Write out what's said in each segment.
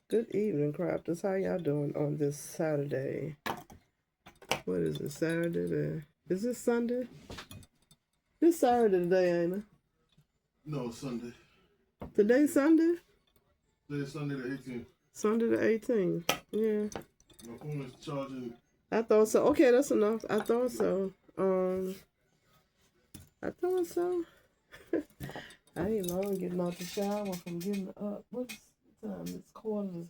Good evening, crafters. How y'all doing on this Saturday? What is it, Saturday? Is this Sunday? This Saturday today, ain't it? No, Sunday. Today's Sunday? Today's Sunday the 18th. Sunday the 18th. Yeah. My phone is charging. I thought so. Okay, that's enough. I thought so. I thought so. I ain't long getting out the shower from getting up. What's the time? It's quarter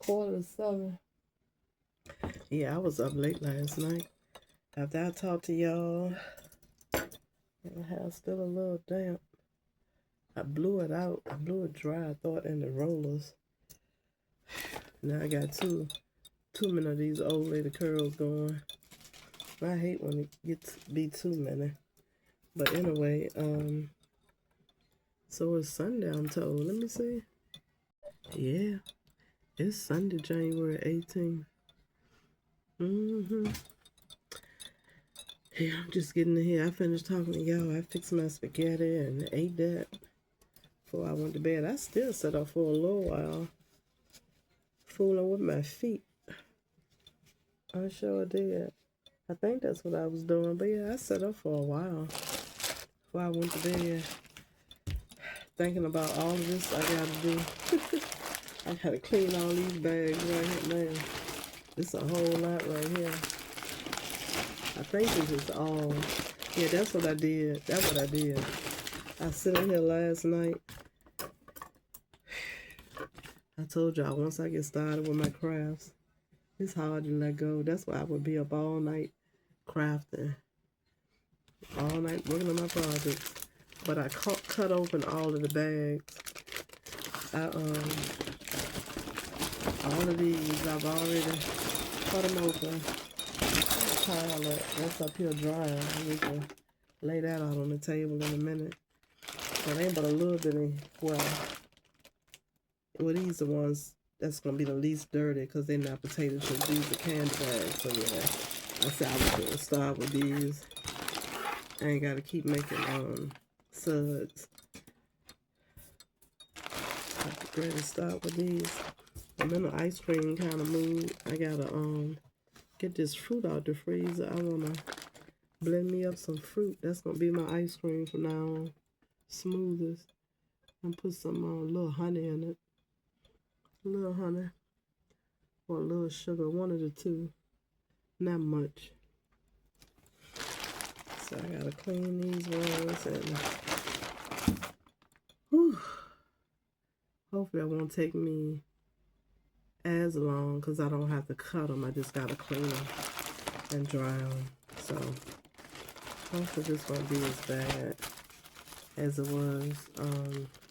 to 7. Yeah, I was up late last night. After I talked to y'all, my hair's still a little damp. I blew it out. I blew it dry, I thought, in the rollers. Now I got too many of these old lady curls going. I hate when it gets be too many. But anyway, so it's Sunday, I'm told. Let me see. Yeah, it's Sunday, January 18th. Yeah, I'm just getting in here. I finished talking to y'all. I fixed my spaghetti and ate that before I went to bed. I still sat up for a little while, fooling with my feet. I sure did. I think that's what I was doing. But yeah, I sat up for a while before I went to bed, thinking about all of this I gotta do. I gotta clean all these bags right here, man. It's a whole lot right here. I think this is all. Yeah, that's what I did. That's what I did. I sit in here last night. I told y'all once I get started with my crafts, it's hard to let go. That's why I would be up all night crafting, all night working on my projects. But I cut open all of the bags. All of these I've already cut them open. Pile that's up here drying. I need to lay that out on the table in a minute. But ain't but a little bit of, well, these are the ones that's gonna be the least dirty because they're not potato chips. These are candy bags. So yeah, I said I was gonna start with these. I ain't gotta keep making suds. I'm ready to start with these. I'm in an ice cream kind of mood. I gotta get this fruit out the freezer. I wanna blend me up some fruit. That's gonna be my ice cream from now on. Smoothest. And put some little honey in it. A little honey. Or a little sugar. One of the two. Not much. So I gotta clean these ones and whew. Hopefully it won't take me as long because I don't have to cut them. I just gotta clean them and dry them. So hopefully this won't be as bad as it was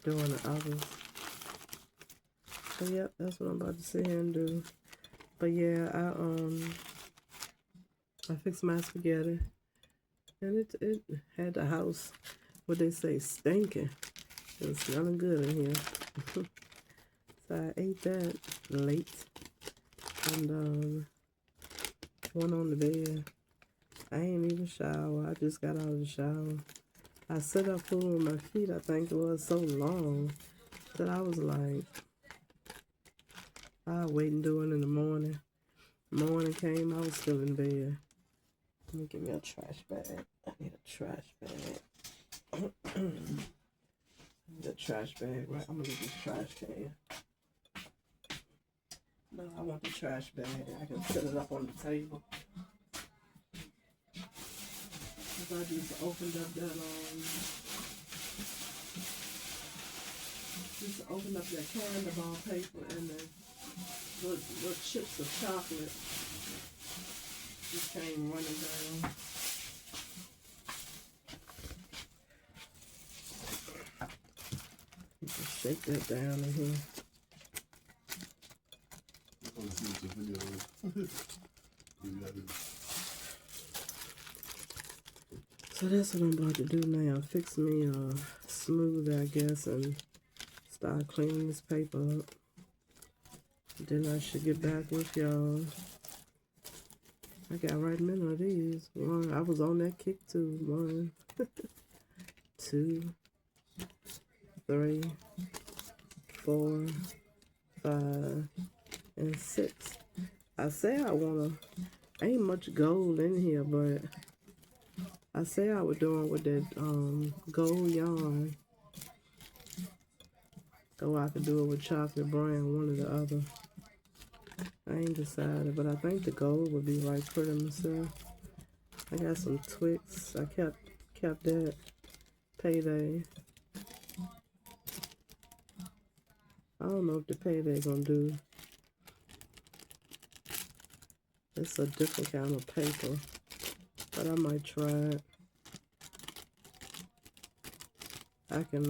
doing the others. So yep, that's what I'm about to sit here and do. But yeah, I fixed my spaghetti and it had the house, what they say, stinking. It was smelling good in here. So I ate that late and went on the bed. I ain't even shower. I just got out of the shower. I sat up fooling with my feet, I think it was so long that I was like, I'll wait and do it in the morning. Morning came, I was still in bed. Let me give me a trash bag. I need a trash bag. The trash bag, right? I'm gonna get this trash can. No, I want the trash bag. I can set it up on the table. Cause I just opened up that candy bar paper and the little chips of chocolate just came running down. You can shake that down in here. So that's what I'm about to do now. Fix me a smoother, I guess, and start cleaning this paper up. Then I should get back with y'all. I got right many of these. One, I was on that kick too. 1, 2, 3, 4, 5, and 6. I say I wanna, ain't much gold in here, but I say I was doing with that gold yarn. Or I could do it with chocolate brown, one or the other. I ain't decided, but I think the gold would be right pretty myself. I got some Twix. I kept that Payday. I don't know if the Payday gonna do. It's a different kind of paper, but I might try it. I can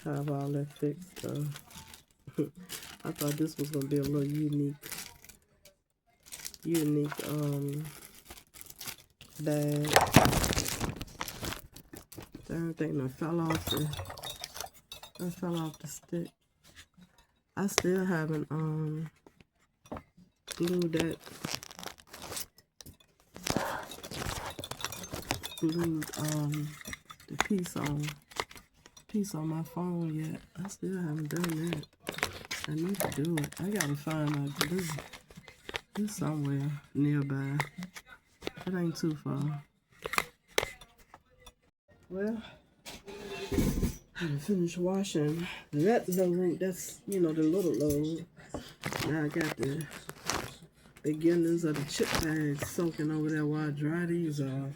have all that fixed. I thought this was gonna be a little unique bag. Everything that fell off the stick. I still haven't glued the piece on my phone yet. I still haven't done that. I need to do it. I gotta find a glue. It's somewhere nearby. It ain't too far. Well, I finished washing that load. That's, the little load. Now I got the beginnings of the chip bags soaking over there while I dry these off.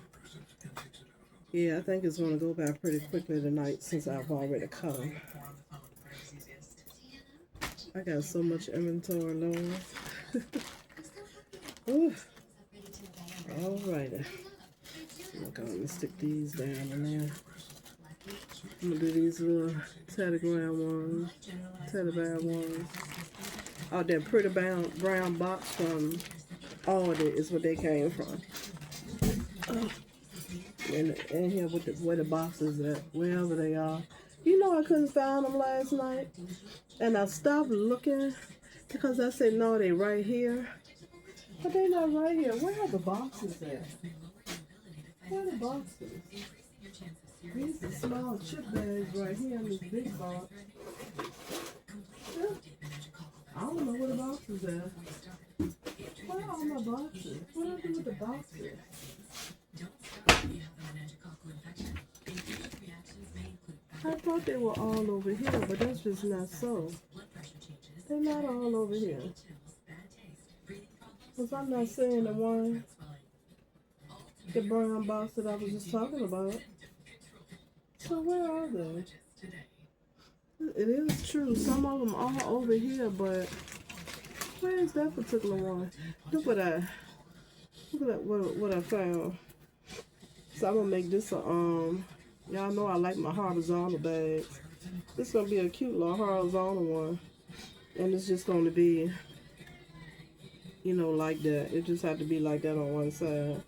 Yeah, I think it's going to go by pretty quickly tonight since I've already cut them. I got so much inventory, Lord. Alrighty. I'm going to stick these down in there. I'm going to do these little teddy bear ones. Oh, that pretty brown box from Aldi is what they came from. In here where the boxes at, wherever they are. I couldn't find them last night. And I stopped looking because I said, no, they right here. But they not right here. Where are the boxes at? Where are the boxes? These are small chip bags right here in this big box. Yeah. I don't know where the boxes are. Where are all my boxes? What do I do with the boxes? I thought they were all over here, but that's just not so. They're not all over here. Because I'm not seeing the brown box that I was just talking about. So where are they? It is true. Some of them are over here, but where is that particular one? Look what I found. So I'm gonna make this y'all know I like my horizontal bags. This is gonna be a cute little horizontal one. And it's just gonna be, like that. It just had to be like that on one side.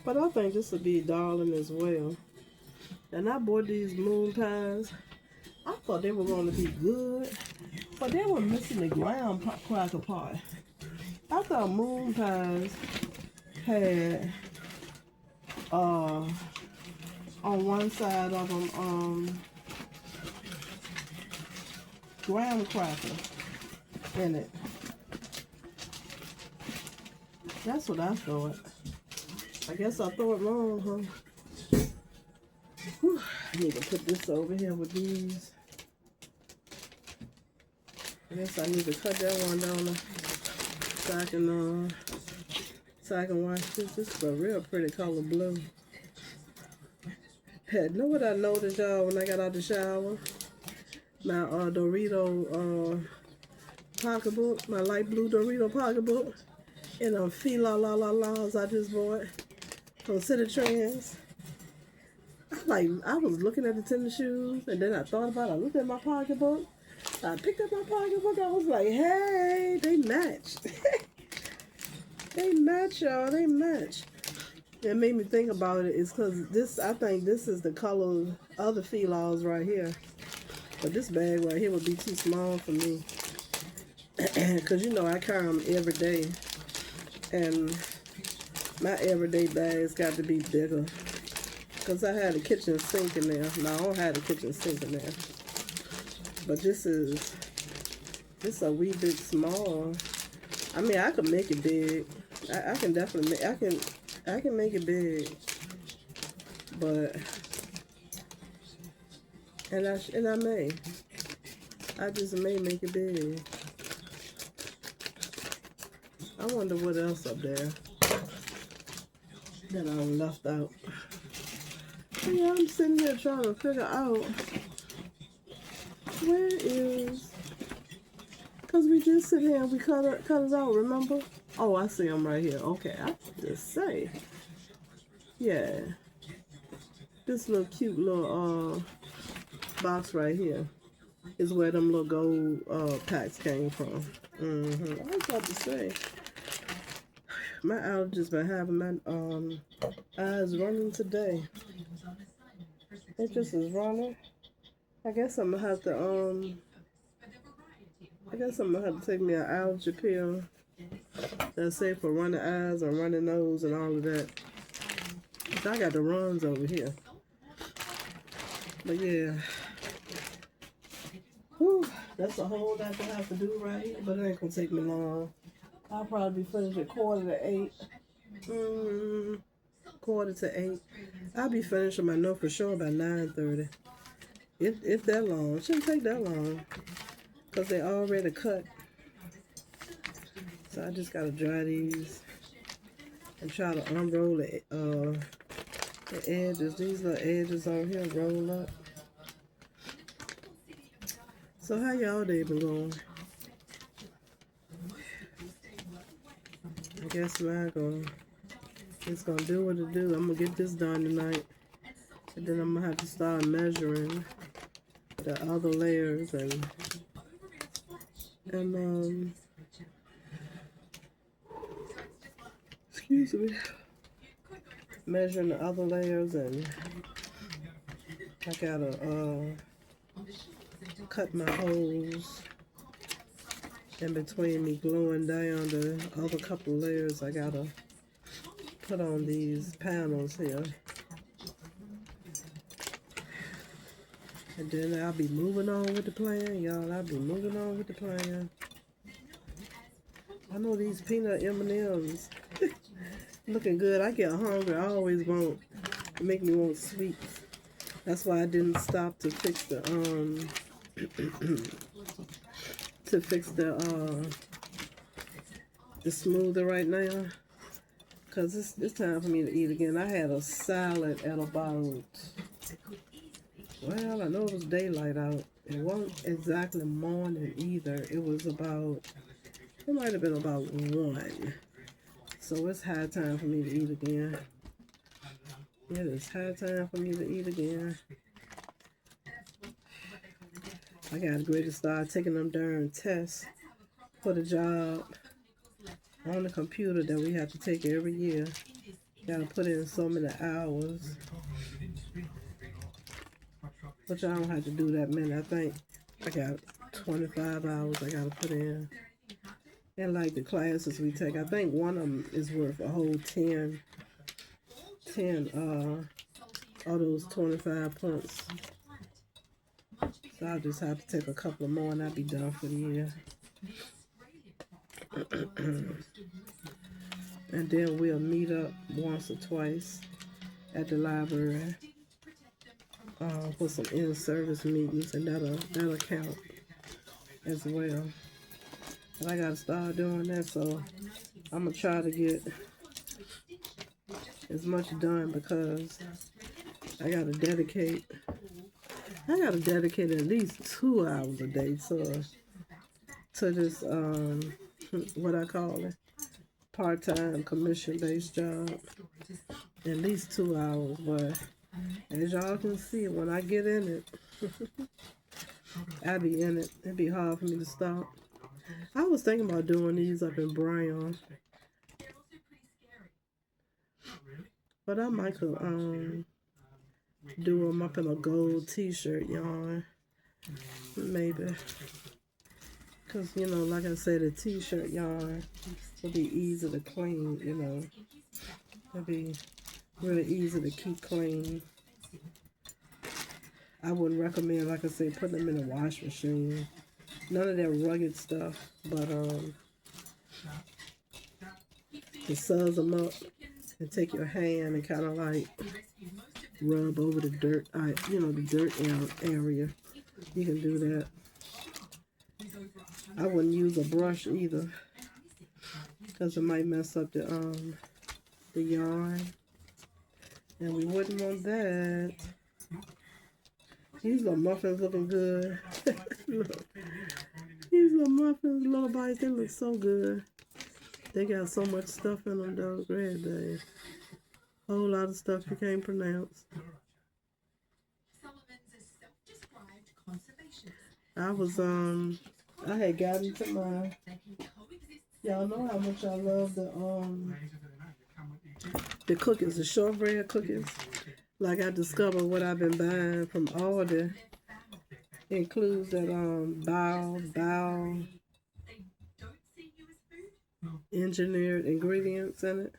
But I think this would be darling as well. And I bought these moon pies. I thought they were gonna be good, but they were missing the graham cracker part. I thought moon pies had on one side of them graham cracker in it. That's what I thought. I guess I thought wrong, huh? Whew. I need to put this over here with these. I guess I need to cut that one down so I can wash this. This is a real pretty color blue. Hey, know what I noticed, y'all, when I got out the shower? My Dorito pocketbook, my light blue Dorito pocketbook, and Fila La La La's I just bought from City Trends. I was looking at the tennis shoes, and then I thought about it. I looked at my pocketbook. I picked up my pocketbook. I was like, hey, they match. They match, y'all. They match. It made me think about it is because I think this is the color of other Fila's right here. But this bag right here would be too small for me. Because, I carry them every day. And my everyday bags got to be bigger. Because I had a kitchen sink in there. No, I don't have a kitchen sink in there. But this a wee bit small. I mean, I could make it big. I can definitely make, I can make it big. But, and I may. I just may make it big. I wonder what else up there that I left out. Yeah, I'm sitting here trying to figure out where is, because we just sit here and we cut it out, remember? Oh, I see them right here. Okay, I just say, yeah, this little cute little box right here is where them little gold packs came from. I was about to say, my allergies been having my eyes running today. It just is running. I guess I'm gonna have to take me an allergy pill that's safe for running eyes and running nose and all of that. I got the runs over here. But yeah. Whew, that's a whole lot to have to do right here, but it ain't gonna take me long. I'll probably be finished at 7:45. 7:45. I'll be finishing my note for sure by 9:30. If that long. It shouldn't take that long. Because they already cut. So I just gotta dry these and try to unroll the edges. These little edges on here roll up. So how y'all day been going? I guess it's gonna do what it do. I'm gonna get this done tonight. And then I'm gonna have to start measuring the other layers and excuse me, measuring the other layers, and I gotta cut my holes in between me gluing down the other couple layers. I gotta put on these panels here. And then I'll be moving on with the plan, y'all. I'll be moving on with the plan. I know these peanut M&Ms looking good. I get hungry. I always make me want sweets. That's why I didn't stop to fix the the smoother right now. Cause it's time for me to eat again. I had a salad at about, well, I know it was daylight out. It wasn't exactly morning either. It might have been about 1. So it's high time for me to eat again. It is high time for me to eat again. I got ready to start taking them darn tests for the job on the computer that we have to take every year. Gotta put in so many hours. But I don't have to do that many. I think I got 25 hours I gotta put in. And like the classes we take, I think one of them is worth a whole 10 all those 25 points. So I'll just have to take a couple more and I'll be done for the year. And then we'll meet up once or twice at the library for some in-service meetings, and that'll count as well. But I gotta start doing that, so I'm gonna try to get as much done, because I gotta dedicate at least 2 hours a day to this what I call it, part-time commission-based job. At least 2 hours, but as y'all can see, when I get in it, I be in it. It'd be hard for me to stop. I was thinking about doing these up in brown, but I might could do them up in a gold t-shirt yarn, maybe. Because, you know, like I said, the t-shirt yarn will be easy to clean, you know. It'll be really easy to keep clean. I wouldn't recommend, like I say, putting them in the wash machine. None of that rugged stuff. But to suds them up and take your hand and kind of like rub over the dirt, the dirt area. You can do that. I wouldn't use a brush either, because it might mess up the yarn, and we wouldn't want that. These little muffins looking good. Look, these little muffins, little bites, they look so good. They got so much stuff in them though. Go ahead, Dave. Whole lot of stuff you can't pronounce. I had gotten to my, y'all know how much I love the cookies, the shortbread cookies. Like I discovered what I've been buying from Aldi includes that Bao engineered ingredients in it.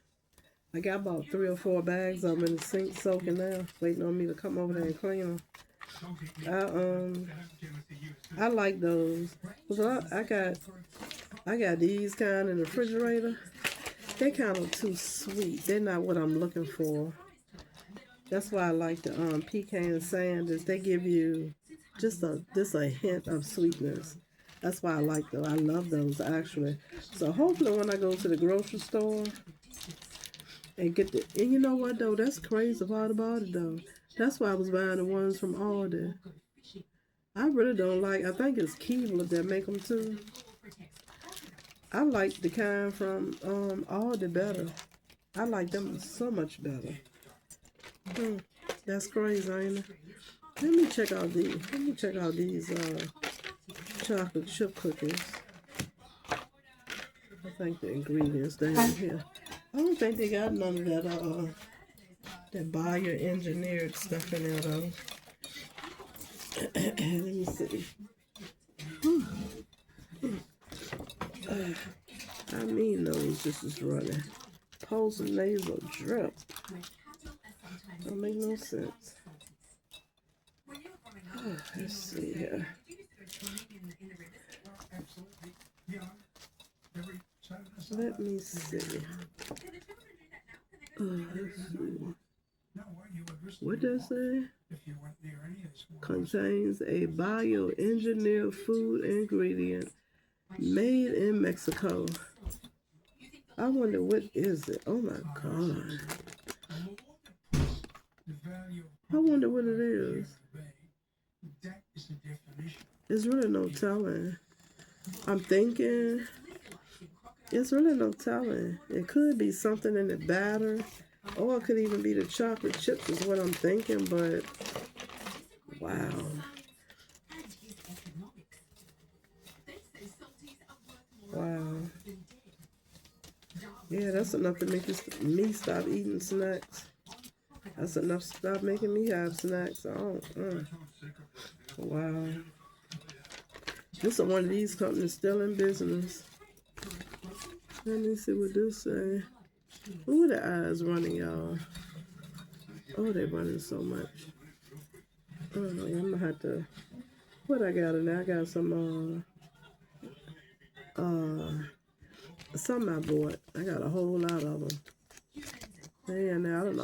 I got about 3 or 4 bags of them in the sink soaking now, waiting on me to come over there and clean them. I like those. I got these kind in the refrigerator. They kind of too sweet. They're not what I'm looking for. That's why I like the pecan sanders. They give you just a hint of sweetness. That's why I like those. I love those actually. So hopefully when I go to the grocery store and and you know what though? That's crazy part about it though. That's why I was buying the ones from Aldi. I really don't like. I think it's Keebler that make them too. I like the kind from Aldi better. I like them so much better. That's crazy, ain't it? Let me check out these chocolate chip cookies. I think the ingredients down here. I don't think they got none of that bio-engineered stuff in there though. Let me see. I mean those. This is running. Post-nasal drip. Don't make no sense. Let's see here. Let me see. Let's see. What does that say? Contains a bio-engineered food ingredient made in Mexico. I wonder what is it? Oh my God. I wonder what it is. There's really no telling. I'm thinking it's really no telling. It could be something in the batter, or it could even be the chocolate chips is what I'm thinking, but wow. Wow. Yeah, that's enough to make me stop eating snacks. That's enough to stop making me have snacks. Wow. This is one of these companies still in business. Let me see what this say. Ooh, the eyes running, y'all. Oh, they're running so much. Oh, I'm gonna have to. What I got in there? I got some I bought. I got a whole lot of them. Man, now I don't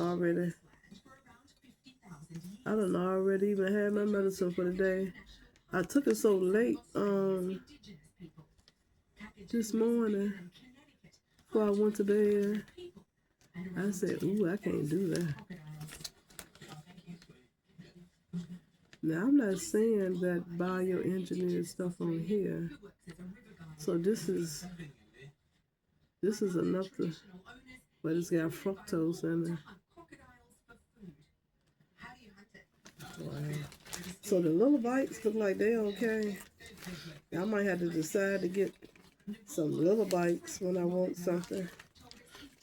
already even had my medicine for the day. I took it so late this morning before I went to bed. I said, ooh, I can't do that. Now I'm not saying that bioengineered stuff on here. So this is enough to, but it's got fructose in it. Wow. So the little bites look like they're okay. I might have to decide to get some little bites when I want something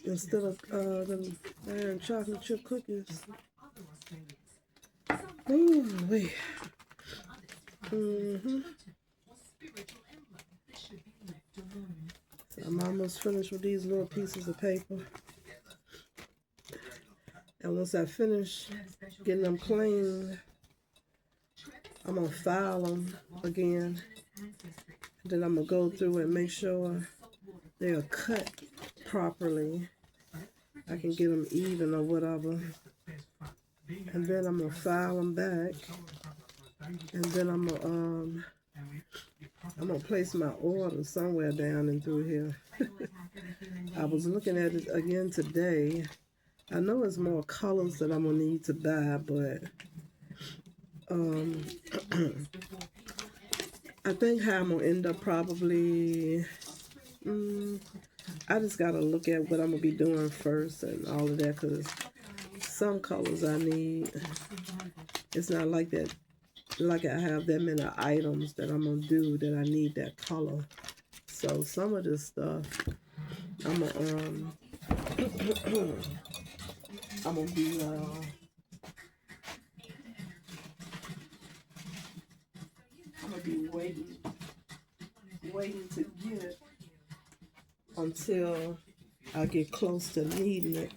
instead of them iron chocolate chip cookies. Ooh, wait. So I'm almost finished with these little pieces of paper. And once I finish getting them cleaned, I'm gonna file them again. Then I'm gonna go through and make sure they are cut properly. I can get them even or whatever. And then I'm gonna file them back. And then I'm gonna place my order somewhere down and through here. I was looking at it again today. I know it's more colors that I'm gonna need to buy, but I think how I'm gonna end up probably. I just gotta look at what I'm gonna be doing first and all of that, cause some colors I need. It's not like that. Like I have that many items that I'm gonna do that I need that color. So some of this stuff I'm gonna I'm gonna be waiting to get until I get close to needing it.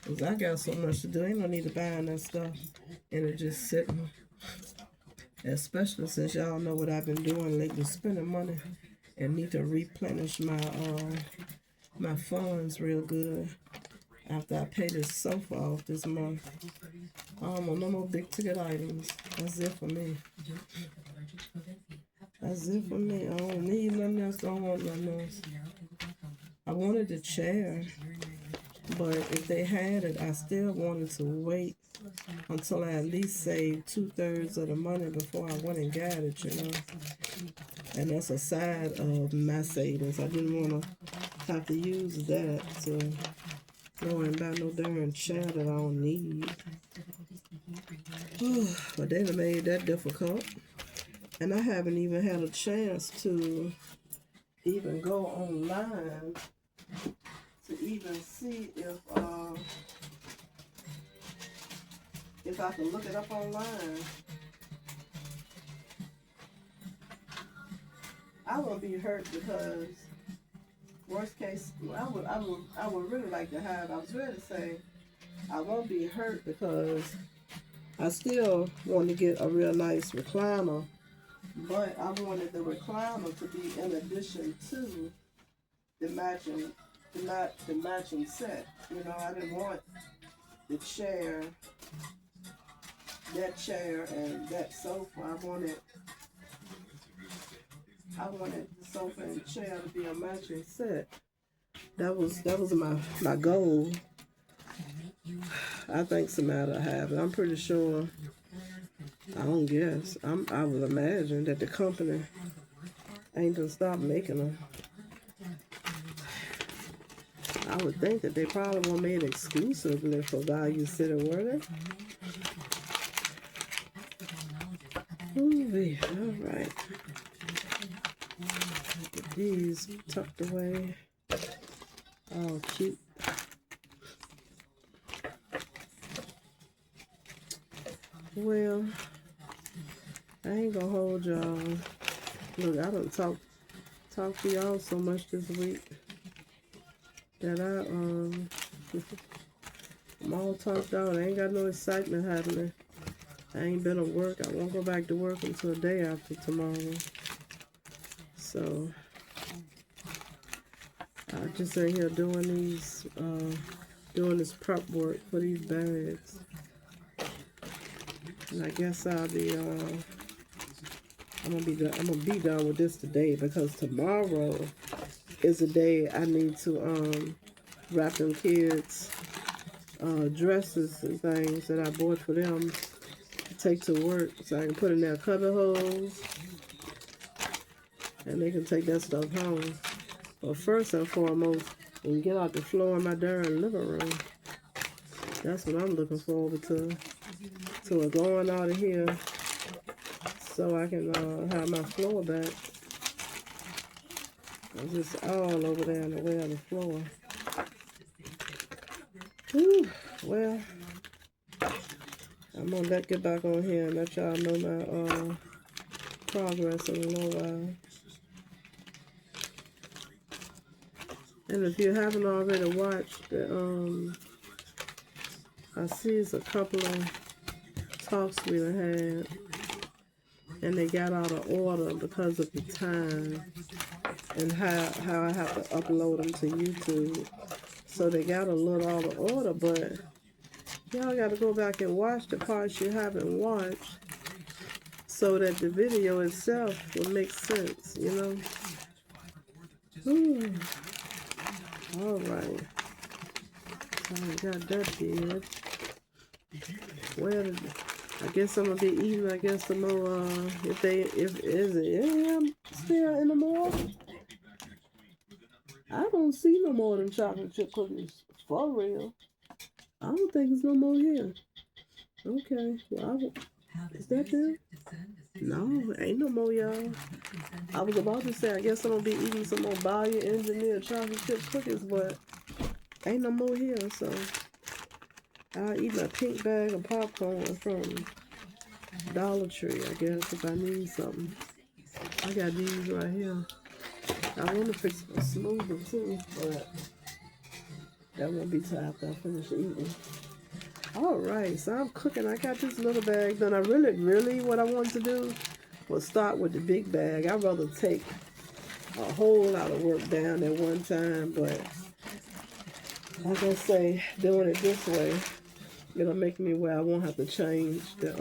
Cause I got so much to do. Ain't no need to buying that stuff and it just sitting. Especially since y'all know what I've been doing lately, spending money, and need to replenish my funds real good after I pay this sofa off this month. No more big ticket items. That's it for me. That's it for me. I don't need nothing else. I don't want nothing else. I wanted the chair, but if they had it, I still wanted to wait until I at least saved 2/3 of the money before I went and got it, you know. And that's a side of my savings. I didn't want to have to use that to go and buy no darn chair that I don't need. But they done made that difficult. And I haven't even had a chance to even go online to even see if I can look it up online. I won't be hurt because worst case, I would really like to have. I was ready to say I won't be hurt because I still want to get a real nice recliner, but I wanted the recliner to be in addition to the matching set. You know, I didn't want the chair, that chair and that sofa. I wanted the sofa and the chair to be a matching set. That was my goal. I think Samantha have it. I'm pretty sure. I don't guess. I would imagine that the company ain't gonna stop making them. I would think that they probably were made exclusively for Value City, were they? Ooh, all right. Get these tucked away. Oh, cute. Well, I ain't gonna hold y'all. Look, I done talk to y'all so much this week that I'm all talked out. I ain't got no excitement happening. I ain't been at work. I won't go back to work until the day after tomorrow. So I just in here doing this prep work for these bags. And I guess I'll be I'm gonna be done with this today, because tomorrow is the day I need to wrap them kids dresses and things that I bought for them to take to work, so I can put in their cubby holes and they can take that stuff home. But first and foremost, and get out the floor in my darn living room. That's what I'm looking forward to. So going out of here so I can have my floor back. It's just all over there in the way of the floor. Whew. Well, I'm gonna get back on here and let y'all know my progress in a little while. And if you haven't already watched the I see it's a couple of talks we done had and they got out of order because of the time and how I have to upload them to YouTube. So they got a little out of order, but y'all got to go back and watch the parts you haven't watched so that the video itself will make sense, you know? Ooh. All right. So I got that did. Well, I guess I'm gonna be eating. I guess some more. If is it AM still in the morning? I don't see no more than chocolate chip cookies for real. I don't think there's no more here. Okay, well, is that there? No, ain't no more, y'all. I was about to say, I guess I'm gonna be eating some more Bayou Engineer chocolate chip cookies, but ain't no more here, so I'll eat my pink bag of popcorn from Dollar Tree, I guess, if I need something. I got these right here. I want to fix a smoothie too, but that won't be till after I finish eating. All right, so I'm cooking. I got this little bag. Then I really, what I want to do was start with the big bag. I'd rather take a whole lot of work down at one time, but like I say, doing it this way, it'll make me where I won't have to change the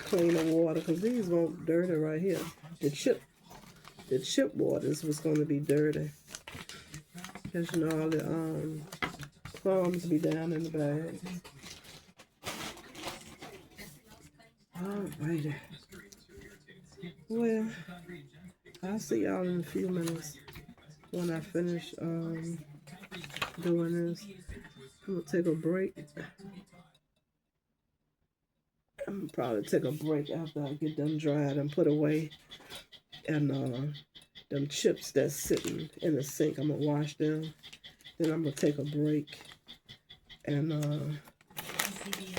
cleaner water, because these won't dirty right here. The chip waters was going to be dirty, because you know all the crumbs be down in the bag. Alrighty. Well, I'll see y'all in a few minutes when I finish doing this. I'm gonna take a break. I'm gonna probably take a break after I get them dried and put away. And them chips that's sitting in the sink, I'm gonna wash them. Then I'm gonna take a break. And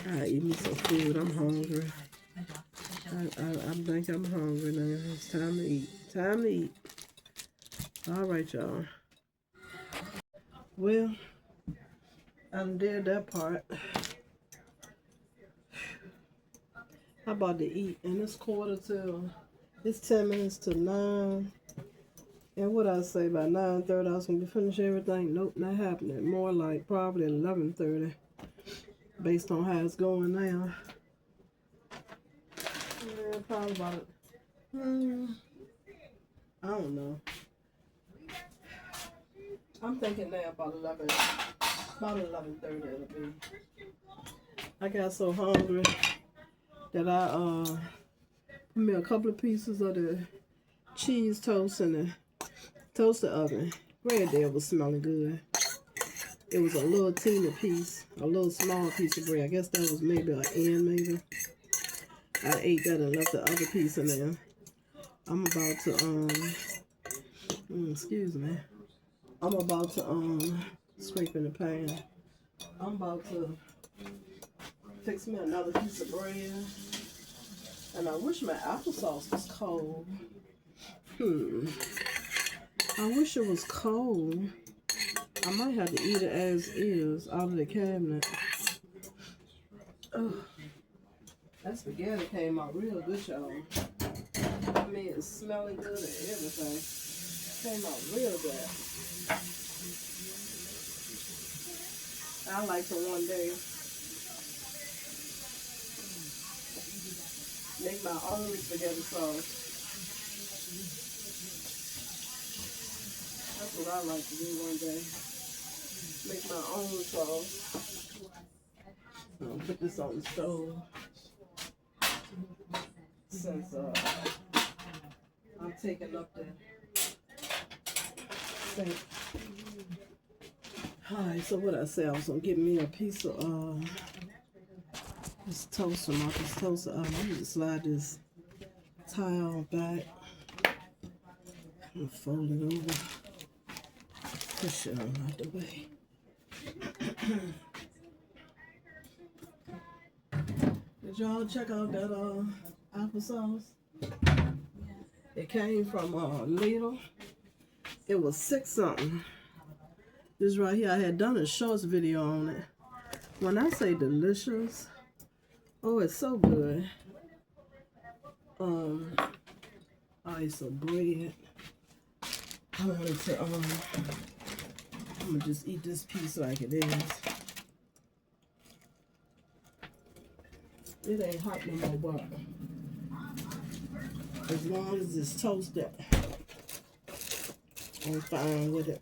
I eat me some food. I'm hungry. I think I'm hungry now. It's time to eat. Time to eat. All right, y'all. Well, I did that part. I'm about to eat, and it's 10 minutes to 9. And what I say, by 9:30 I was gonna be finished everything. Nope, not happening. More like probably 11:30, based on how it's going now. Yeah, probably about I don't know. I'm thinking now about 11:30 it'll be. I got so hungry that I put me a couple of pieces of the cheese toast in the toaster oven. Right there was smelling good. It was a little teeny piece, a little small piece of bread. I guess that was maybe an end, maybe. I ate that and left the other piece in there. I'm about to excuse me. I'm about to scrape in the pan. I'm about to fix me another piece of bread. And I wish my applesauce was cold. I wish it was cold. I might have to eat it as is out of the cabinet. Ugh. That spaghetti came out real good, y'all. I mean, it's smelling good and everything. Came out real good. I like to one day make my own spaghetti sauce. That's what I like to do one day. Make my own sauce. I'll put this on the stove. Since I'm taking up the sink. Alright, so what I said, I was gonna get me a piece of this toaster, not this toaster oven. I'm gonna slide this tile back. I'm gonna fold it over. Push it out the way. Did y'all check out that applesauce? It came from Lidl. It was $6 something. This right here, I had done a shorts video on it. When I say delicious, oh, it's so good. I ate some bread. I wanted to I'm gonna just eat this piece like it is. It ain't hot no more, but as long as it's toasted, I'm fine with it.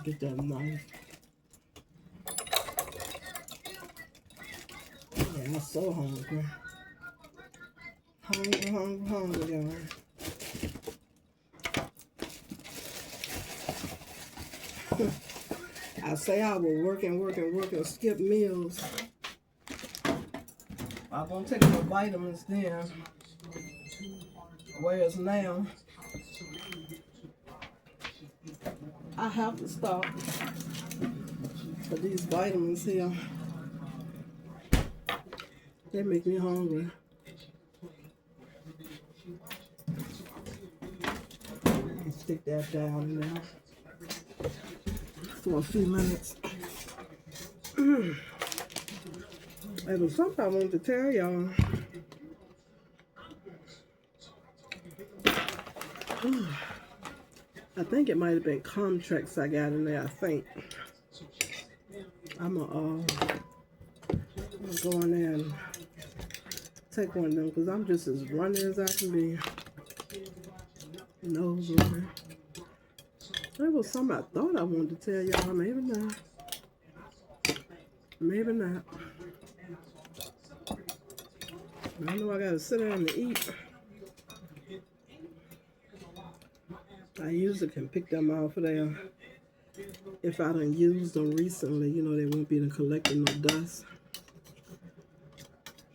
Get that knife. Yeah, I'm so hungry. Hungry, y'all. I say I will work and skip meals. I won't take no vitamins then. Whereas now, I have to stop for these vitamins here. They make me hungry. Stick that down now for a few minutes. There was something I wanted to tell y'all. I think it might have been contracts I got in there, I think. I'm gonna go in there and take one of them because I'm just as runny as I can be. Nose running. There was something I thought I wanted to tell y'all. Maybe not. Maybe not. I know I gotta sit down and eat. I usually can pick them off of there. If I done used them recently, you know, they won't be collecting no dust.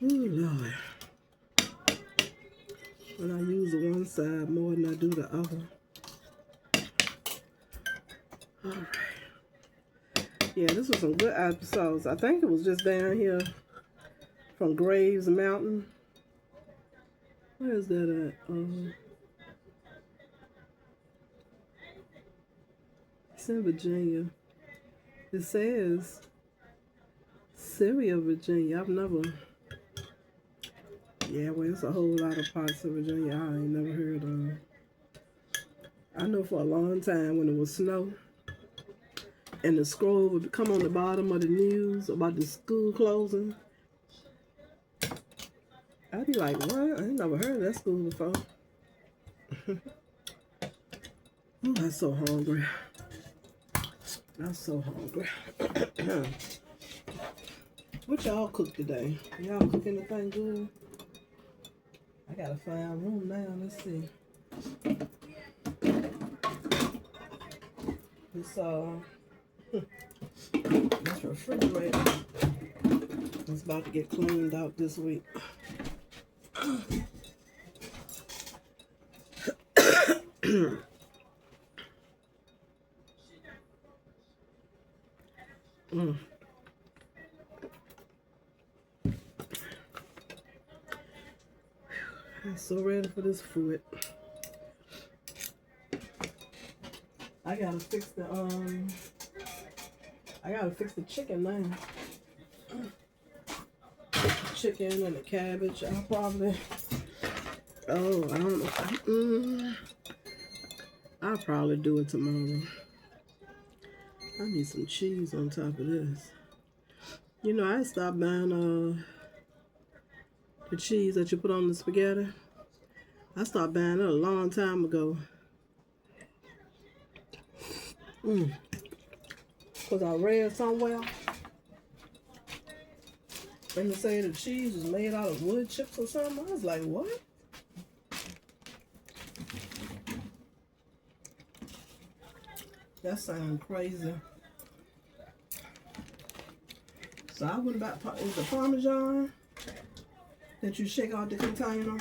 Oh, Lord. When I use the one side more than I do the other. All right. Yeah, this was some good episodes. I think it was just down here from Graves Mountain. Where is that at? It's in Virginia. It says Syria, Virginia. I've never... Yeah, well, it's a whole lot of parts of Virginia I ain't never heard of. I know for a long time when it was snow and the scroll would come on the bottom of the news about the school closing, I'd be like, what? I ain't never heard of that school before. Oh, I'm so hungry. I'm so hungry. What y'all cook today? Y'all cook anything good? I gotta find room now. Let's see. This refrigerator is about to get cleaned out this week. I'm so ready for this food. I gotta fix the chicken now. Chicken and the cabbage. I'll probably I don't know. I'll probably do it tomorrow. I need some cheese on top of this. You know, I stopped buying the cheese that you put on the spaghetti. I stopped buying it a long time ago. Because I read somewhere and they say the cheese is made out of wood chips or something. I was like, what? That sounds crazy. So I went back, is the Parmesan that you shake out the container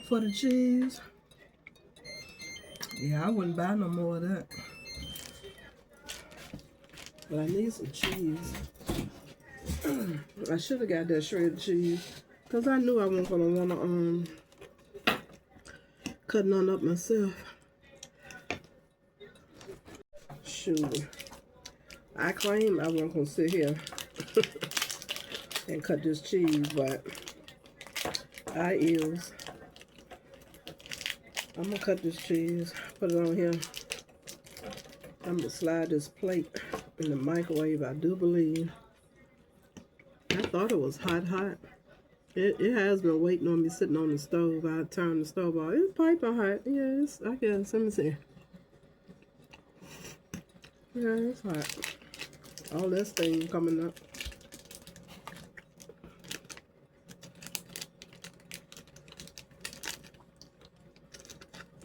for the cheese. Yeah, I wouldn't buy no more of that. But I need some cheese. I should have got that shredded cheese because I knew I wasn't gonna wanna cut none up myself. shoot. I claim I wasn't gonna sit here and cut this cheese, but I is. I'm gonna cut this cheese, put it on here. I'm gonna slide this plate in the microwave, I do believe. I thought it was hot, hot. It has been waiting on me sitting on the stove. I turned the stove off. It's piping hot. Yes, I guess. Let me see. Yeah, it's hot. All that steam coming up.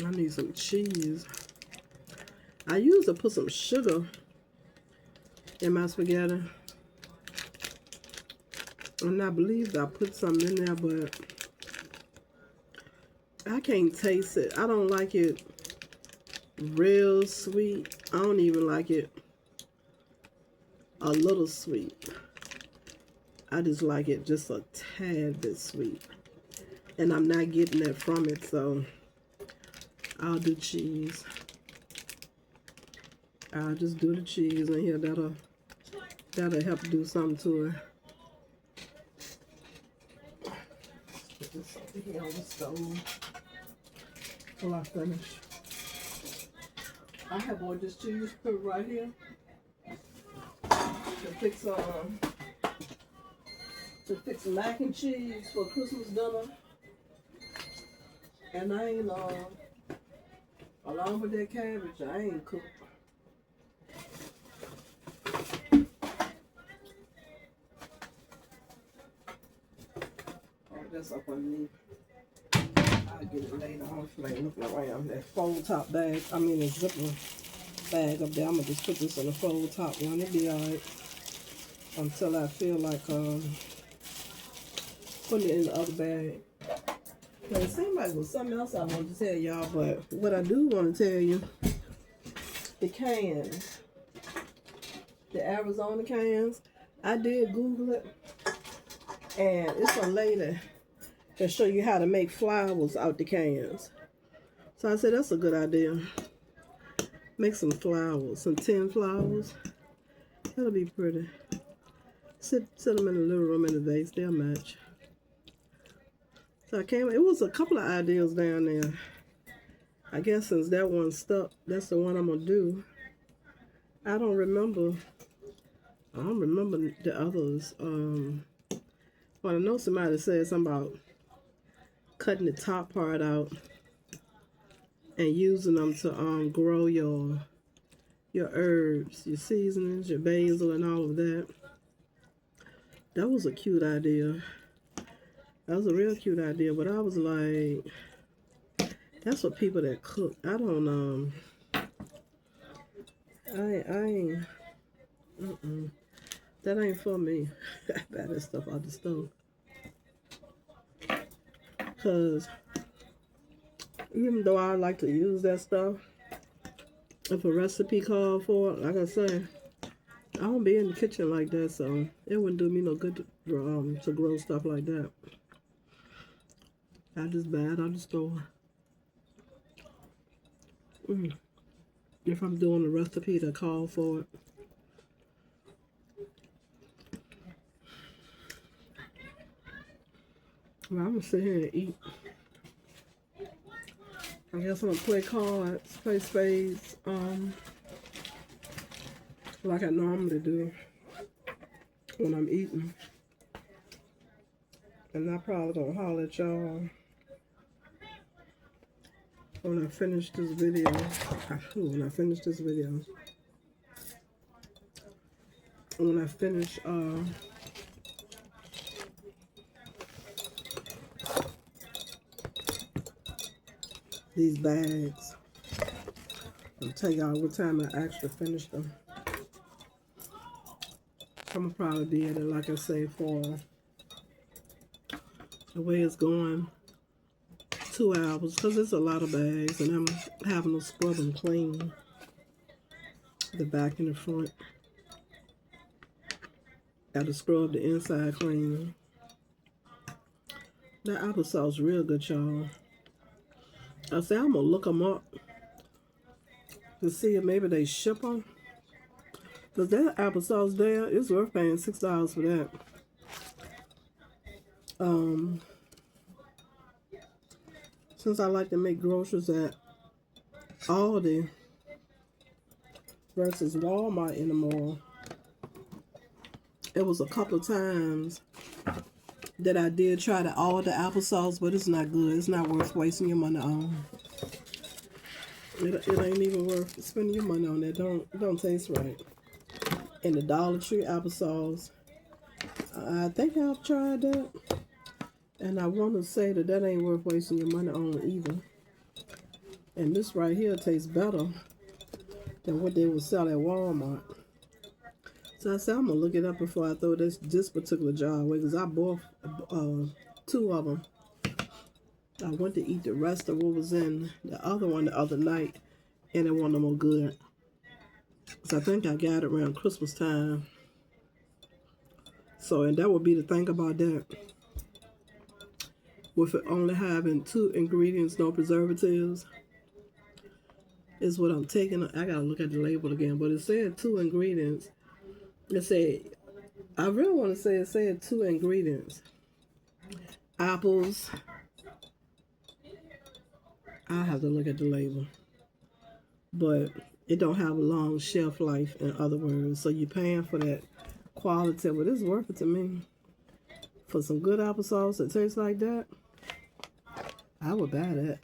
I need some cheese. I used to put some sugar in my spaghetti. And I believe I put some in there, but I can't taste it. I don't like it real sweet. I don't even like it a little sweet. I just like it just a tad bit sweet. And I'm not getting that from it, so I'll do cheese. I'll just do the cheese in here. That'll help do something to it. Put this over here on the stove till I finish. I have ordered this cheese put it right here to fix mac and cheese for Christmas dinner. And I ain't along with that cabbage, I ain't cooked. Oh, that's up underneath. I'll get it later on. Like looking around that fold top bag. I mean the zipper bag up there. I'm gonna just put this in the fold top one. It'll be alright until I feel like putting it in the other bag. Now, it seemed like it was something else I wanted to tell y'all, but what I do want to tell you, the cans, the Arizona cans, I did Google it, and it's a lady that show you how to make flowers out the cans. So I said, that's a good idea. Make some flowers, some tin flowers. That'll be pretty. Sit them in the living room in the vase, they'll match. So it was a couple of ideas down there. I guess since that one stuck, that's the one I'm gonna do. I don't remember the others. Well, I know somebody said something about cutting the top part out and using them to grow your herbs, your seasonings, your basil and all of that. That was a cute idea. That was a real cute idea, but I was like, that's for people that cook. I don't that ain't for me. I buy that stuff out the stove. Cause even though I like to use that stuff, if a recipe called for it, like I say, I don't be in the kitchen like that, so it wouldn't do me no good to grow stuff like that. I just buy it out the store. If I'm doing a recipe to call for it. Well, I'm gonna sit here and eat. I guess I'm gonna play cards, play spades, like I normally do when I'm eating. And I probably gonna holler at y'all when I finish this video. When I finish these bags. I'll tell y'all what time I actually finished them. I'm gonna probably be at it, like I say, for the way it's going, 2 hours, because it's a lot of bags, and I'm having to scrub them clean, the back and the front. Got to scrub the inside clean. That applesauce is real good, y'all. I say I'm gonna look them up to see if maybe they ship them. Cause that applesauce there, it's worth paying $6 for that. Since I like to make groceries at Aldi versus Walmart in the mall, it was a couple of times that I did try to order applesauce, but it's not good. It's not worth wasting your money on. It ain't even worth spending your money on it. Don't taste right. And the Dollar Tree applesauce, I think I've tried that, and I want to say that ain't worth wasting your money on either. And this right here tastes better than what they would sell at Walmart. So I said I'm gonna look it up before I throw this particular jar away, because I bought 2 of them. I went to eat the rest of what was in the other one the other night, and it wasn't no more good. So I think I got it around Christmas time. So, and that would be the thing about that. With it only having 2 ingredients, no preservatives, is what I'm taking. I gotta look at the label again, but it said 2 ingredients. It said, I really want to say it said 2 ingredients. Apples. I'll have to look at the label. But it don't have a long shelf life, in other words. So you're paying for that quality, but it's worth it to me. For some good applesauce that tastes like that, I would buy that.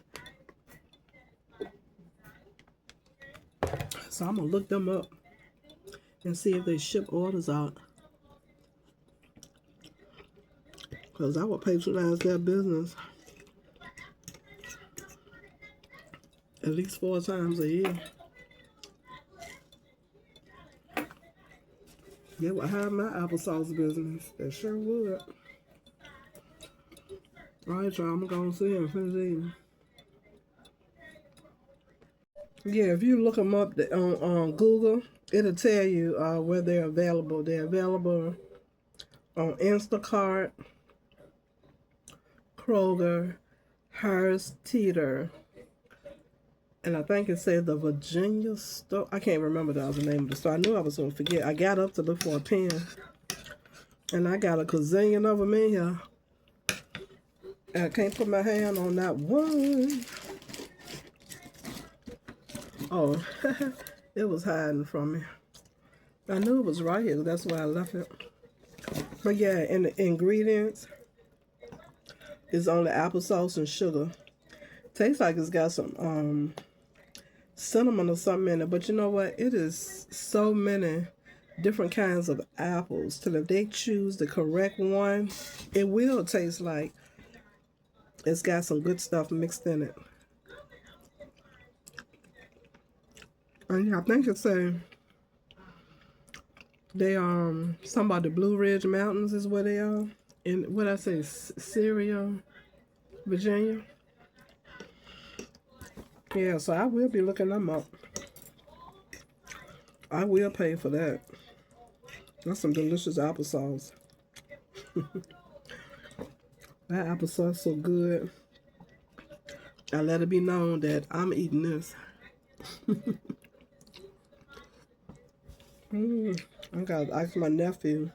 So I'm going to look them up and see if they ship orders out. Because I would patronize their business at least 4 times a year. They would have my applesauce business. They sure would. Alright, y'all, I'm going to see and finish eating. Yeah, if you look them up on Google, it'll tell you where they're available. They're available on Instacart, Kroger, Harris Teeter, and I think it said the Virginia store. I can't remember the other name of the store. I knew I was going to forget. I got up to look for a pen, and I got a gazillion of them in here. And I can't put my hand on that one. Oh, it was hiding from me. I knew it was right here. That's why I left it. But yeah, and the ingredients is only applesauce and sugar. Tastes like it's got some cinnamon or something in it. But you know what? It is so many different kinds of apples. Till if they choose the correct one, it will taste like it's got some good stuff mixed in it. And I think it's they some about the Blue Ridge Mountains is where they are. In what I say, Syria, Virginia. Yeah, so I will be looking them up. I will pay for that. That's some delicious applesauce. That applesauce so good. I let it be known that I'm eating this. I gotta ask my nephew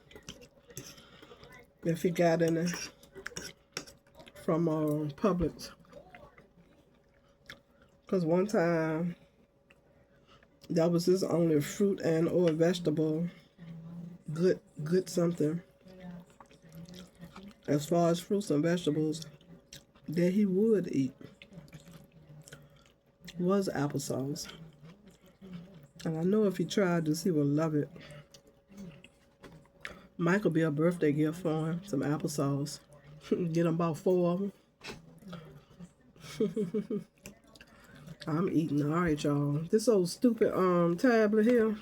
if he got any from Publix. Because one time, that was his only fruit and or vegetable. Good something. As far as fruits and vegetables that he would eat was applesauce. And I know if he tried this, he would love it. Mike will be a birthday gift for him, some applesauce. Get him about 4 of them. I'm eating. All right, y'all. This old stupid tablet here.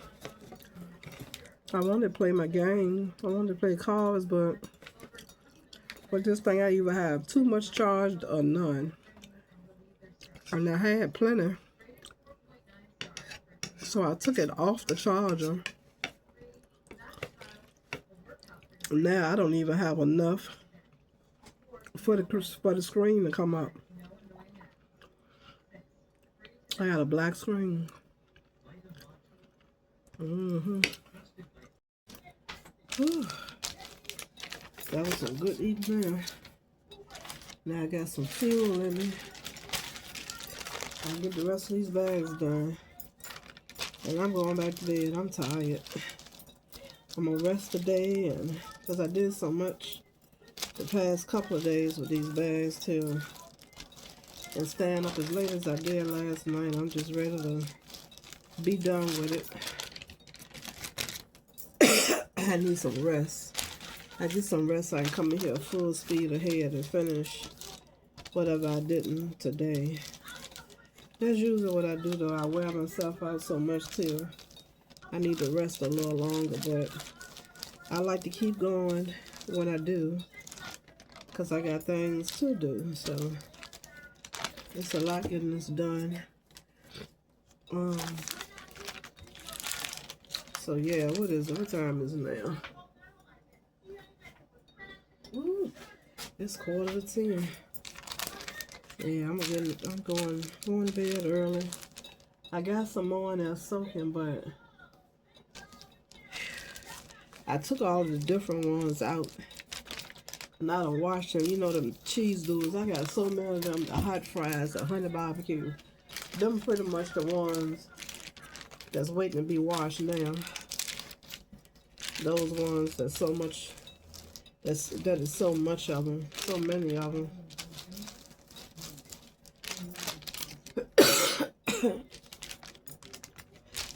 I wanted to play my game. I wanted to play cards, but with this thing, I either have too much charged or none. And I had plenty. So I took it off the charger. Now I don't even have enough for the screen to come up. I got a black screen. Whew. That was some good eating there. Now I got some fuel in me. I'll get the rest of these bags done. And I'm going back to bed. I'm tired. I'm gonna rest today, and because I did so much the past couple of days with these bags too. And staying up as late as I did last night, I'm just ready to be done with it. I need some rest. I get some rest so I can come in here full speed ahead and finish whatever I didn't today. That's usually what I do though. I wear myself out so much too. I need to rest a little longer, but I like to keep going when I do because I got things to do. So it's a lot getting this done. So yeah, what is it? What time is it now? Ooh, it's 9:45. Yeah, I'm going to bed early. I got some more in there soaking, but I took all the different ones out and I done washed them. You know them cheese doodles. I got so many of them. The hot fries, the honey barbecue. Them pretty much the ones that's waiting to be washed now. Those ones that's so much. That is so much of them. So many of them.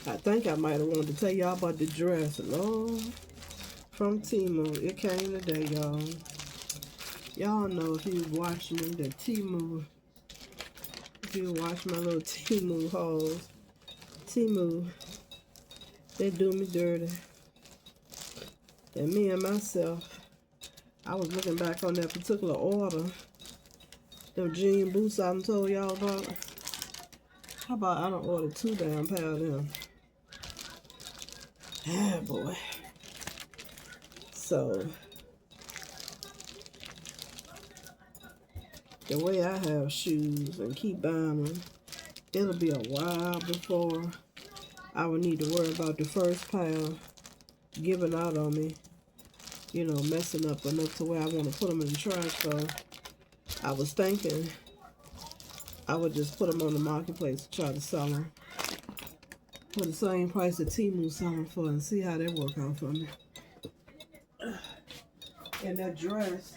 I think I might have wanted to tell y'all about the dress. Lord, from Temu. It came today, y'all. Y'all know if you watch me, the Temu. If you watch my little Temu hauls. Temu, they do me dirty. And me and myself, I was looking back on that particular order. Them jean boots I done told y'all about. How about I done ordered 2 damn pair of them. Ah, boy. So, the way I have shoes and keep buying them, it'll be a while before I would need to worry about the first pair giving out on me. You know, messing up enough to where I want to put them in the trash. So, I was thinking I would just put them on the marketplace to try to sell them for the same price that Temu selling for and see how they work out for me. And that dress,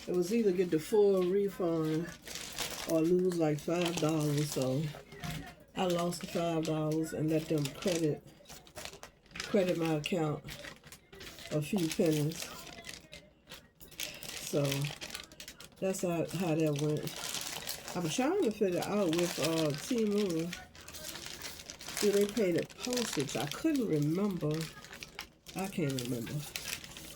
it was either get the full refund or lose like $5. So I lost the $5 and let them credit my account a few pennies. So that's how that went. I was trying to figure out with Temu, do they pay the postage? I couldn't remember. I can't remember.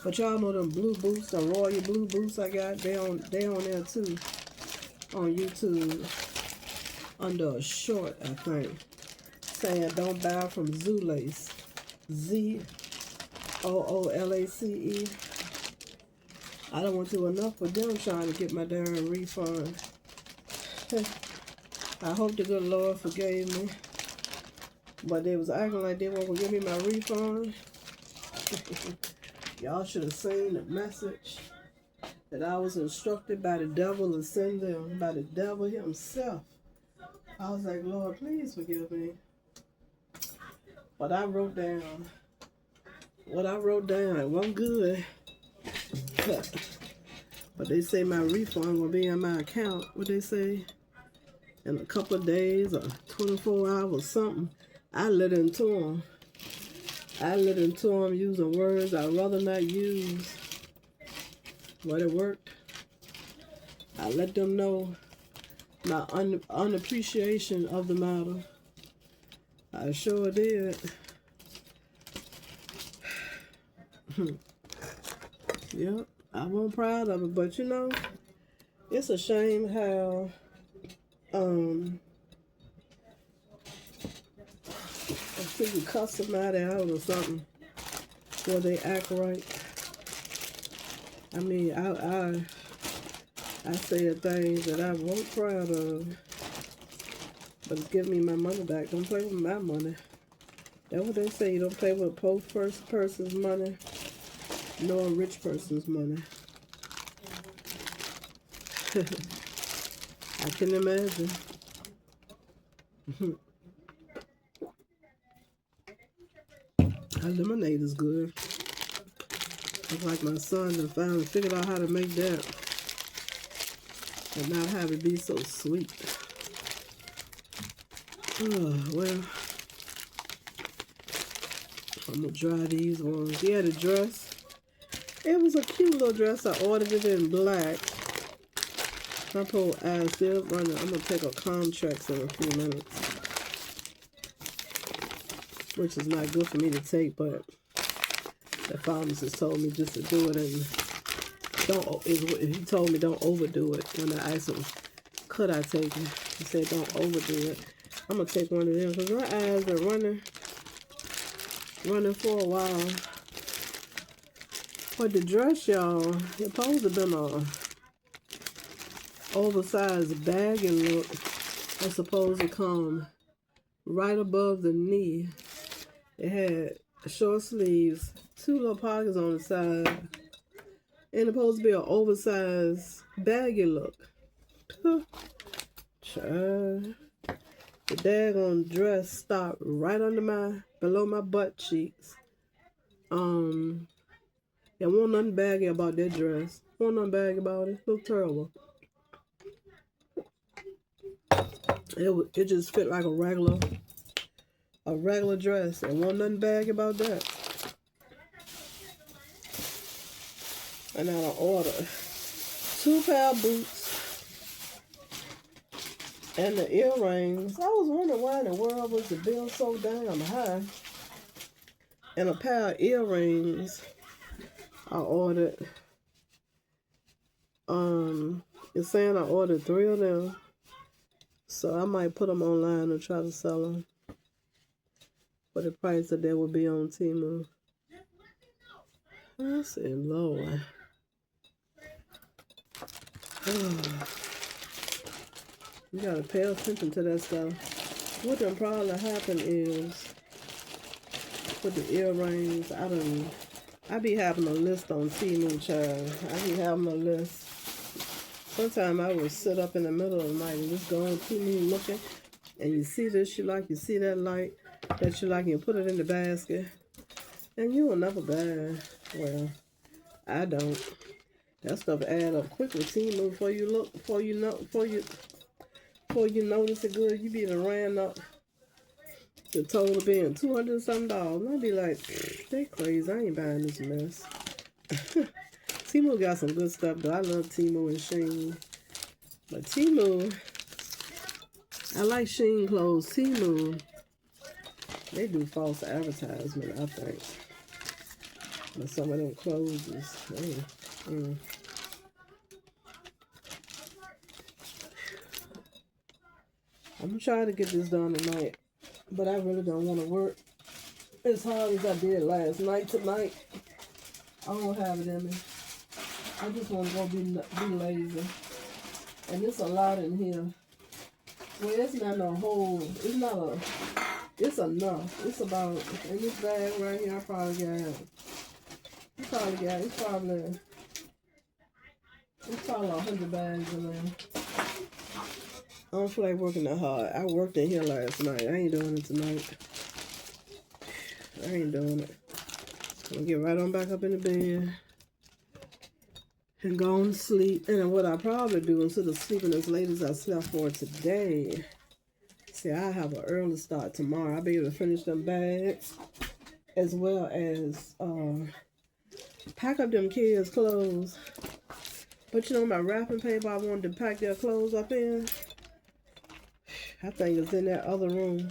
But y'all know them blue boots, the Royal blue boots I got. They on there too, on YouTube, under a short, I think, saying don't buy from Zoolace. ZOOLACE. I don't want to enough with them trying to get my darn refund. I hope the good Lord forgave me. But they was acting like they won't give me my refund. Y'all should have seen the message that I was instructed by the devil to send them, by the devil himself. I was like, Lord, please forgive me. But I wrote down what I wrote down. It wasn't good. But they say my refund will be in my account. What they say? In a couple of days or 24 hours, something. I let into them. I let into them using words I'd rather not use. But it worked. I let them know my unappreciation of the matter. I sure did. Yep, I wasn't proud of it, but you know, it's a shame how I think you cuss somebody out or something before they act right. I mean, I said things that I wasn't proud of, but it's giving me my money back. Don't play with my money. That's what they say. You don't play with poor first person's money, nor a rich person's money. I can imagine. That lemonade is good. Looks like my son has finally figured out how to make that and not have it be so sweet. Oh, well, I'm gonna try these ones. Yeah, the dress. It was a cute little dress. I ordered it in black. My poor eyes still running. I'm gonna take a Comtrex in a few minutes, which is not good for me to take, but the pharmacist told me just to do it, and he told me don't overdo it. When I asked him, could I take it? He said don't overdo it. I'm gonna take one of them because my eyes been running for a while. But the dress, y'all, it's supposed to have been a oversized baggy look. It's supposed to come right above the knee. It had short sleeves, 2 little pockets on the side, and it's supposed to be an oversized baggy look. Child. The daggone dress stopped right under below my butt cheeks. There wasn't nothing baggy about that dress. Wasn't nothing baggy about it. Looked terrible. It just fit like a regular dress. And wasn't nothing baggy about that. And I ordered 2 pair of boots and the earrings. I was wondering why in the world was the bill so damn high. And a pair of earrings I ordered. It's saying I ordered 3 of them. So I might put them online and try to sell them for the price that they would be on Temu. I said, Lord. You gotta pay attention to that stuff. What then probably happened is with the earrings, I be having a list on Temu, child. I be having a list. Sometimes I would sit up in the middle of the night and just go on Temu looking, and you see this you like, you see that light that you like, and you put it in the basket, and you will never buy. Well, I don't. That stuff add up quickly. Temu, before you notice it good, you be done ran up the total being $200 something. And I be like, they crazy. I ain't buying this mess. Temu got some good stuff though. I love Temu and Shein. But Temu, I like Shein clothes. Temu, they do false advertisement, I think. But some of them clothes is, I'm gonna try to get this done tonight, but I really don't want to work as hard as I did last night. Tonight, I don't have it in me. I just want to go be lazy. And it's a lot in here. Well, it's not no whole. It's not a. It's enough. It's about in this bag right here. I probably got. It's probably 100 bags in there. I don't feel like working that hard. I worked in here last night. I ain't doing it tonight. I ain't doing it. I'm gonna get right on back up in the bed and go on to sleep. And what I probably do instead of sleeping as late as I slept for today, see, I have an early start tomorrow. I'll be able to finish them bags as well as pack up them kids' clothes. But you know, my wrapping paper I wanted to pack their clothes up in, I think it's in that other room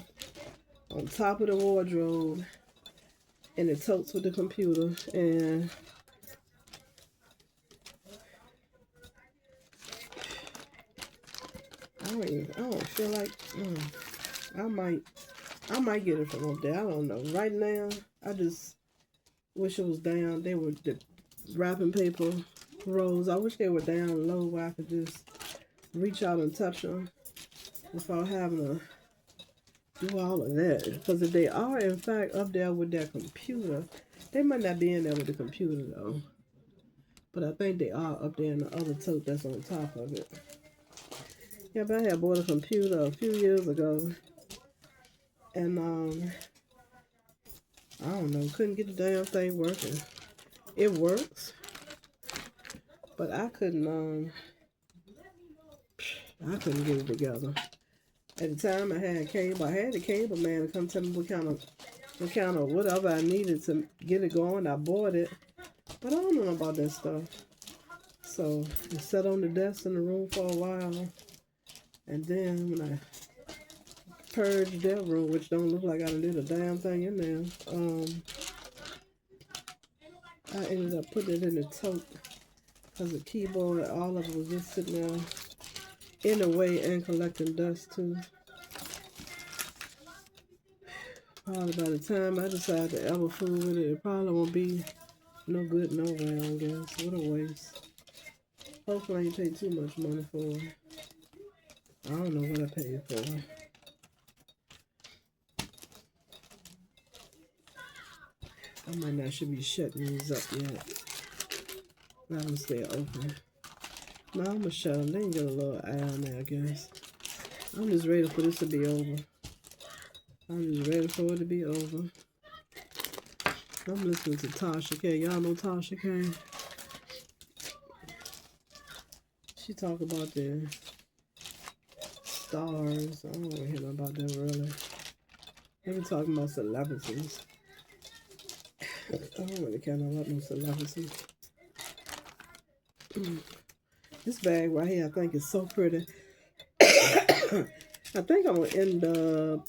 on top of the wardrobe and the totes with the computer. And I don't feel like I might get it from up there. I don't know. Right now, I just wish it was down. They were the wrapping paper rolls. I wish they were down low where I could just reach out and touch them without having to do all of that. Because if they are, in fact, up there with their computer, they might not be in there with the computer, though. But I think they are up there in the other tote that's on top of it. Yeah, but I had bought a computer a few years ago. And, I don't know, couldn't get the damn thing working. It works. But I couldn't get it together. At the time I had cable. I had the cable man to come tell me what kind of whatever I needed to get it going. I bought it. But I don't know about that stuff. So it sat on the desk in the room for a while. And then when I purged that room, which don't look like I did a damn thing in there, I ended up putting it in the tote. Because the keyboard, all of it was just sitting there in a way and collecting dust too. Probably by the time I decide to ever fool with it, it probably won't be no good nowhere, I guess. What a waste. Hopefully I ain't paid too much money for it. I don't know what I paid for it. I might not should be shutting these up yet. Let them stay open. No, I'm gonna shut them. They can get a little eye on there, I guess. I'm just ready for this to be over. I'm just ready for it to be over. I'm listening to Tasha K. Y'all know Tasha K? She talk about the stars. I don't want to hear nothing about them really. They be talking about celebrities. I don't really care about no celebrities. This bag right here, I think is so pretty. I think I'm gonna end up,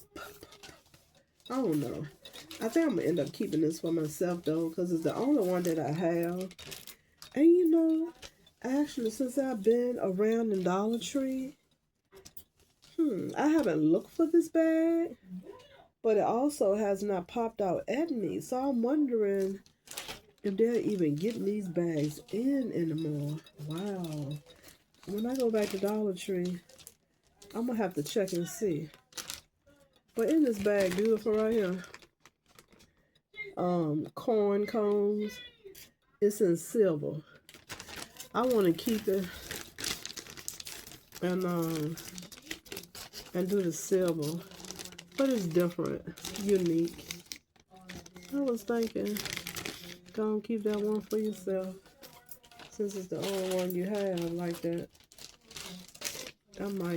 I don't know. I think I'm gonna end up keeping this for myself though, because it's the only one that I have. And you know, actually since I've been around in Dollar Tree, I haven't looked for this bag, but it also has not popped out at me. So I'm wondering if they're even getting these bags in anymore. Wow. When I go back to Dollar Tree, I'm going to have to check and see. But in this bag, beautiful right here, corn cones, it's in silver. I want to keep it and do the silver, but it's different, unique. I was thinking, go and keep that one for yourself, since it's the only one you have like that. I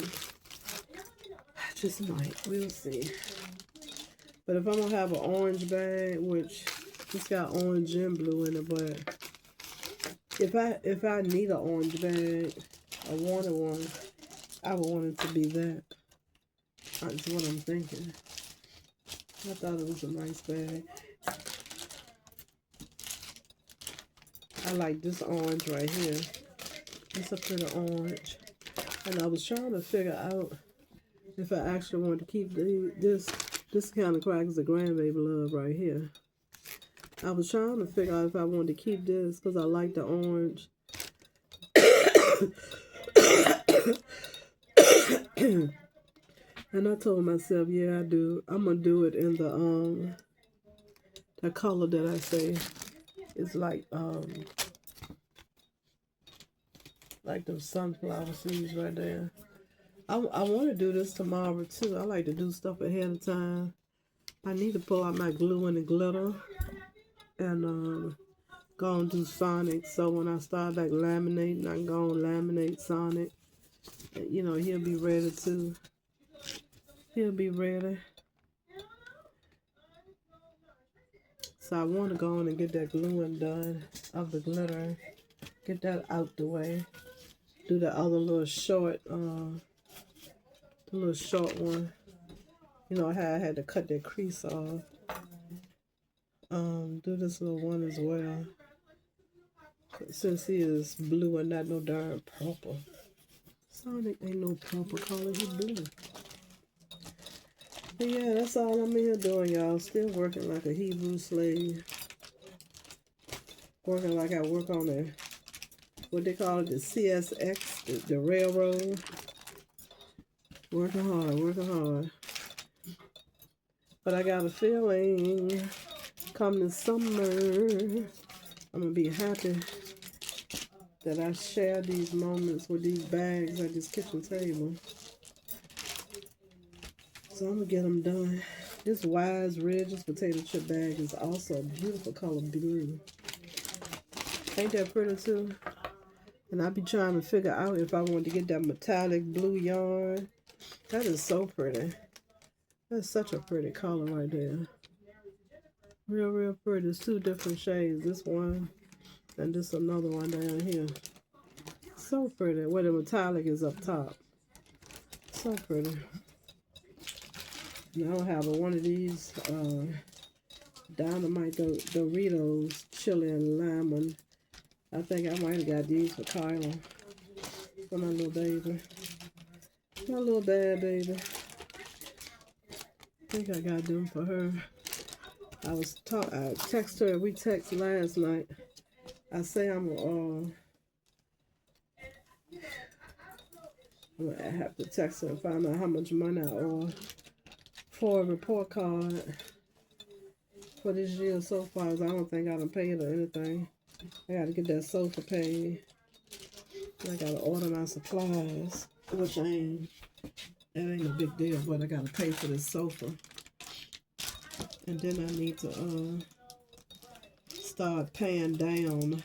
just might, we'll see. But if I'm gonna have an orange bag, which it's got orange and blue in it, but if I need an orange bag, I wanted one, I would want it to be that. That's what I'm thinking. I thought it was a nice bag. I like this orange right here. It's a pretty orange. And I was trying to figure out if I actually wanted to keep this kind of crackers that grandbaby love right here. I was trying to figure out if I wanted to keep this because I like the orange. And I told myself, yeah, I do. I'm gonna do it in the color that I say. It's like those sunflower seeds right there. I want to do this tomorrow too. I like to do stuff ahead of time. I need to pull out my glue and the glitter and go and do Sonic. So when I start like laminating, I can go and laminate Sonic. And, you know, he'll be ready too. He'll be ready. So I want to go on and get that gluing done of the glitter. Get that out the way. Do the other little short, the little short one. You know how I had to cut that crease off. Do this little one as well. Since he is blue and not no darn purple. Sonic ain't no purple color, he blue. But yeah, that's all I'm in here doing, y'all. Still working like a Hebrew slave. Working like I work on the, what they call it, the CSX, the railroad. Working hard, working hard. But I got a feeling come this summer, I'm gonna be happy that I share these moments with these bags at this kitchen table. So I'm gonna get them done. This Wise Ridges potato chip bag is also a beautiful color blue. Ain't that pretty too? And I be trying to figure out if I want to get that metallic blue yarn. That is so pretty. That's such a pretty color right there. Real, real pretty. It's two different shades. This one and this another one down here. So pretty. Where the metallic is up top. So pretty. Now I have one of these Dynamite Doritos chili and lemon. I think I might have got these for Kyla. For my little baby. My little bad baby. I think I got them for her. I texted her, we texted last night. I say I'm gonna have to text her and find out how much money I owe for a report card for this year so far. I don't think I done paid or anything. I gotta get that sofa paid. I gotta order my supplies, which that ain't a big deal, but I gotta pay for this sofa. And then I need to start paying down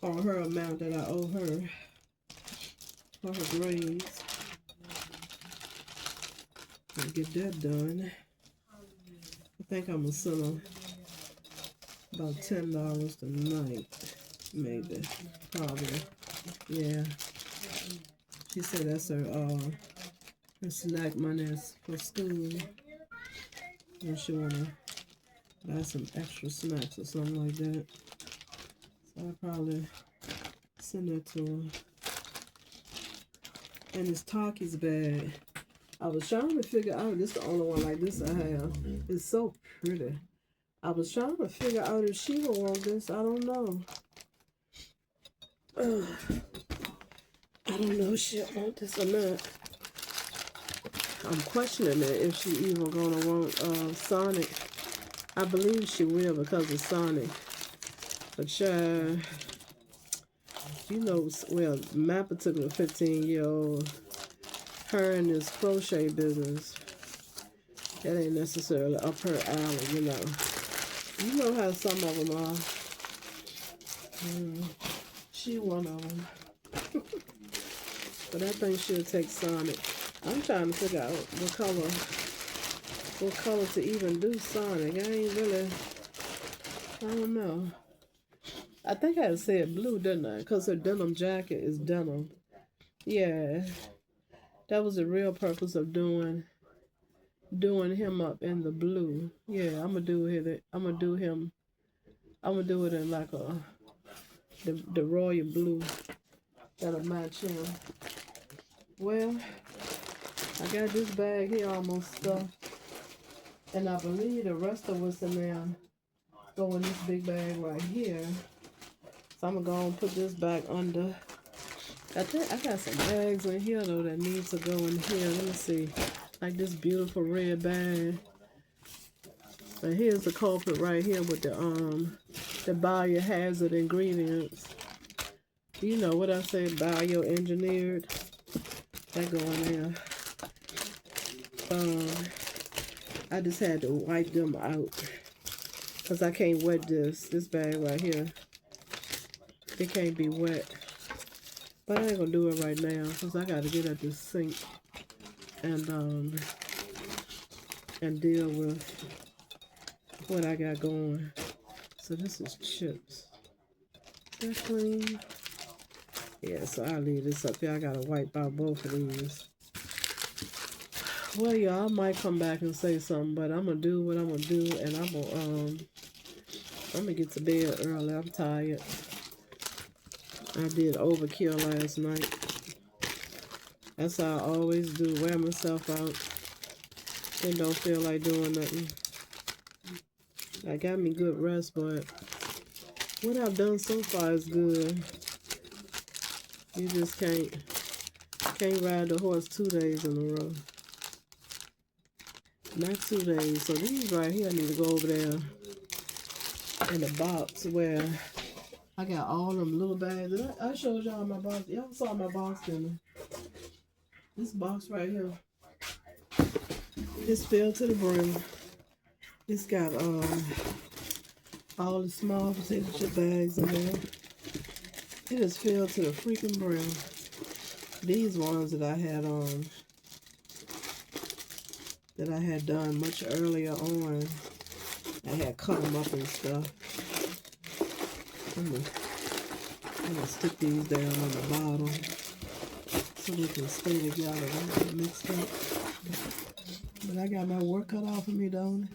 on her amount that I owe her for her grades. And get that done. I think I'm gonna send her about $10 tonight, maybe, probably. Yeah. She said that's her snack money for school. And she wanna buy some extra snacks or something like that. So I'll probably send that to her. And this Takis bag. I was trying to figure out, this is the only one like this I have. It's so pretty. I was trying to figure out if she would want this. I don't know. I don't know if she'll want this or not. I'm questioning it if she even gonna want Sonic. I believe she will because of Sonic. But you know, well, my particular 15-year-old, her and this crochet business, that ain't necessarily up her alley, you know. You know how some of them are. She one of them. But I think she'll take Sonic. I'm trying to figure out what color to even do Sonic. I don't know. I think I said blue, didn't I? Because her denim jacket is denim. Yeah. That was the real purpose of doing him up in the blue. Yeah, I'm gonna do it in like the royal blue. That'll match him. Well, I got this bag here almost stuffed. And I believe the rest of what's in there go in this big bag right here. So I'm gonna go and put this back under. I think I got some bags in here though that need to go in here. Let me see. Like this beautiful red bag. And here's the culprit right here with the biohazard ingredients. You know what I say, bioengineered. That go in there. I just had to wipe them out because I can't wet this bag right here. It can't be wet. But I ain't gonna do it right now because I gotta get at this sink and deal with what I got going. So this is chips. They're clean. Yeah, so I'll leave this up here. I gotta wipe out both of these. Well, y'all, I might come back and say something, but I'm gonna do what I'm gonna do, and I'm gonna get to bed early. I'm tired. I did overkill last night. That's how I always do. Wear myself out. Then don't feel like doing nothing. I got me good rest, but what I've done so far is good. You just can't ride the horse 2 days in a row. not 2 days. So these right here, I need to go over there in the box where I got all them little bags. And I showed y'all my box. Y'all saw my box, didn't I? This box right here, it's filled to the brim. It's got all the small potato chip bags in there. It is filled to the freaking brim. These ones that I had done much earlier on, I had cut them up and stuff. I'm gonna stick these down on the bottom so they can stay together. Don't get mixed up. But I got my work cut off of me, don't it?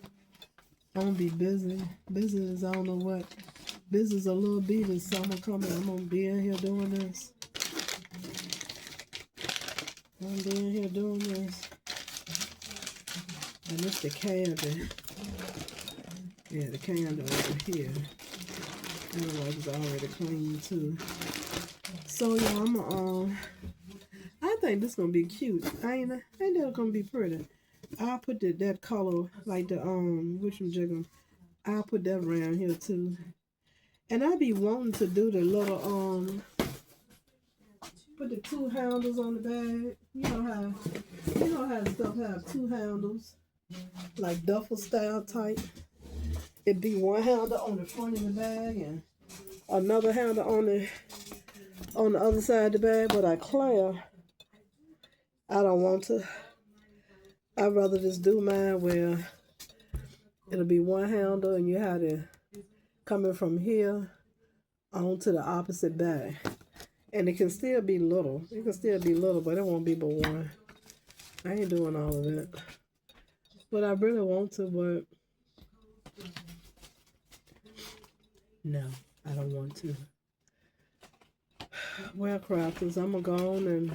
I'm gonna be busy. Busy as I don't know what. Busy as a little bit as summer coming. I'm gonna be in here doing this. I'm being here doing this. And it's the candle. Yeah, the candle over here. Otherwise it's already clean too. So yeah, I think this gonna be cute. Ain't that gonna be pretty? I'll put that color, like the whatchamajigger. I'll put that around here too. And I be wanting to do the little put the 2 handles on the bag. You know how stuff have 2 handles, like duffel style type. It'd be 1 handle on the front of the bag and another handle on the other side of the bag. But I don't want to. I'd rather just do mine where it'll be 1 handle and you have to coming from here onto the opposite bag. And it can still be little. It can still be little, but it won't be but 1. I ain't doing all of that. But I really want to, but no, I don't want to. Well, crafters, I'm going to go on and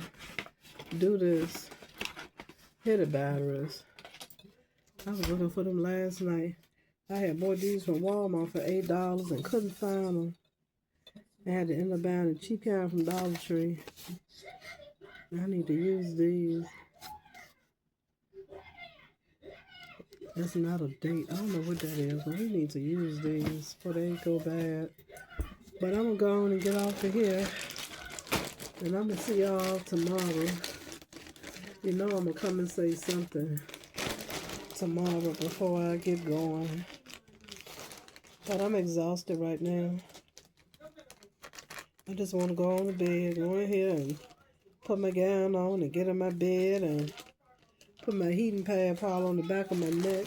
do this. Hit the batteries. I was looking for them last night. I had bought these from Walmart for $8 and couldn't find them. I had to end up buying a cheap kind from Dollar Tree. I need to use these. That's not a date. I don't know what that is, but we need to use these before they go bad. But I'm going to go on and get off of here. And I'm going to see y'all tomorrow. You know I'm going to come and say something tomorrow before I get going. But I'm exhausted right now. I just want to go on the bed, go in here and put my gown on and get in my bed and put my heating pad pile on the back of my neck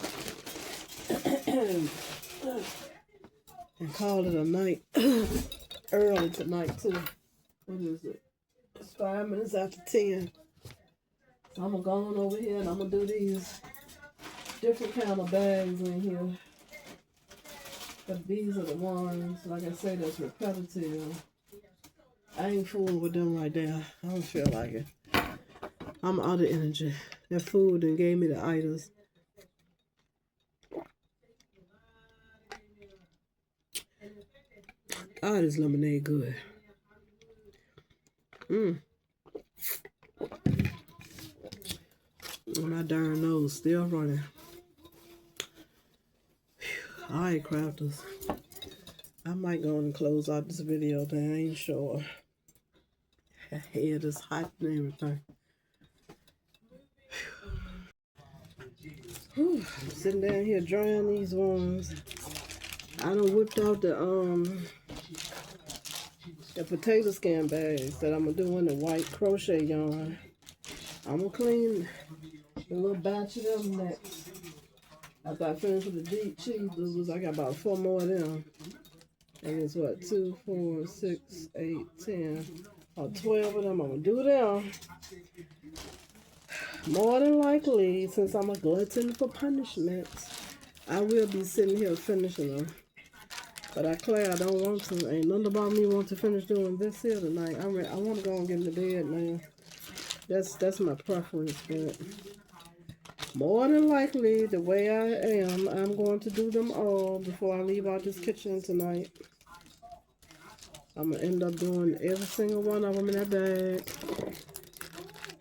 and call it a night. Early tonight too. What is it? It's 5 minutes after 10. So I'm going to go on over here and I'm going to do these different kind of bags in here. But these are the ones, like I say, that's repetitive. I ain't fooling with them right there. I don't feel like it. I'm out of energy. That food done gave me the itis. God, is lemonade good. My darn nose still running. All right, crafters. I might go and close out this video, but I ain't sure. My head is hot and everything. Whew. I'm sitting down here drying these ones. I done whipped out the potato skin bags that I'm gonna do in the white crochet yarn. I'm gonna clean a little batch of them next. After I finish with the deep cheese doodles, I got about 4 more of them. And it's what, 2, 4, 6, 8, 10, or 12 of them. I'm gonna do them. More than likely, since I'm a glutton for punishments, I will be sitting here finishing them. But I don't want to. Ain't nothing about me want to finish doing this here tonight. I want to go and get in the bed now. That's my preference. But more than likely, the way I am, I'm going to do them all before I leave out this kitchen tonight. I'm going to end up doing every single one of them in that bag.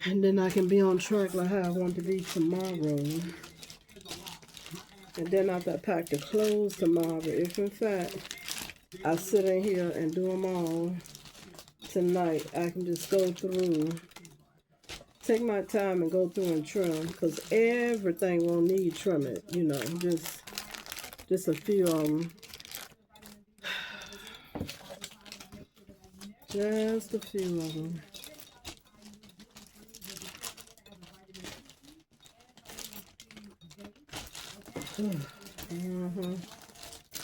And then I can be on track like how I want to be tomorrow. And then after I pack the clothes tomorrow, if in fact I sit in here and do them all tonight, I can just go through, take my time and go through and trim, because everything won't need trimming, you know, just a few of them. Just a few of them.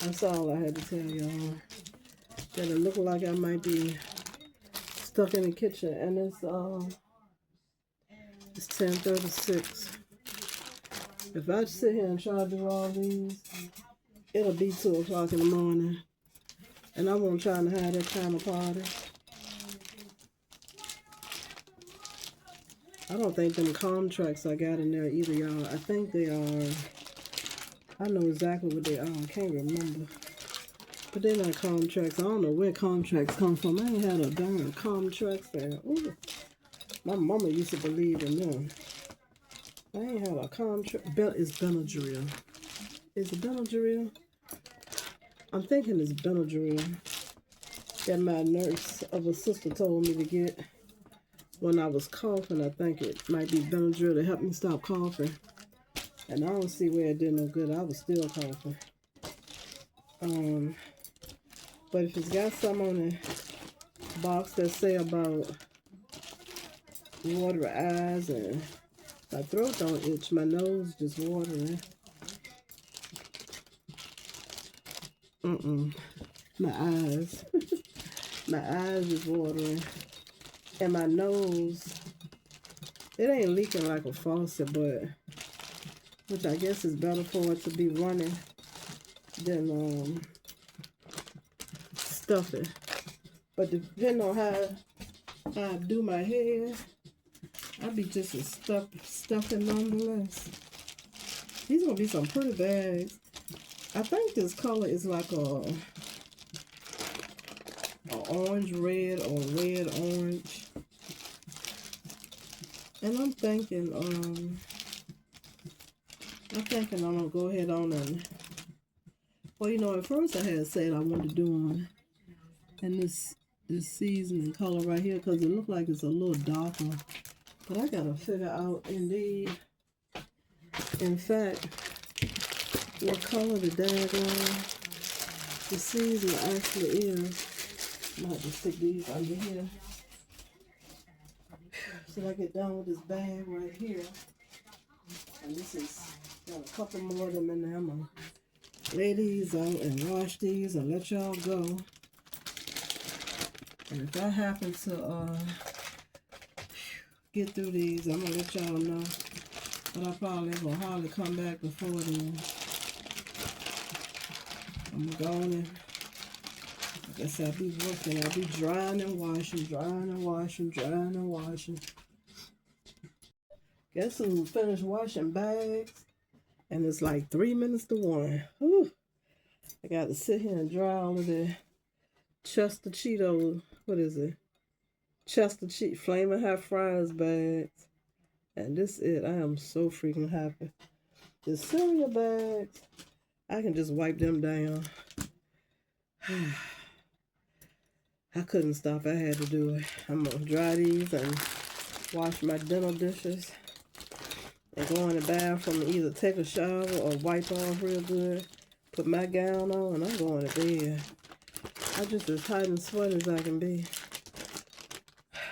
That's all I had to tell y'all. That it looked like I might be stuck in the kitchen, and it's 10:36. If I sit here and try to do all these, it'll be 2 o'clock in the morning, and I won't try to have that kind of party. I don't think them contracts I got in there either, y'all. I think they are. I know exactly what they are. I can't remember. But they're not contracts. I don't know where contracts come from. I ain't had a darn contracts there. Ooh. My mama used to believe in them. I ain't had a contract. It's Benadryl. Is it Benadryl? I'm thinking it's Benadryl that my nurse of a sister told me to get when I was coughing. I think it might be Benadryl to help me stop coughing. And I don't see where it did no good. I was still coughing. But if it's got some on the box that say about watery eyes and my throat don't itch, my nose just watering. My eyes. My eyes is watering. And my nose, it ain't leaking like a faucet, but which I guess is better for it to be running than stuffing. But depending on how I do my hair, I be just as stuffing nonetheless. These gonna be some pretty bags. I think this color is like a orange red or red orange. And I'm thinking I'm gonna go ahead on and, well, you know, at first I had said I wanted to do them in this seasoning color right here because it looked like it's a little darker. But I gotta figure out indeed, in fact, what color the daggone the seasoning actually is. I'm gonna have to stick these under here. So I get done with this bag right here. And this is got a couple more of them in there. I'm gonna lay these out and wash these and let y'all go. And if I happen to get through these, I'm gonna let y'all know. But I probably will hardly come back before then. I'm gonna go on and, I guess I'll be working. I'll be drying and washing, drying and washing, drying and washing. Guess who finished washing bags? And it's like 3 minutes to 1. Whew. I got to sit here and dry all of the Chester Cheetos. What is it? Chester Cheetos Flaming Hot Fries bags. And this is it. I am so freaking happy. The cereal bags, I can just wipe them down. I couldn't stop. I had to do it. I'm going to dry these and wash my dental dishes. And go in the bathroom and either take a shower or wipe off real good. Put my gown on and I'm going to bed. I'm just as hot and sweaty as I can be.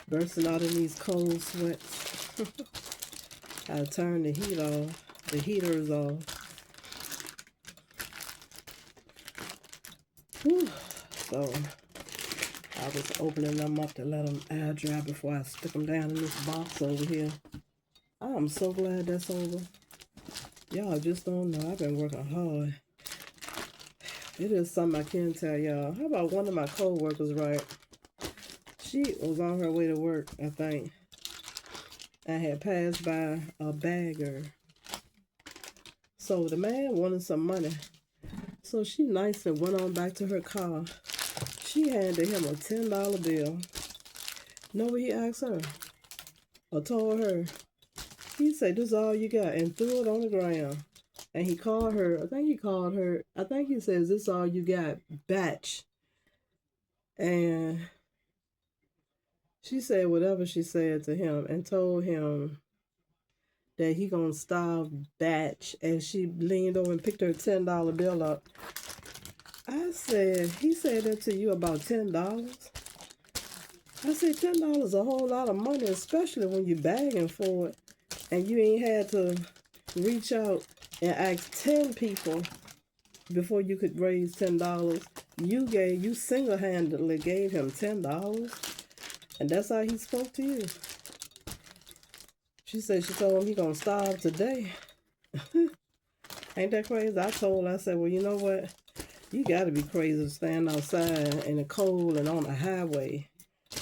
Bursting out in these cold sweats. I turn the heat off. The heaters off. Whew. So I was opening them up to let them air dry before I stick them down in this box over here. I'm so glad that's over. Y'all just don't know. I've been working hard. It is something I can tell y'all. How about one of my co-workers, right? She was on her way to work, I think. I had passed by a bagger. So the man wanted some money. So she nicely went on back to her car. She handed him a $10 bill. Know what he asked her? Or told her? He said, "This is all you got," and threw it on the ground And he called her, I think he called her, I think he says, "This all you got, batch." And she said whatever she said to him and told him that he gonna starve batch. And she leaned over and picked her $10 bill up. I said, he said that to you about $10? I said, $10 a whole lot of money, especially when you're begging for it. And you ain't had to reach out and ask 10 people before you could raise $10. You single-handedly gave him $10. And that's how he spoke to you. She said she told him he gonna starve today. Ain't that crazy? I said, well, you know what? You gotta be crazy to stand outside in the cold and on the highway.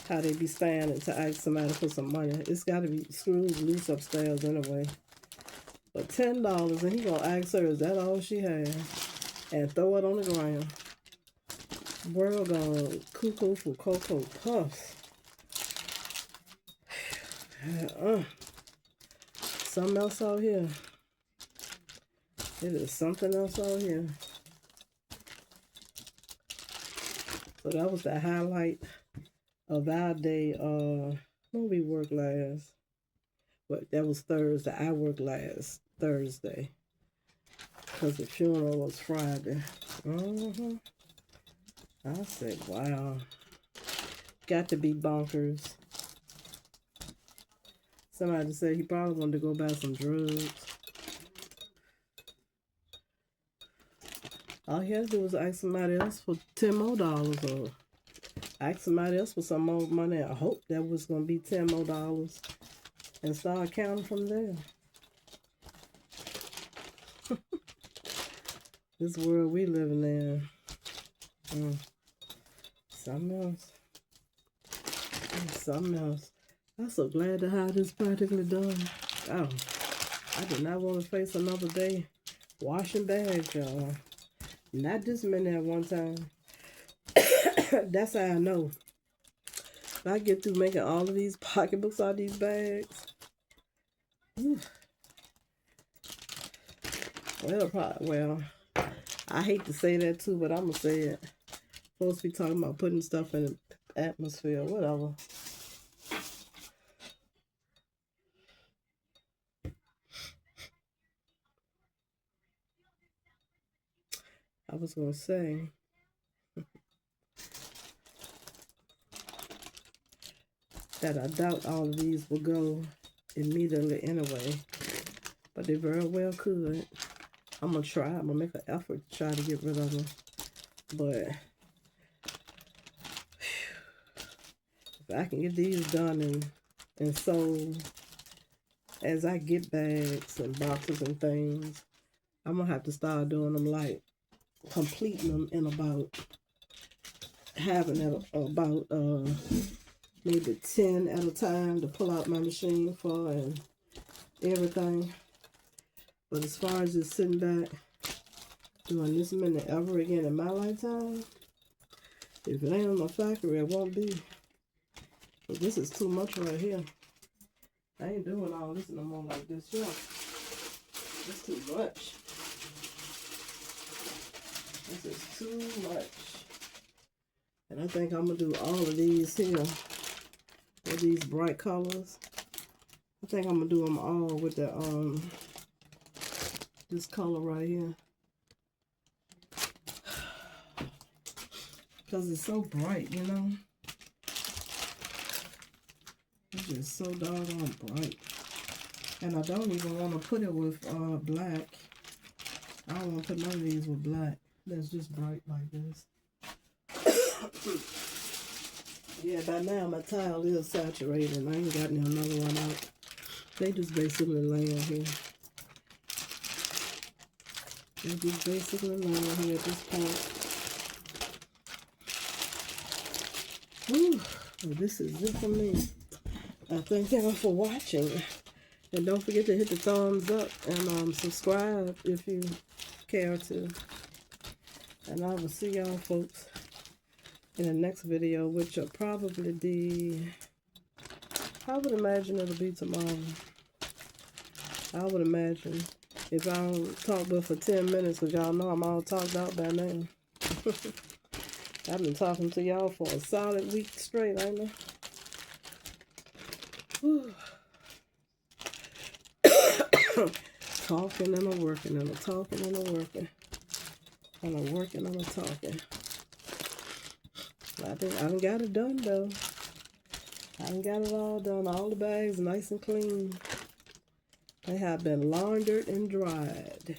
How they be standing to ask somebody for some money. It's gotta be screws loose upstairs anyway. But $10, and he gonna ask her, is that all she had? And throw it on the ground. World gone cuckoo for Cocoa Puffs. Something else out here. It is something else out here. So that was the highlight of our day. When we worked last. But that was Thursday. I worked last Thursday. Because the funeral was Friday. I said, wow. Got to be bonkers. Somebody said he probably wanted to go buy some drugs. All he had to do was ask somebody else for $10 more, or ask somebody else for some more money. I hope that was going to be $10 more, and start counting from there. This world we living in. Something else. Something else. I'm so glad to have this practically done. Oh, I do not want to face another day washing bags, y'all. Not this many at one time. That's how I know. If I get through making all of these pocketbooks out of these bags. Well, I hate to say that too, but I'm going to say it. Supposed to be talking about putting stuff in the atmosphere, whatever. I was going to say, that I doubt all of these will go immediately anyway, but they very well could. I'm going to try. I'm going to make an effort to try to get rid of them. But if I can get these done and sold as I get bags and boxes and things, I'm going to have to start doing them like completing them in about maybe 10 at a time to pull out my machine for and everything. But as far as just sitting back doing this many ever again in my lifetime, if it ain't in my factory, it won't be. But this is too much right here. I ain't doing all this no more like this, y'all. It's too much. This is too much. And I think I'm going to do all of these here with these bright colors. I think I'm going to do them all with the, this color right here. Because it's so bright, you know. It's just so doggone bright. And I don't even want to put it with black. I don't want to put none of these with black. That's just bright like this. Yeah, by now my tile is saturated and I ain't got another one out. They just basically laying here. They just basically laying here at this point. Whew. Well, this is it for me. I thank y'all for watching. And don't forget to hit the thumbs up and subscribe if you care to. And I will see y'all folks in the next video, which will probably be, I would imagine it'll be tomorrow. I would imagine if I don't talk but for 10 minutes, because y'all know I'm all talked out by now. I've been talking to y'all for a solid week straight, ain't I? Whew. Talking and I'm working, and I'm talking and I'm working. And I'm working and I'm talking. I done got it done, though. I done got it all done. All the bags nice and clean. They have been laundered and dried.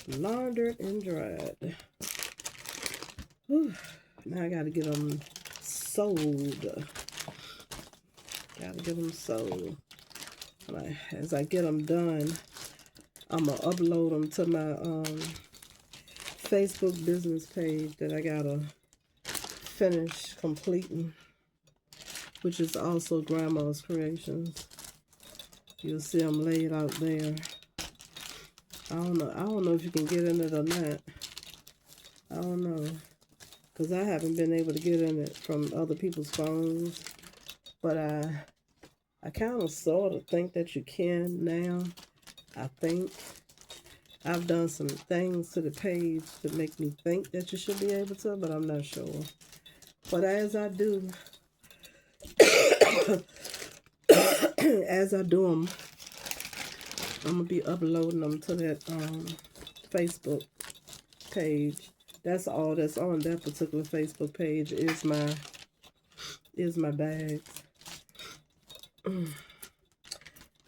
Laundered and dried. Whew. Now I gotta get them sold. Gotta get them sold. As I get them done, I'm gonna upload them to my Facebook business page that I gotta finish completing, which is also Grandma's Creations. You'll see them laid out there. I don't know if you can get in it or not. I don't know, because I haven't been able to get in it from other people's phones. But I kind of sort of think that you can now. I think I've done some things to the page that make me think that you should be able to, but I'm not sure. But as I do, them, I'm gonna be uploading them to that Facebook page. That's all that's on that particular Facebook page is my bags.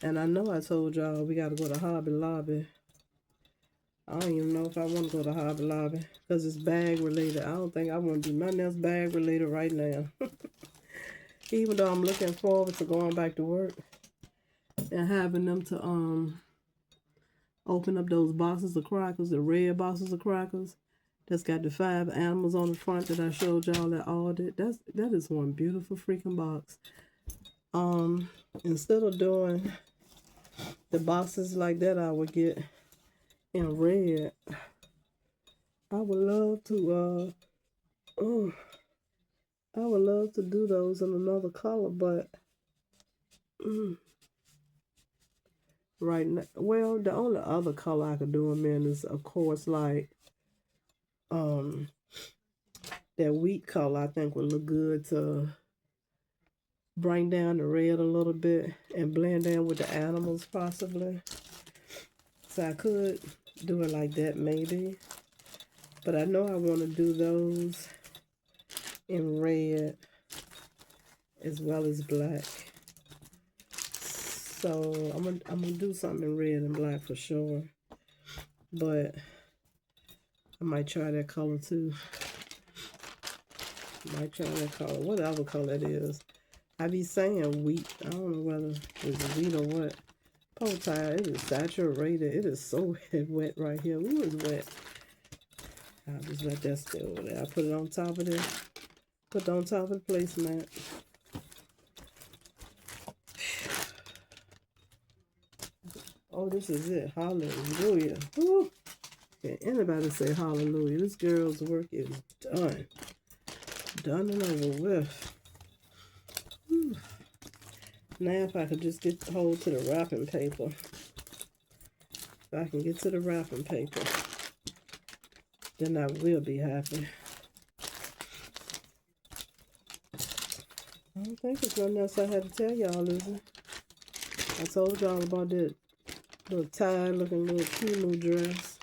And I know I told y'all we gotta go to Hobby Lobby. I don't even know if I want to go to Hobby Lobby because it's bag related. I don't think I want to do nothing else bag related right now. Even though I'm looking forward to going back to work and having them to open up those boxes of crackers, the red boxes of crackers that's got the 5 animals on the front that I showed y'all that ordered. That is one beautiful freaking box. Instead of doing the boxes like that, I would get in red. I would love to do those in another color, but right now, well, the only other color I could do them in is, of course, like that wheat color. I think would look good to bring down the red a little bit and blend in with the animals possibly. So I could do it like that maybe. But I know I want to do those in red as well as black. So I'm gonna do something in red and black for sure. But I might try that color too. Might try that color. Whatever color it is. I be saying wheat. I don't know whether it's wheat or what. Pole tire, it is saturated. It is so wet right here. Ooh, it's wet. I'll just let that stay over there. I put it on top of this. Put it on top of the placemat. Oh, this is it. Hallelujah. Woo. Can anybody say hallelujah? This girl's work is done. Done and over with. Whew. Now if I could just get hold to the wrapping paper. If I can get to the wrapping paper, then I will be happy. I don't think there's nothing else I had to tell y'all, is it? I told y'all about that little tie looking little Timu dress.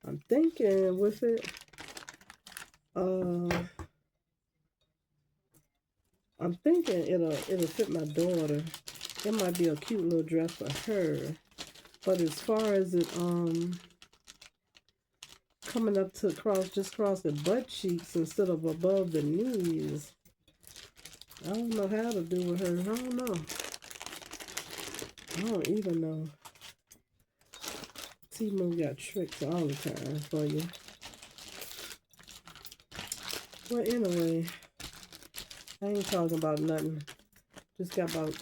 I'm thinking with it, I'm thinking it'll fit my daughter. It might be a cute little dress for her. But as far as it coming up to just cross the butt cheeks instead of above the knees, I don't know how to do with her. I don't know. I don't even know. Timu got tricks all the time for you. Well, anyway, I ain't talking about nothing. Just got about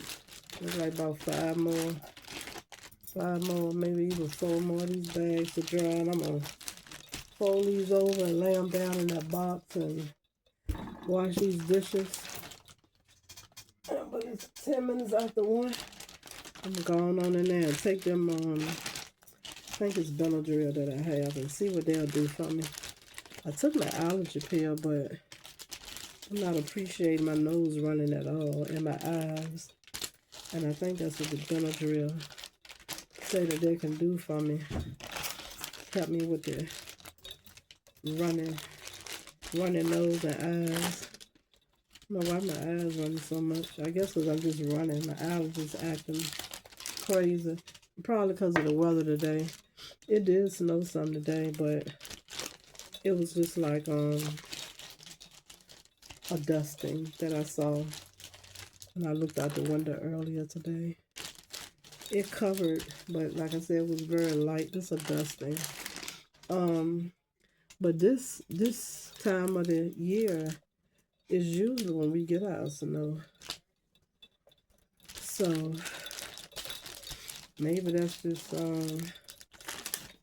5 more, maybe even 4 more of these bags to dry. And I'm gonna fold these over and lay them down in that box and wash these dishes. But it's 10 minutes after 1. I'm going on in there and take them I think it's Benadryl that I have and see what they'll do for me. I took my allergy pill, but I'm not appreciating my nose running at all and my eyes. And I think that's what the Benadryl say that they can do for me. Help me with the running nose and eyes. I don't know why my eyes running so much. I guess because I'm just running. My allergies acting crazy. Probably because of the weather today. It did snow some today, but it was just like a dusting that I saw when I looked out the window earlier today. It covered, but like I said, it was very light. Just a dusting. But this time of the year is usually when we get our snow. So maybe that's just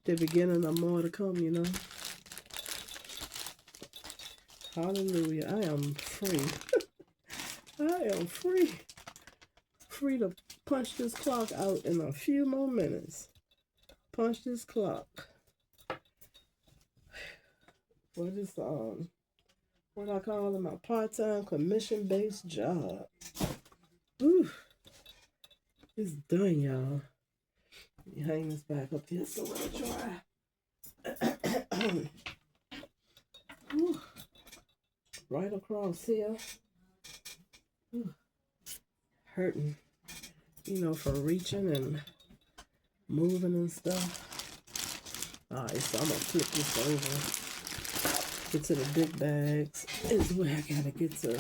the beginning of more to come, you know. Hallelujah. I am free. I am free. Free to punch this clock out in a few more minutes. Punch this clock. What is what I call it, my part-time commission-based job. Ooh, it's done, y'all. Let me hang this back up here so it'll dry. Ooh, right across here. Ooh, hurting, you know, from reaching and moving and stuff. All right, so I'm gonna flip this over. Get to the big bags. Is where I gotta get to.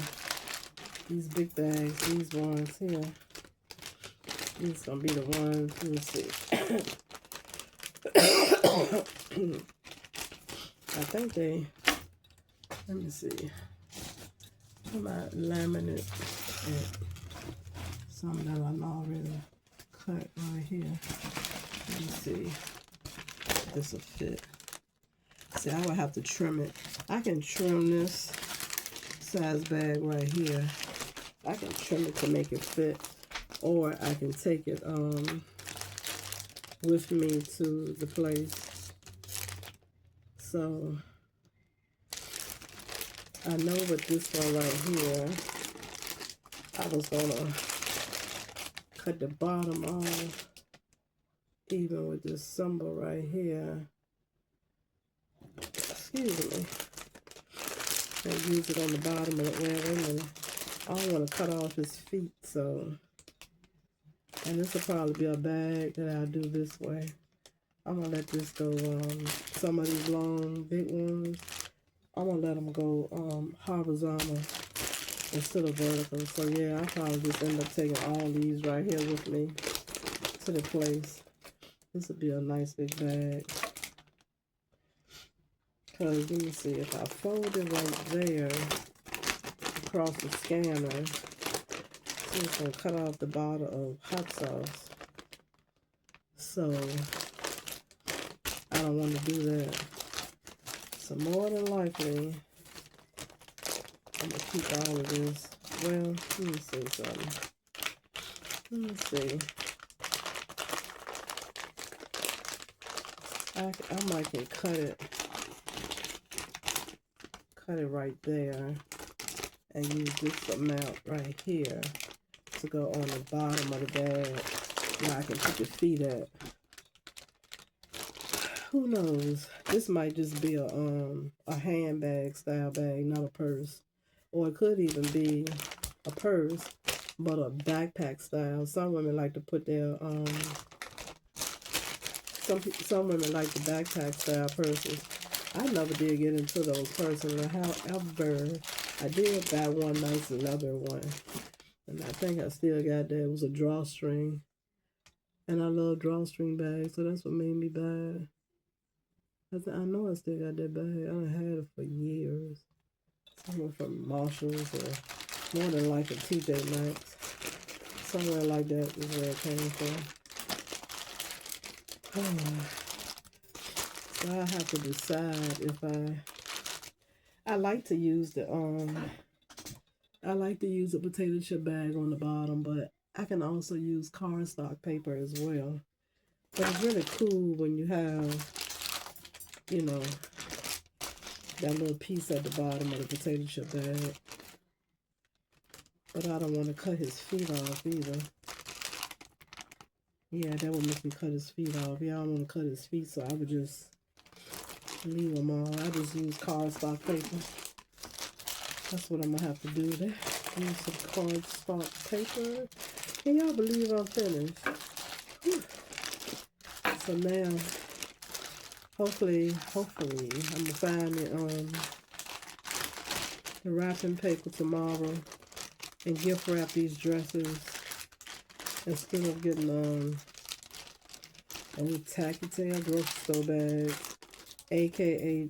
These big bags, these ones here. These gonna be the ones. Let me see. I think they. Let me see. My laminate. Some that I'm already cut right here. Let me see. This will fit. See, I would have to trim it. I can trim this size bag right here. I can trim it to make it fit, or I can take it with me to the place. So I know with this one right here, I was gonna cut the bottom off, even with this symbol right here. Excuse me. And use it on the bottom of the wait a minute. I don't want to cut off his feet, so. And this will probably be a bag that I'll do this way. I'm going to let this go, some of these long, big ones, I'm going to let them go horizontal instead of vertical. So yeah, I'll probably just end up taking all these right here with me to the place. This would be a nice big bag. Because let me see, if I fold it right there across the scanner, it's going to cut off the bottle of hot sauce. So I don't want to do that. So more than likely, I'm going to keep all of this. Well, let me see something. Let me see. I might can cut it right there and use this amount right here to go on the bottom of the bag where I can put the feet at. Who knows? This might just be a handbag style bag, not a purse. Or it could even be a purse, but a backpack style. Some women like to put their some women like the backpack style purses. I never did get into those personally. However, I did buy one nice leather one. And I think I still got that. It was a drawstring. And I love drawstring bags, so that's what made me buy it. I know I still got that bag. I had it for years. Somewhere from Marshalls or more than like a TJ Maxx. Somewhere like that is where it came from. So I have to decide if I like to use the I like to use a potato chip bag on the bottom, but I can also use cardstock paper as well. But it's really cool when you have, you know, that little piece at the bottom of the potato chip bag. But I don't want to cut his feet off either. Yeah, that would make me cut his feet off. Yeah, I don't want to cut his feet, so I would just leave them all. I just use cardstock paper. That's what I'm going to have to do there. Use some cardstock paper. Can y'all believe I'm finished? Whew. So now, hopefully, I'm going to find the wrapping paper tomorrow and gift wrap these dresses instead of getting a little tacky tail grocery store bag, aka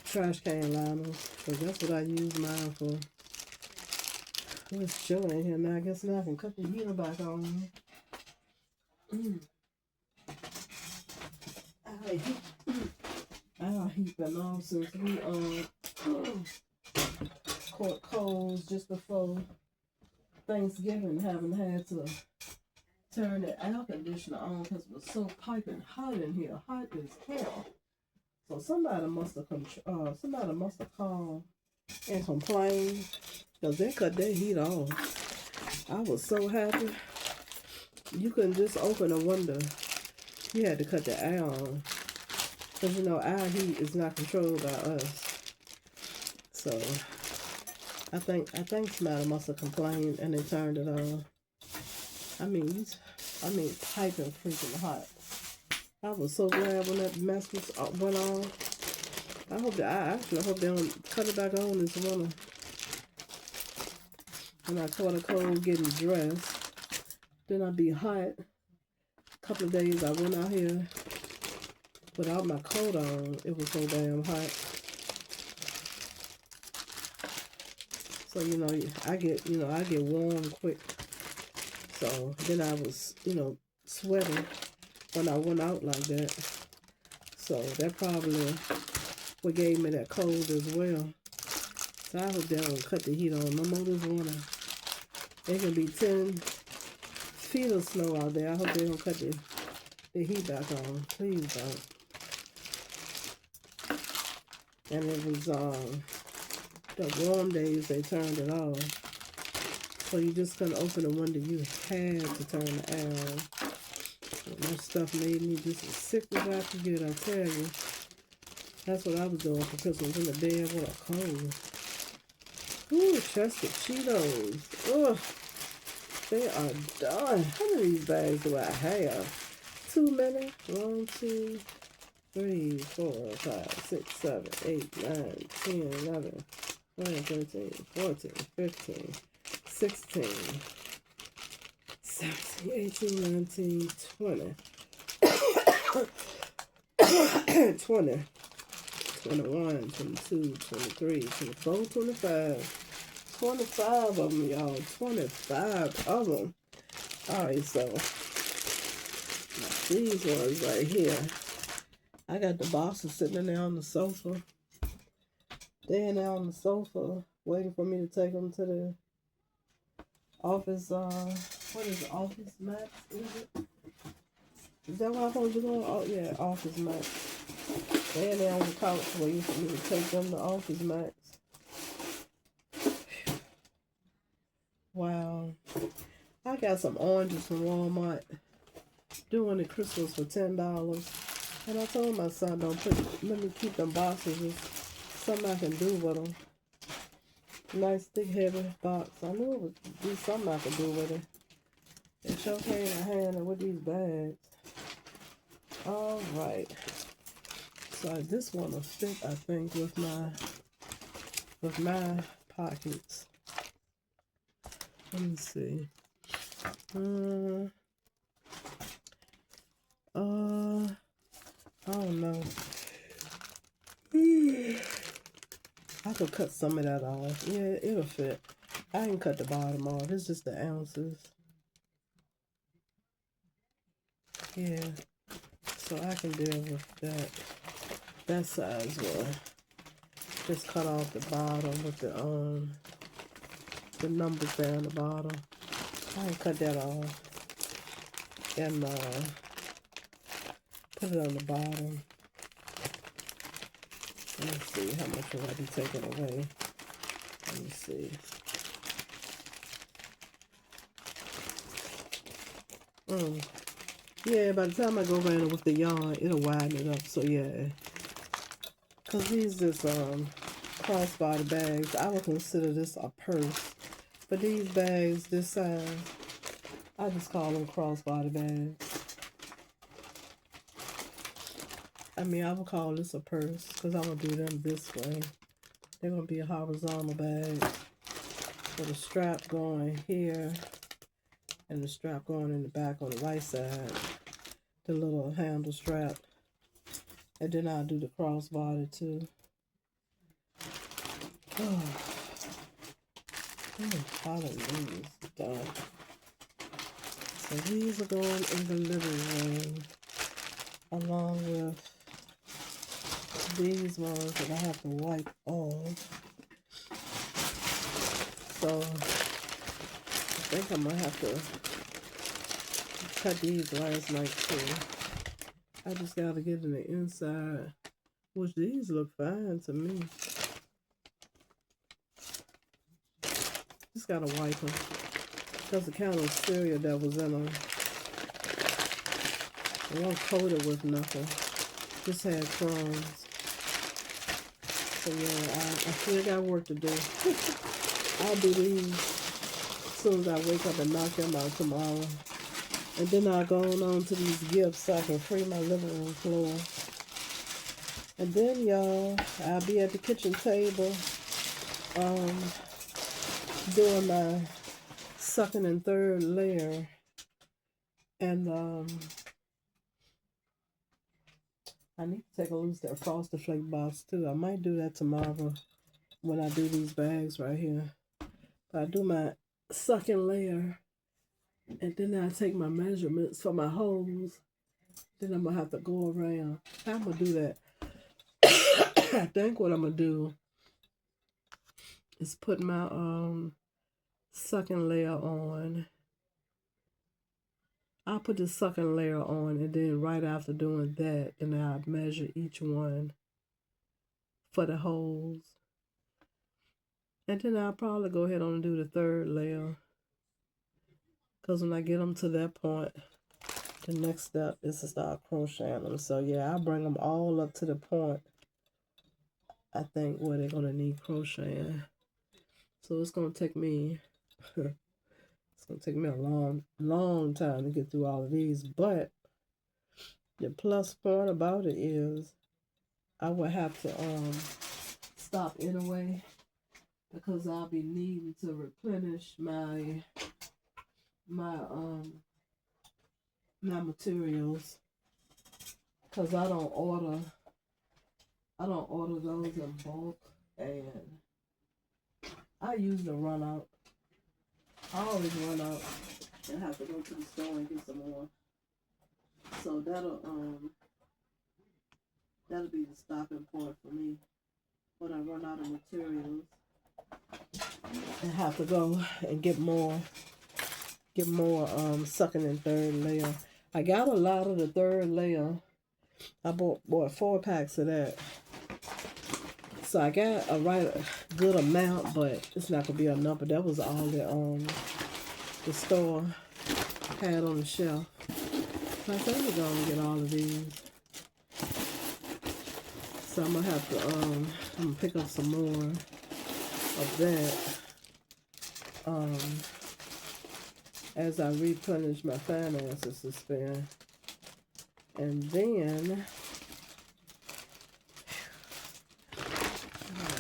trash can liners, because that's what I use mine for. It's chilling in here now. I guess now I can cut the heater back on. Our heat been on since we caught colds just before Thanksgiving, haven't had to turn the air conditioner on because it was so piping hot in here, hot as hell. So somebody must have called and complained because they cut their heat off. I was so happy. You couldn't just open a window. You had to cut the air on because you know our heat is not controlled by us. So I think somebody must have complained and they turned it on. I mean, piping freaking hot. I was so glad when that mess went on. I actually hope they don't cut it back on this winter. When I caught a cold getting dressed, then I'd be hot. A couple of days I went out here without my coat on. It was so damn hot. So, I get warm quick. So then I was, sweating when I went out like that. So that probably what gave me that cold as well. So I hope they don't cut the heat on no more this winter. It can be 10 feet of snow out there. I hope they don't cut the heat back on. Please don't. And it was the warm days they turned it off. So you just couldn't open the window. You had to turn the air on. And that stuff made me just as sick as I could get, I tell you. That's what I was doing for Christmas, in the bed with a cold. Ooh, Chester Cheetos. Ugh. They are done. How many of these bags do I have? Too many? 1, 2, 3, 4, 5, 6, 7, 8, 9, 10, 11, 12, 13, 14, 15, 16, 17, 18, 19, 20. 20. 21, 22, 23, 24, 25. 25 of them, y'all. 25 of them. Alright, so these ones right here. I got the boxes sitting in there on the sofa. They're in there on the sofa, waiting for me to take them to the office. What is it? Office Max, is it? Is that what I'm supposed to go? Oh, yeah, Office Max. They're in there on the couch waiting for me to take them to Office Max. Wow. I got some oranges from Walmart doing the Christmas for $10. And I told my son, let me keep them boxes. There's something I can do with them. Nice, thick, heavy box. I knew it would be something I could do with it. It sure came in handy with these bags. All right. So this one will fit, I think, with my pockets. Let me see. I don't know. I could cut some of that off. Yeah, it'll fit. I can cut the bottom off. It's just the ounces. Yeah. So I can deal with that size one. Just cut off the bottom with the numbers down the bottom. I can cut that off and put it on the bottom. Let me see how much will I be taking away. Let me see. Yeah, by the time I go around with the yarn, it'll widen it up. So yeah, cause these is crossbody bags. I would consider this a purse. But these bags this size, I just call them crossbody bags. I mean, I would call this a purse because I'm going to do them this way. They're going to be a horizontal bag with a strap going here and the strap going in the back on the right side. The little handle strap. And then I'll do the crossbody too. Oh, hallelujah. Done. So these are going in the living room along with these ones that I have to wipe off. So I think I'm gonna have to cut these last night too. I just gotta get in the inside, which these look fine to me. Just gotta wipe them because the kind of cereal that was in them, it won't coat it with nothing. Just had crumbs. So yeah, I still got work to do. I'll do these as soon as I wake up and knock them out tomorrow. And then I'll go on to these gifts so I can free my living room floor. And then y'all, I'll be at the kitchen table doing my second and third layer. And I need to take a loose that Frosted Flake box too. I might do that tomorrow when I do these bags right here. But I do my second layer, and then I take my measurements for my holes. Then I'm gonna have to go around. I'm gonna do that. I think what I'm gonna do is put my second layer on. I'll put the second layer on, and then right after doing that, then I'll measure each one for the holes. And then I'll probably go ahead and do the third layer. Because when I get them to that point, the next step is to start crocheting them. So yeah, I'll bring them all up to the point, I think, where they're going to need crocheting. So it's going to take me... It's going to take me a long time to get through all of these. But the plus point about it is I would have to stop anyway, because I'll be needing to replenish my materials, because I don't order those in bulk, and I usually run out. I always run out and have to go to the store and get some more. So that'll be the stopping point for me when I run out of materials and have to go and get more second and third layer. I got a lot of the third layer. I bought 4 packs of that. So I got a good amount, but it's not gonna be enough. But that was all that the store had on the shelf. So I said, we're gonna get all of these. So I'm gonna have to I'm gonna pick up some more of that as I replenish my finances to spend. And then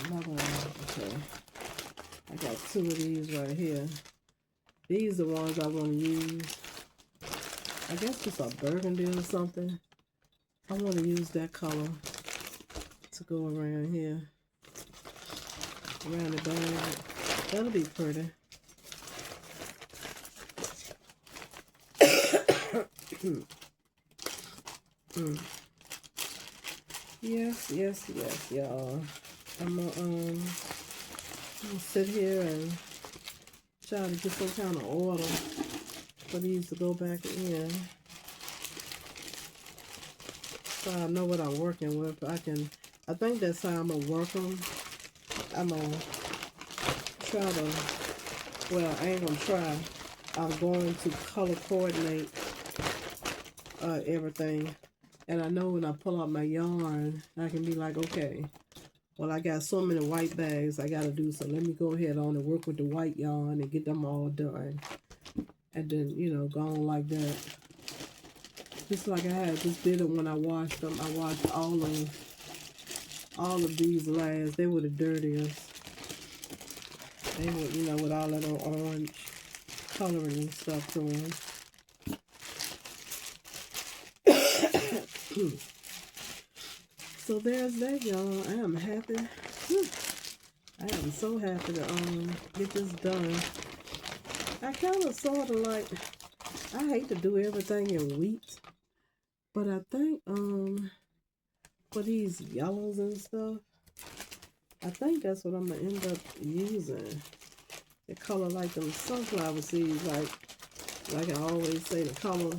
another one. Okay, I got 2 of these right here. These are the ones I want to use. I guess it's a burgundy or something. I want to use that color to go around here, around the bag. That'll be pretty. Yes, y'all. I'm gonna sit here and try to get some kind of order for these to go back in. So I know what I'm working with. I think that's how I'm gonna work them. I'm gonna try to, well, I ain't gonna try. I'm going to color coordinate everything. And I know when I pull out my yarn, I can be like, okay, well, I got so many white bags I gotta do, so let me go ahead on and work with the white yarn and get them all done. And then, you know, go on like that. Just like I just did it when I washed them. I washed all of these last. They were the dirtiest. They were, you know, with all that orange coloring and stuff to them. So there's that, y'all. I am happy. I am so happy to get this done. I kind of sort of like, I hate to do everything in weeks, but I think for these yellows and stuff, I think that's what I'm gonna end up using. The color like them sunflower seeds, like I always say, the color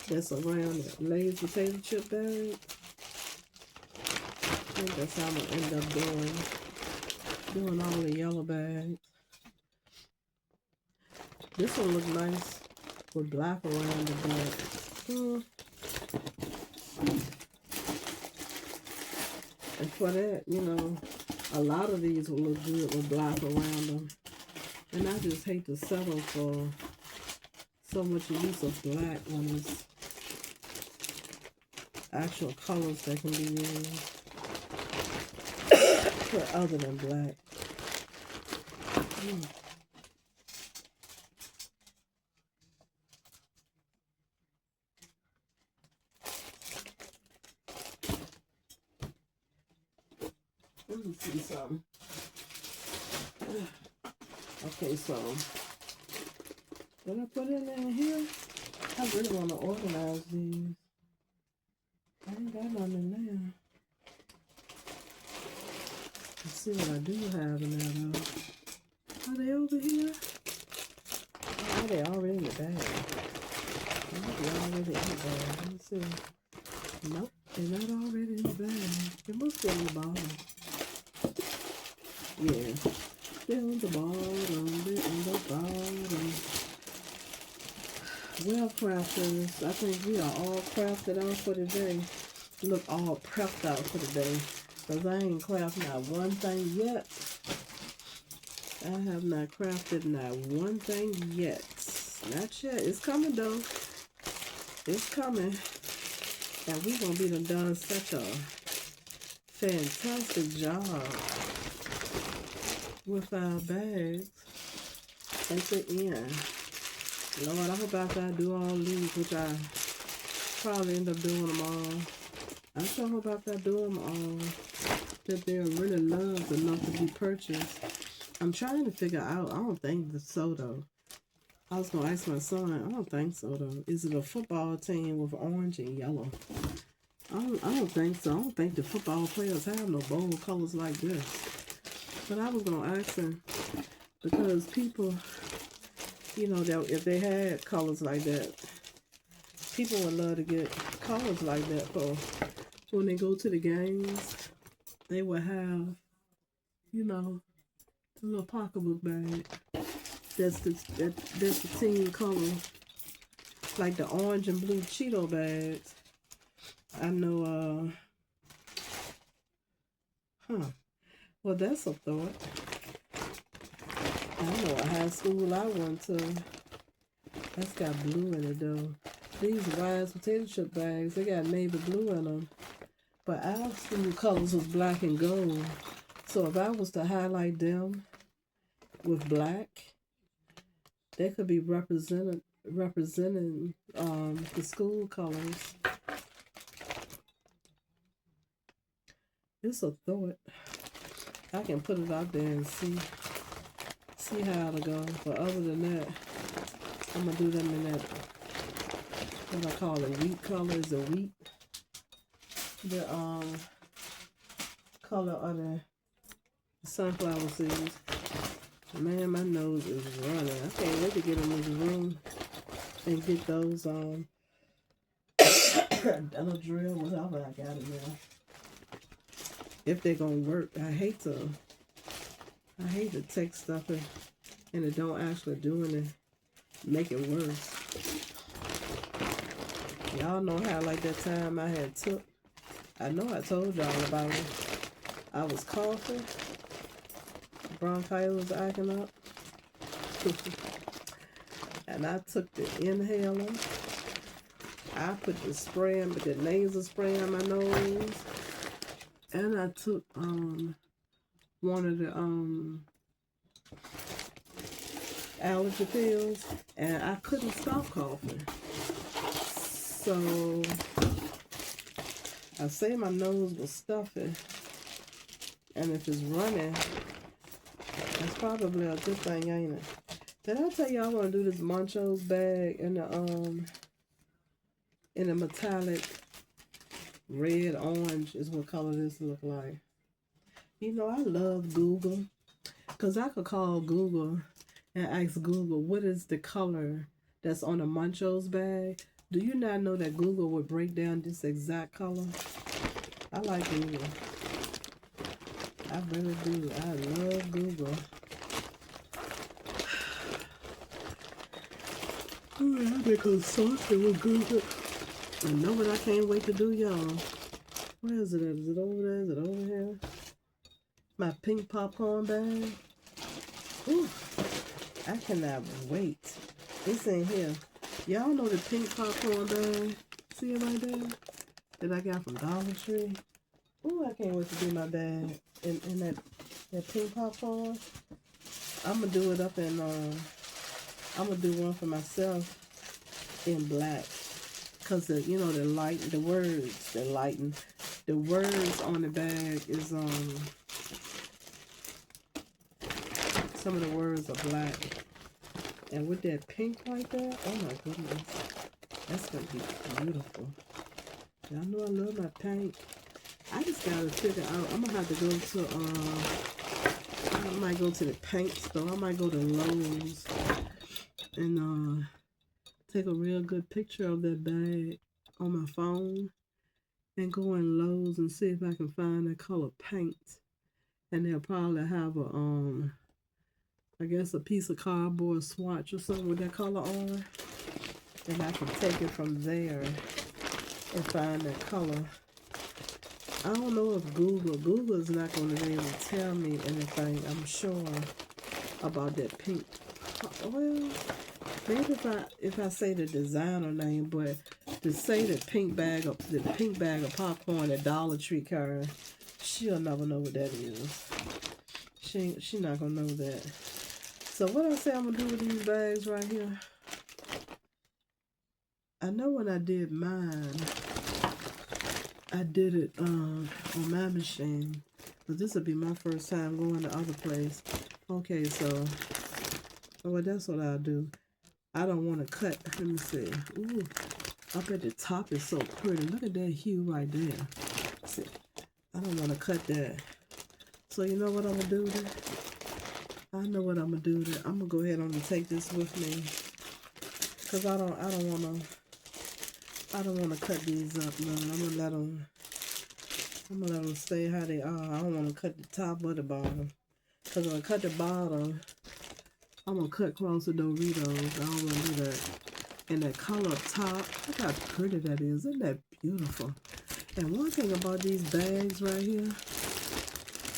that's around the Lay's potato chip bag. I think that's how I'm gonna end up doing all the yellow bags. This one look nice with black around the back. And for that, you know, a lot of these will look good with black around them. And I just hate to settle for so much use of black when it's actual colors that can be used for other than black. Let me see something. Okay, so what I put in here, I really want to organize these. I ain't got none in there. Let's see what I do have in there though. Are they over here? Oh, are they already in the bag? Maybe already in the bag. Let me see. Nope, they're not already in the bag. They must be on the bottom. Yeah, they're on the bottom. They're on the bottom. Well, crafters, I think we are all crafted out for today. Look, all prepped out for today. Because I ain't crafted not one thing yet. I have not crafted not one thing yet. Not yet. It's coming though. It's coming. And we're going to be done such a fantastic job with our bags at the end. Lord, I hope after I do all these, which I probably end up doing them all. I sure hope after I do them all, that they're really loved enough to be purchased. I'm trying to figure out, I don't think the soda. I was going to ask my son, I don't think so though. Is it a football team with orange and yellow? I don't think so. I don't think the football players have no bold colors like this. But I was going to ask him, because people, you know, that if they had colors like that, people would love to get colors like that for when they go to the games. They would have, you know, a little pocketbook bag. That's the team color, like the orange and blue Cheeto bags. I know. Well, that's a thought. I know a high school I went to. That's got blue in it though. These Lay's potato chip bags, they got navy blue in them. But our school colors was black and gold. So if I was to highlight them with black, they could be representing the school colors. It's a thought. I can put it out there and see how it'll go. But other than that, I'm gonna do them in that, what I call it, wheat color. Is a wheat. The color of the sunflower seeds. Man, my nose is running. I can't wait to get in this room and get those dental drill, whatever I got in there. If they're gonna work, I hate to take stuff and it don't actually do anything, make it worse. Y'all know how like that time I had took. I know I told y'all about it. I was coughing, bronchitis was acting up, and I took the inhaler. I put the spray in, the nasal spray on my nose, and I took one of the allergy pills, and I couldn't stop coughing. So I say my nose was stuffy, and if it's running, that's probably a good thing, ain't it? Did I tell you I want to do this Montrose bag in the metallic red orange is what color this look like? You know, I love Google, because I could call Google and ask Google, what is the color that's on a Montrose bag? Do you not know that Google would break down this exact color? I like Google. I really do. I love Google. I've been consulting with Google. I know what I can't wait to do, y'all. Where is it at? Is it over there? Is it over here? My pink popcorn bag. Ooh, I cannot wait. It's in here. Y'all know the pink popcorn bag? See it right there? That I got from Dollar Tree. Ooh, I can't wait to do my bag in that pink popcorn. I'm gonna do it up in I'm gonna do one for myself in black, cause the words on the bag is some of the words are black, and with that pink right there, oh my goodness, that's gonna be beautiful. Y'all know I love my pink. I just gotta figure out. I'm gonna have to go to I might go to the paint store. I might go to Lowe's and take a real good picture of that bag on my phone and go in Lowe's and see if I can find that color paint. And they'll probably have I guess a piece of cardboard swatch or something with that color on. And I can take it from there and find that color. I don't know if Google is not going to be able to tell me anything, I'm sure, about that pink. Well, maybe if I say the designer name, but to say the pink bag of popcorn at Dollar Tree carry, she'll never know what that is. She not gonna know that. So what I say I'm gonna do with these bags right here? I know when I did mine, I did it on my machine, but this will be my first time going to other place. Okay, so well, that's what I'll do. I don't want to cut. Let me see. Ooh, up at the top is so pretty. Look at that hue right there. See, I don't want to cut that. So you know what I'm gonna do then? I know what I'm gonna do then. I'm gonna go ahead and take this with me, cause I don't wanna cut these up. No, I'm gonna let them stay how they are. I don't wanna cut the top or the bottom, cause when I cut the bottom, I'm gonna cut across the Doritos. I don't wanna do that. And that color up top, look how pretty that is. Isn't that beautiful? And one thing about these bags right here,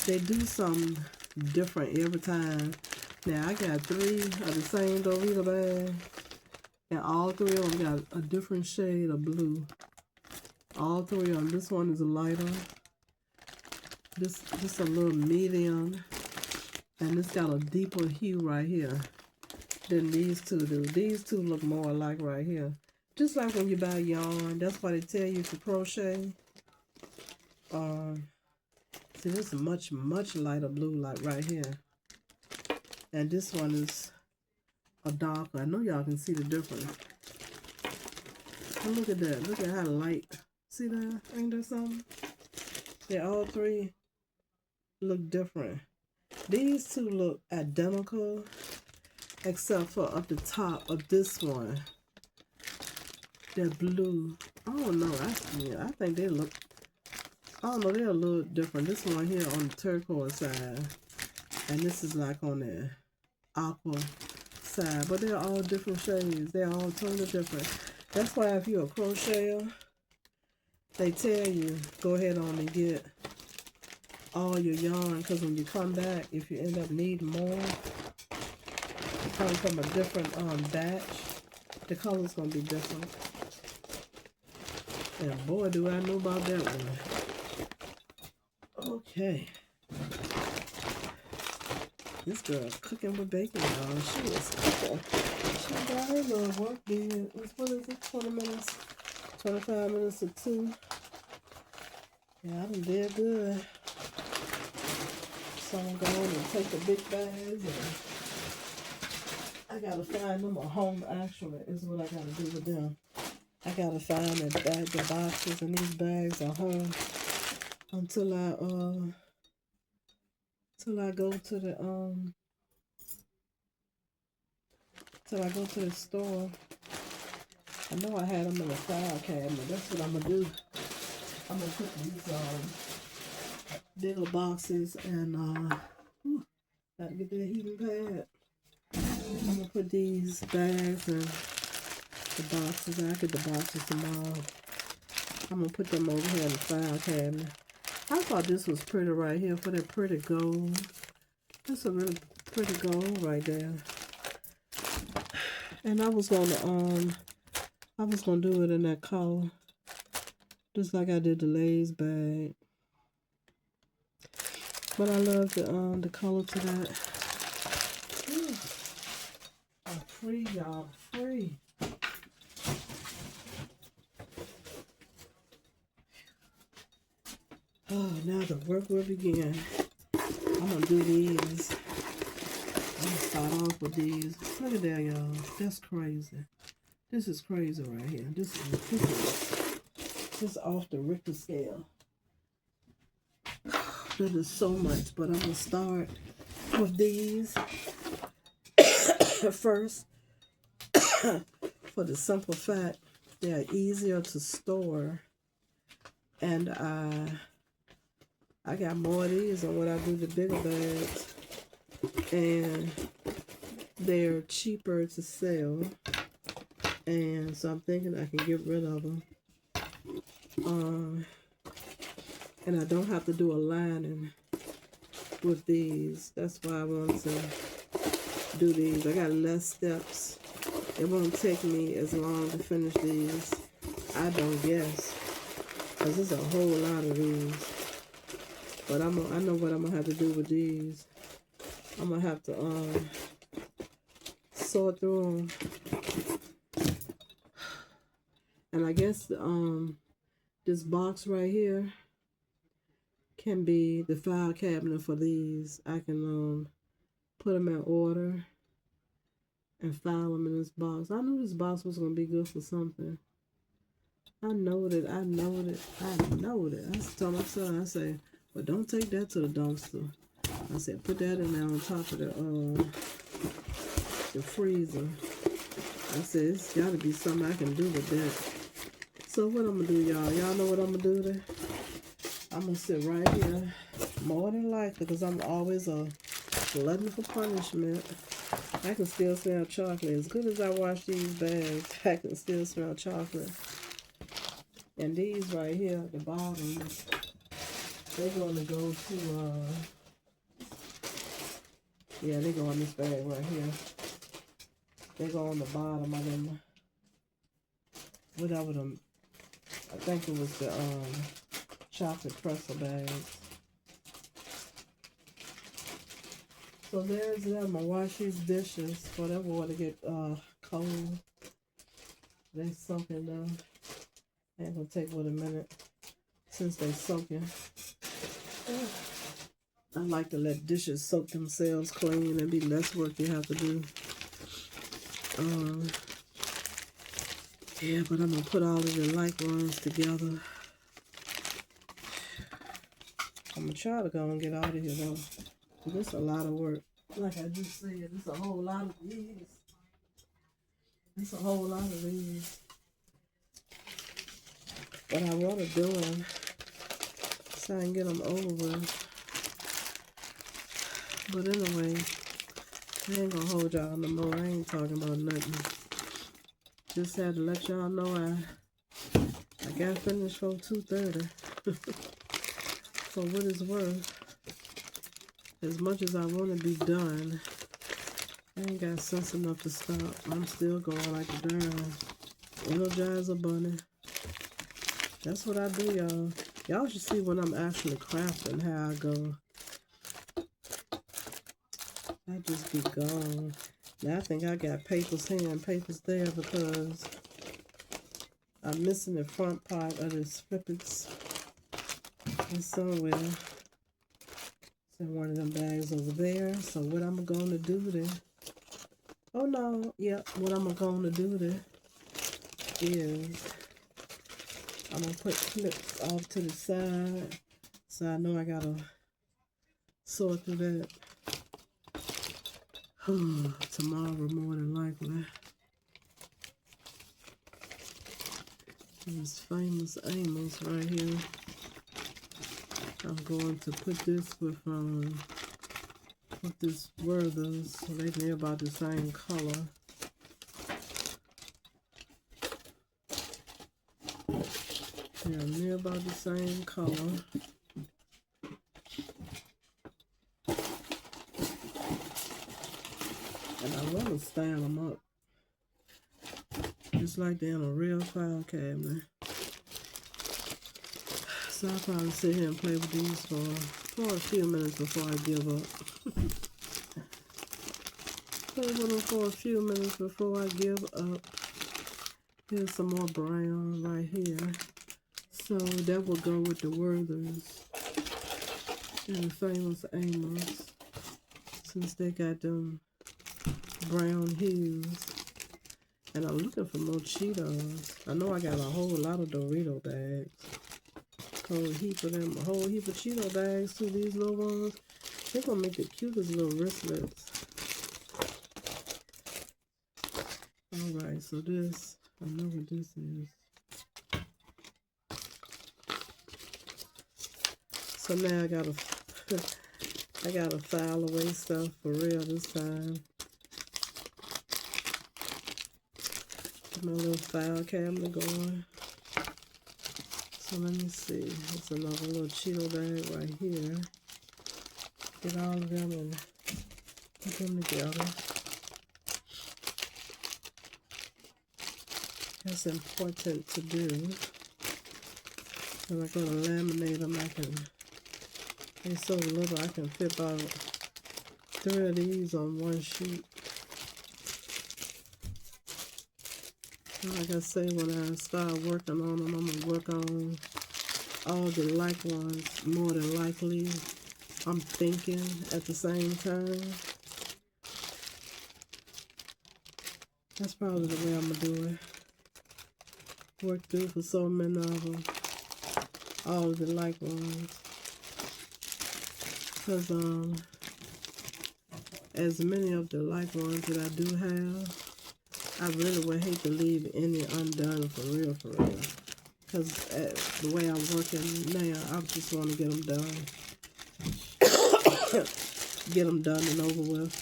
they do something different every time. Now I got 3 of the same Dorito bag, and all 3 of them got a different shade of blue. All 3 of them. This one is lighter. This a little medium, and it's got a deeper hue right here than these 2 do. These 2 look more alike right here. Just like when you buy yarn, that's why they tell you to crochet. See, this is much lighter blue, like right here, and this one is a darker. I know y'all can see the difference. And look at that. Look at how light. See that? Ain't that something? They all 3 look different. These 2 look identical, except for up the top of this one. that blue. I don't know. I think they look. I don't know. They're a little different. This one here on the turquoise side, and this is like on the aqua side. But they're all different shades. They're all totally different. That's why if you're a crocheter, they tell you go ahead on and get all your yarn, because when you come back, if you end up needing more, it comes from a different batch. The color's gonna be different. And boy, do I know about that one. Okay. This girl cooking with bacon, y'all. She is cooking. She got her little work did. What is it? 20 minutes? 25 minutes or 2. Yeah, I done did good. So I'm going and take the big bags, and I gotta find them a home. Actually, is what I gotta do with them. I gotta find the boxes and these bags at home until I go to the till I go to the store. I know I had them in the file cabinet. That's what I'm gonna do. I'm gonna put these bigger boxes and gotta get that heating pad. I'm gonna put these bags and the boxes. I'll get the boxes tomorrow. I'm gonna put them over here in the file cabinet. I thought this was pretty right here for that pretty gold. That's a really pretty gold right there. And I was gonna do it in that color, just like I did the Lay's bag. But I love the color to that. Ooh. I'm free, y'all. Free. Oh, now the work will begin. I'm gonna do these. I'm gonna start off with these. Look at that, y'all. That's crazy. This is crazy right here. This is ridiculous. This is off the Richter scale. That is so much, but I'm gonna start with these first. For the simple fact they're easier to store, and I got more of these than what I do the bigger bags, and they're cheaper to sell, and so I'm thinking I can get rid of them. And I don't have to do a lining with these. That's why I want to do these. I got less steps. It won't take me as long to finish these, I don't guess, because there's a whole lot of these. But I know what I'm gonna have to do with these. I'm gonna have to sort through them. And I guess this box right here can be the file cabinet for these. I can put them in order and file them in this box. I knew this box was gonna be good for something. I know it. I told my son, I said, well, don't take that to the dumpster. I said, put that in there on top of the freezer. I said, it's gotta be something I can do with that. So what I'm gonna do, y'all? Y'all know what I'm gonna do there? I'm gonna sit right here, more than likely, because I'm always a glutton for punishment. I can still smell chocolate. As good as I wash these bags, I can still smell chocolate. And these right here at the bottom, they're gonna go to, yeah, they go in this bag right here. They go on the bottom of them, whatever them, I think it was the chocolate pretzel bags. So there's them. I'm gonna wash these dishes, whatever want to get cold. They soaking them. Ain't gonna take but a minute since they soaking. I like to let dishes soak themselves clean and be less work you have to do. Yeah, but I'm gonna put all of the light ones together. I'm gonna try to go and get out of here though. This is a lot of work. Like I just said, it's a whole lot of these. It's a whole lot of these. what I want to do and so I can get them over with. But anyway, I ain't gonna hold y'all no more. I ain't talking about nothing. Just had to let y'all know I got finished for 2:30. For what it's worth, as much as I want to be done, I ain't got sense enough to stop. I'm still going like a darn Energizer bunny. That's what I do, y'all. Y'all should see when I'm actually crafting how I go. I just be gone. Now I think I got papers here and papers there because I'm missing the front part of the snippets. And somewhere. It's in one of them bags over there. So what I'm going to do then? Oh no, yeah. What I'm going to do then is I'm going to put clips off to the side. So I know I got to sort through that. Tomorrow more than likely. This Famous Amos right here. I'm going to put this with this Werther's, so they near about the same color. They're near about the same color. And I want to stand them up. Just like they're in a real file cabinet. So I'll probably sit here and play with these for a few minutes before I give up. Play with them for a few minutes before I give up. Here's some more brown right here. So that will go with the Werther's and the Famous Amos, since they got them brown hues. And I'm looking for more Cheetos. I know I got a whole lot of Dorito bags. Whole heap of them, a whole heap of Cheeto bags too. These little ones, they're gonna make the cutest little wristlets. Alright, so this, I know what this is. So now I gotta file away stuff for real this time. Get my little file cabinet going. So let me see. It's another little Cheeto bag right here. Get all of them and put them together. That's important to do. And I'm going to laminate them. They're so little I can fit about 3 of these on one sheet. Like I say, when I start working on them, I'm going to work on all the like ones more than likely. I'm thinking at the same time. That's probably the way I'm going to do it. Work through for so many of them. All the like ones. Because as many of the like ones that I do have, I really would hate to leave any undone for real. Because the way I'm working now, I just want to get them done. Get them done and over with.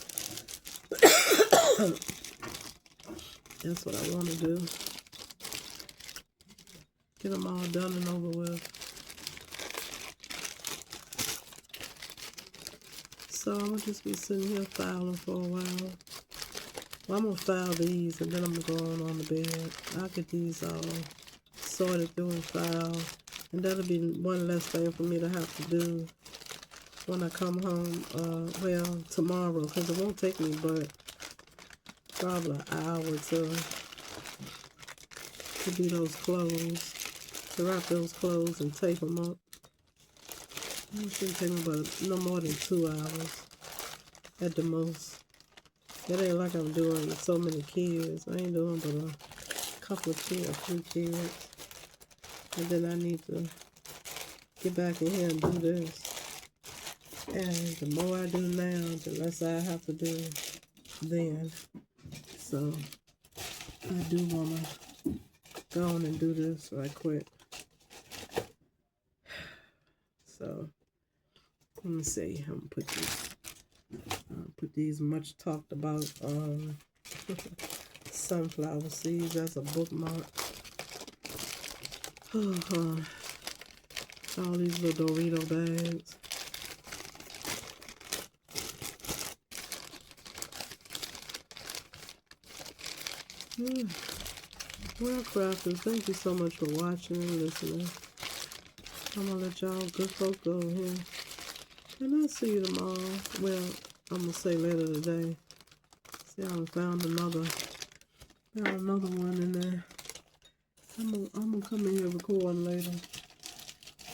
That's what I want to do. Get them all done and over with. So I'm going to just be sitting here filing for a while. Well, I'm going to file these and then I'm going to go on the bed. I'll get these all sorted through and file. And that'll be one less thing for me to have to do when I come home, well, tomorrow. Because it won't take me but probably an hour to do those clothes. To wrap those clothes and tape them up. It shouldn't take me but no more than 2 hours at the most. It ain't like I'm doing so many kids. I ain't doing but a couple of kids, 3 kids. And then I need to get back in here and do this. And the more I do now, the less I have to do then. So I do want to go on and do this right quick. So let me see. I'm gonna put these much talked about sunflower seeds as a bookmark. All these little Dorito bags. Well, crafters, thank you so much for watching and listening. I'm gonna let y'all good folk go here. And I'll see you tomorrow. Well, I'm gonna say later today. See, I found another one in there. I'm gonna come in here recording later.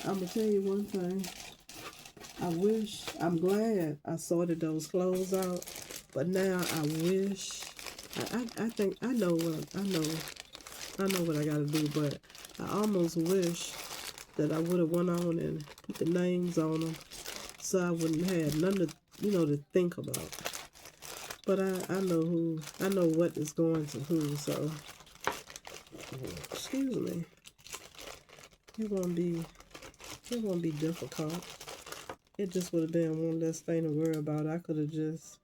I'm gonna tell you one thing. I'm glad I sorted those clothes out, but now I wish, I think I know what I gotta do, but I almost wish that I would have went on and put the names on them, so I wouldn't have nothing to think about. But I know what is going to who, so excuse me. It won't be difficult. It just would have been one less thing to worry about. I could have just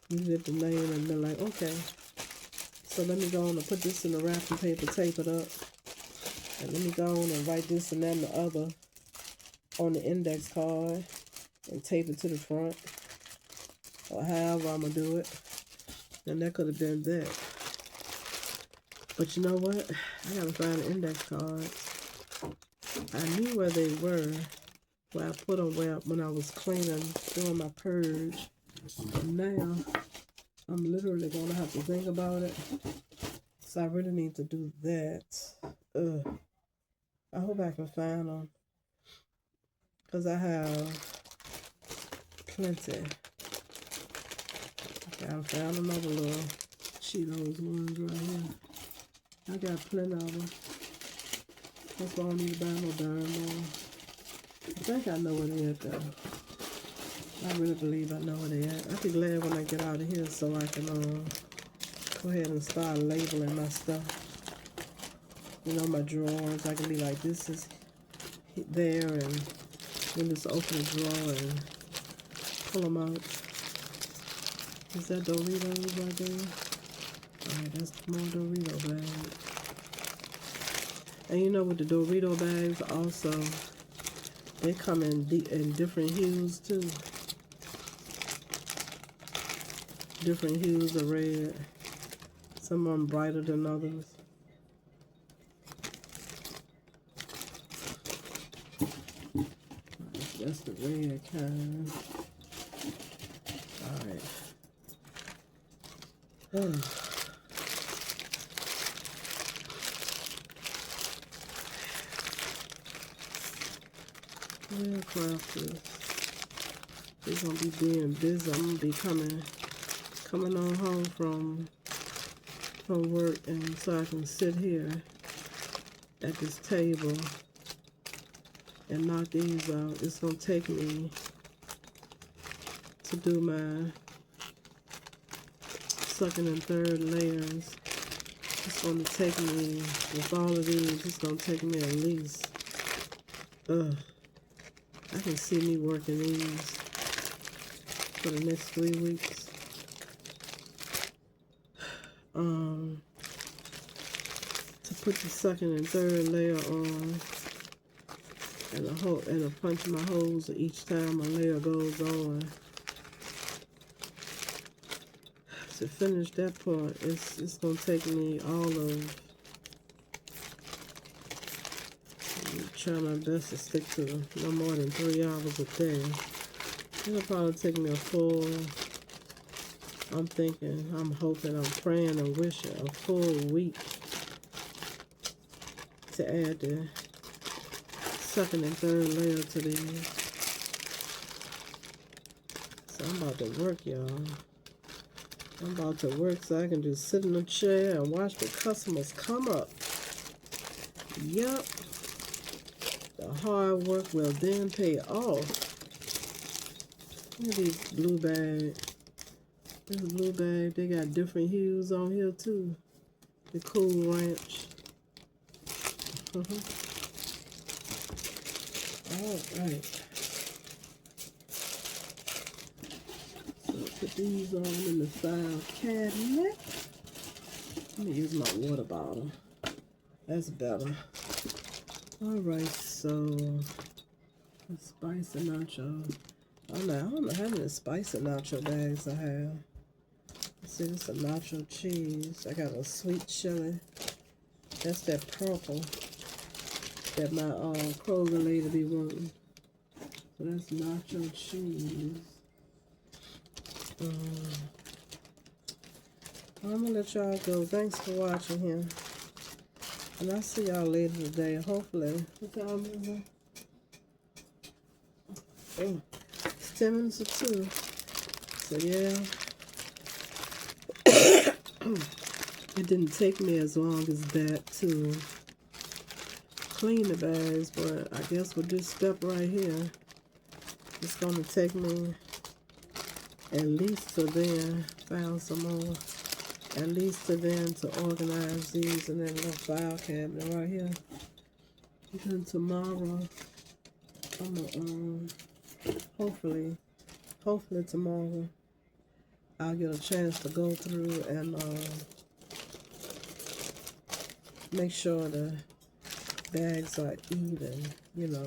used the name and been like, okay. So let me go on and put this in the wrapping paper, tape it up. And let me go on and write this and that and the other on the index card and tape it to the front. Or however I'm going to do it. And that could have been that. But you know what? I got to find the index cards. I knew where they were, where I put them when I was cleaning, doing my purge. And now, I'm literally going to have to think about it. So I really need to do that. I hope I can find them. Because I have plenty. Okay, I found another little Cheetos ones right here. I got plenty of them. That's why I don't need to buy no darn more. I think I know where they at though. I really believe I know where they at. I'll be glad when I get out of here so I can go ahead and start labeling my stuff. You know, my drawers. I can be like, this is there, and then just open the drawer and pull them out. Is that Doritos right there? Alright, that's more Dorito bag. And you know, with the Dorito bags also, they come in different hues too. Different hues of red. Some of them brighter than others. That's the red kind. Alright. Yeah, crafters. They're gonna be being busy. I'm gonna be coming on home from work, and so I can sit here at this table and knock these out. It's gonna take me to do my second and third layers. It's gonna take me, with all of these, it's gonna take me at least, I can see me working these for the next 3 weeks. To put the second and third layer on, and a punch my holes each time a layer goes on. To finish that part, it's gonna take me all of. I'm trying my best to stick to no more than 3 hours a day. It'll probably take me a full. I'm thinking, I'm hoping, I'm praying and wishing a full week to add the second and third layer to these. So I'm about to work, y'all. I'm about to work so I can just sit in a chair and watch the customers come up. Yup. The hard work will then pay off. Look at these blue bags. This blue bag, they got different hues on here too. The Cool Ranch. All right. So put these on in the file cabinet. Let me use my water bottle. That's better. All right, so the spicy nacho. I don't know how many spicy nacho bags I have. Let's see, this is a nacho cheese. I got a sweet chili. That's that purple that my Kroger lady be wanting. So that's nacho cheese. I'm gonna let y'all go. Thanks for watching here. And I'll see y'all later today. Hopefully. What time is it? Oh, it's 10 minutes to 2. So yeah. It didn't take me as long as that to clean the bags, but I guess with this step right here, it's gonna take me at least to then, found some more, at least to then to organize these in that little file cabinet right here. Then tomorrow, I'm gonna, hopefully tomorrow, I'll get a chance to go through and make sure the bags are even, you know.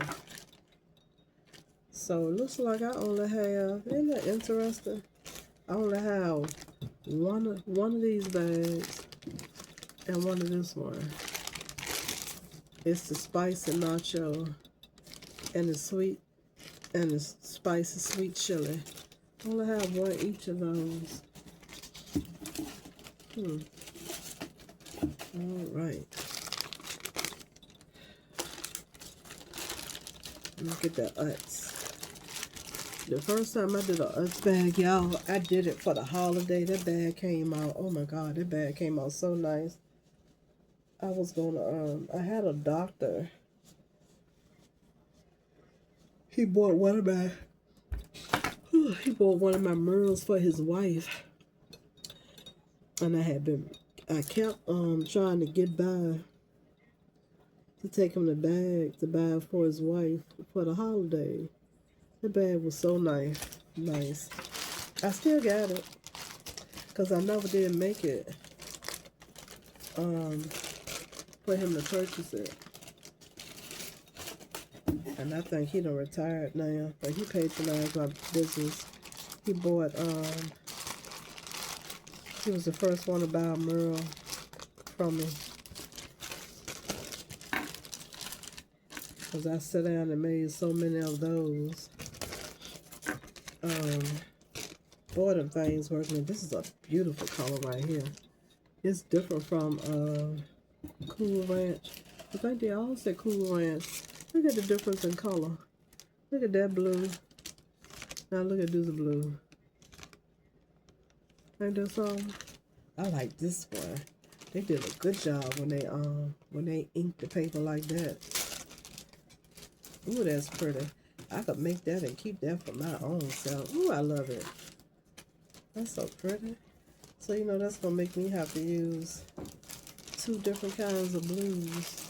So it looks like I only have, isn't that interesting? I only have one of these bags and one of this one. It's the spicy nacho and the sweet and the spicy sweet chili. I only have one each of those. All right. Let me get that Utz. The first time I did a Utz bag, y'all, I did it for the holiday. That bag came out. Oh my God, that bag came out so nice. I was gonna, I had a doctor. He bought one of my Merles for his wife. And I kept trying to get by to take him the bag to buy for his wife for the holiday. The bag was so nice. I still got it because I never did make it for him to purchase it. And I think he done retired now, but he patronized my business. He bought he was the first one to buy a Merle from me. Because I sat down and made so many of those. Boy, them things working. This is a beautiful color right here. It's different from Cool Ranch. I think they all say Cool Ranch. Look at the difference in color. Look at that blue. Now look at this blue. Ain't that something? I like this one. They did a good job when they inked the paper like that. Ooh, that's pretty. I could make that and keep that for my own self. Ooh, I love it. That's so pretty. So, you know, that's going to make me have to use 2 different kinds of blues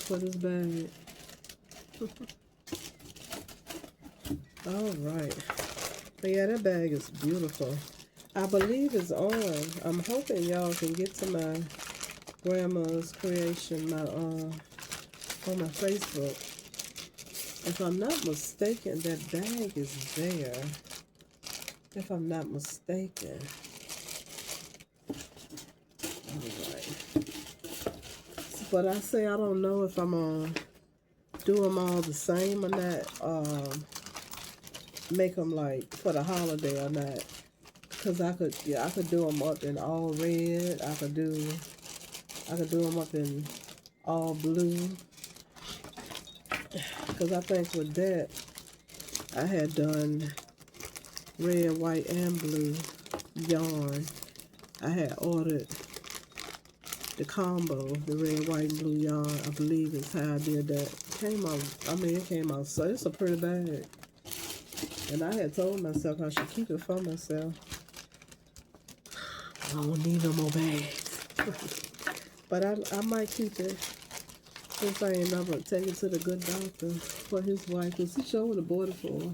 for this bag. All right. But yeah, that bag is beautiful. I believe it's on. I'm hoping y'all can get to my grandma's creation on my Facebook. If I'm not mistaken, that bag is there. If I'm not mistaken. Alright. But I say I don't know if I'm going to do them all the same or not. Make them like for the holiday or not. Because I could do them up in all red. I could do them up in all blue. Because I think with that, I had done red, white, and blue yarn. I had ordered the combo, the red, white, and blue yarn. I believe is how I did that. It came out, so it's a pretty bag. And I had told myself I should keep it for myself. I don't need no more bags. But I might keep it. Since I ain't never taken to the good doctor for his wife, cause he sure would have bought it for her.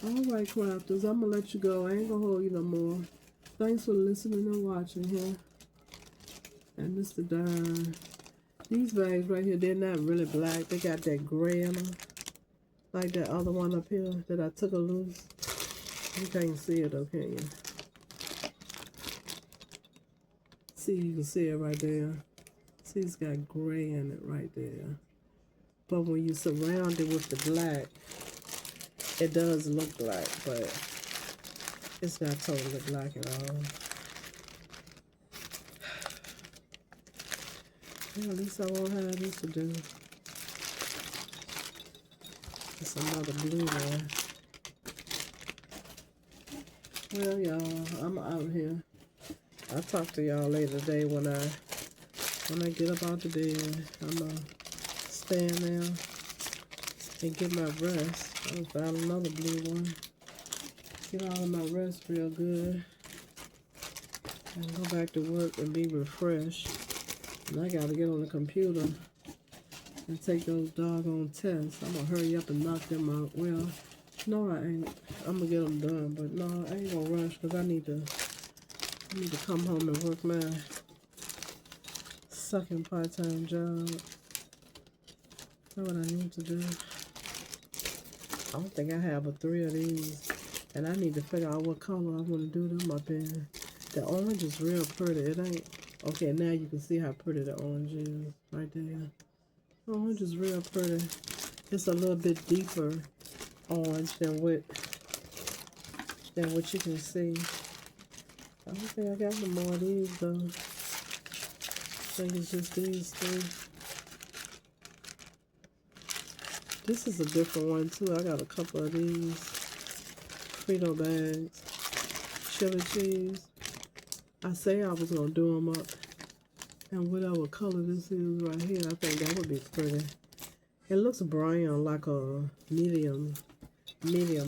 All right, crafters, I'm gonna let you go. I ain't gonna hold you no more. Thanks for listening and watching here. And Mr. Darn. These bags right here, they're not really black. They got that gray in them. Like that other one up here that I took a loose. You can't see it though, can you? See, you can see it right there. See, it's got gray in it right there. But when you surround it with the black, it does look black, but it's not totally black at all. Well, at least I won't have this to do. It's another blue one. Well, y'all, I'm out here. I'll talk to y'all later today when I get up out the bed. I'm gonna stand there and get my rest. I'll find another blue one. Get all of my rest real good. And go back to work and be refreshed. And I gotta get on the computer and take those doggone tests. I'm gonna hurry up and knock them out. Well, no, I ain't. I'm gonna get them done, but no, I ain't gonna rush because I need to come home and work my sucking part-time job. That's what I need to do. I don't think I have but 3 of these, and I need to figure out what color I want to do them up in. The orange is real pretty. It ain't okay. Now you can see how pretty the orange is right there. The orange is real pretty. It's a little bit deeper orange than what you can see. I don't think I got no more of these though. I think it's just these 3. This is a different one too. I got a couple of these Frito bags, chili cheese. I say I was gonna do them up, and whatever color this is right here, I think that would be pretty. It looks brown, like a medium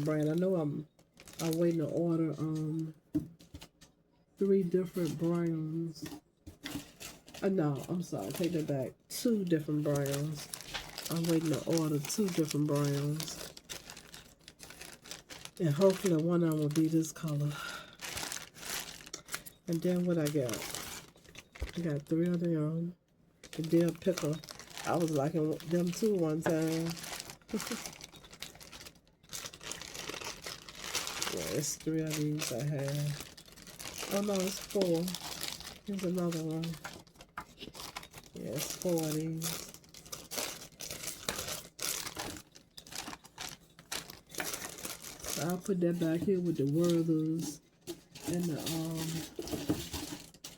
brown. I know I'm waiting to order 3 different browns. No, I'm sorry, take that back. 2 different browns. I'm waiting to order 2 different browns. And hopefully one of them will be this color. And then what I got? I got 3 of them. The dill pickle. I was liking them too one time. Yeah, it's 3 of these I have. Oh no, it's 4. Here's another one. Yeah, it's 4 of these. I'll put that back here with the Werther's and the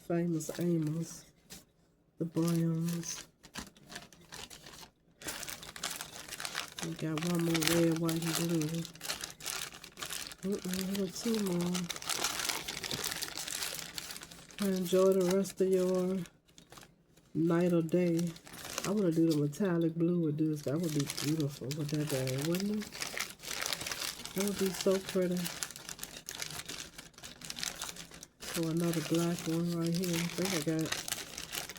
Famous Amos, the browns. We got one more red, white, and blue. We got 2 more. Enjoy the rest of your night or day. I want to do the metallic blue with this. That would be beautiful with that bag, wouldn't it? That would be so pretty. So another black one right here. I think I got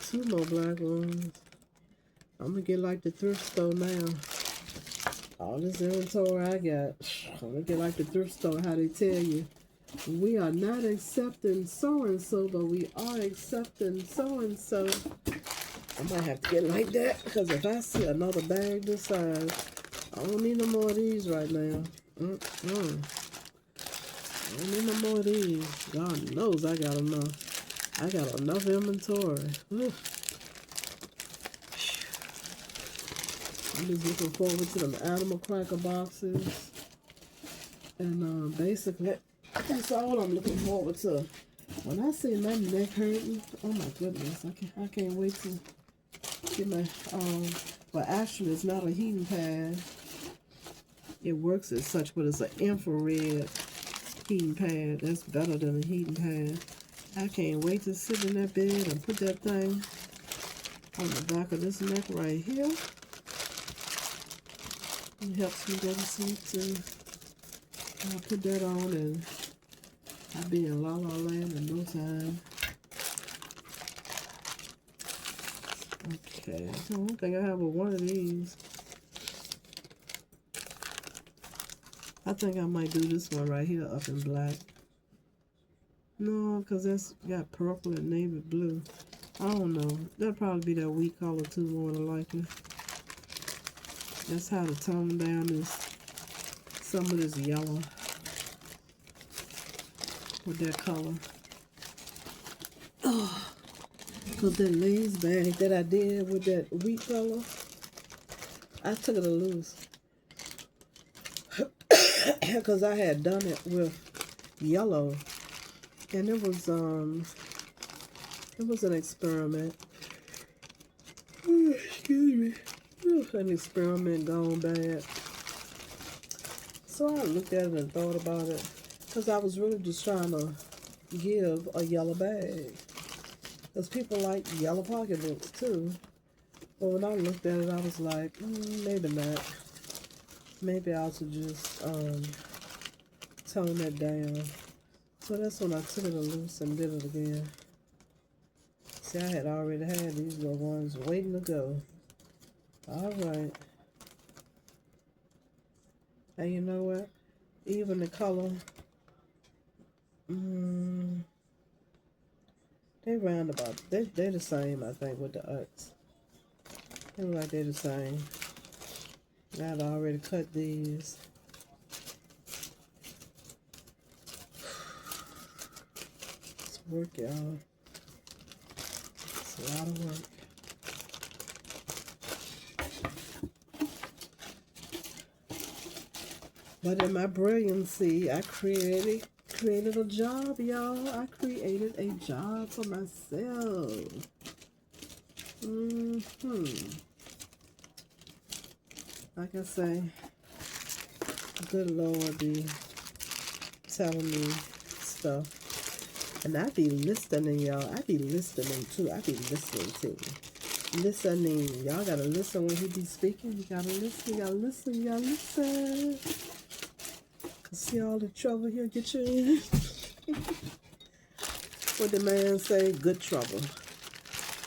2 more black ones. I'm gonna get like the thrift store now. All this inventory I got. I'm gonna get like the thrift store, how they tell you. We are not accepting so-and-so, but we are accepting so-and-so. I might have to get like that, because if I see another bag this size, I don't need no more of these right now. I don't need no more of these. God knows I got enough. I got enough inventory. I'm just looking forward to them animal cracker boxes. And basically, that's all I'm looking forward to. When I see my neck hurting, oh my goodness, I can't wait to get my, well actually it's not a heating pad. It works as such, but it's an infrared heating pad. That's better than a heating pad. I can't wait to sit in that bed and put that thing on the back of this neck right here. It helps me go to sleep too. I'll put that on and I'll be in La La Land in no time. Okay, I don't think I have one of these. I think I might do this one right here up in black. No, because that's got purple and navy blue. I don't know. That'll probably be that wheat color too, more than likely. That's how to tone down this, some of this yellow with that color. Oh, because that lace bag that I did with that wheat color, I took it loose. Because I had done it with yellow. And it was an experiment. Excuse me. An experiment gone bad. So I looked at it and thought about it. Because I was really just trying to give a yellow bag. Because people like yellow pocketbooks too. But when I looked at it, I was like, maybe not. Maybe I should just tone that down. So that's when I took it loose and did it again. See, I had already had these little ones waiting to go. Alright. And you know what? Even the color, they roundabout. They're the same, I think, with the Utz. They look like they're the same. I had already cut these. It's work, y'all. It's a lot of work. But in my brilliancy, I created a job, y'all. I created a job for myself. Like I say, good Lord be telling me stuff. And I be listening, y'all. I be listening too. I be listening too. Listening. Y'all gotta listen when he be speaking. You gotta listen, you gotta listen, you gotta listen. Cause see all the trouble he'll get you in. What the man say? Good trouble.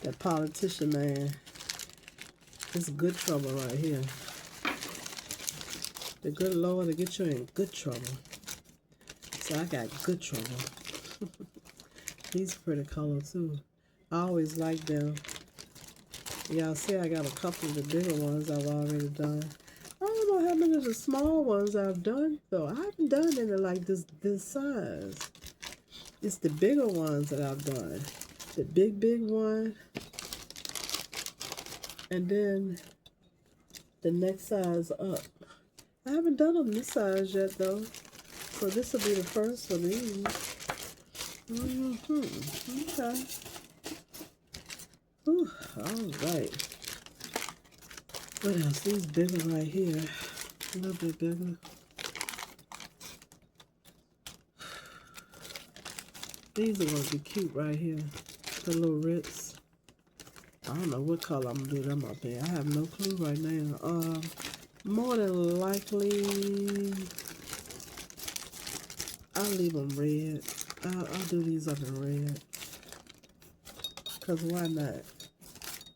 That politician man. It's good trouble right here. The good Lord will get you in good trouble. So I got good trouble. These pretty colors too. I always like them. Y'all see I got a couple of the bigger ones I've already done. I don't know how many of the small ones I've done though. I haven't done any like this size. It's the bigger ones that I've done. The big one. And then the next size up. I haven't done them this size yet though. So this will be the first of these. Okay. Whew, all right. What else? These bigger right here. A little bit bigger. These are going to be cute right here. The little Ritz. I don't know what color I'm going to do them up in. I have no clue right now. More than likely, I'll leave them red. I'll do these up in red. Because why not?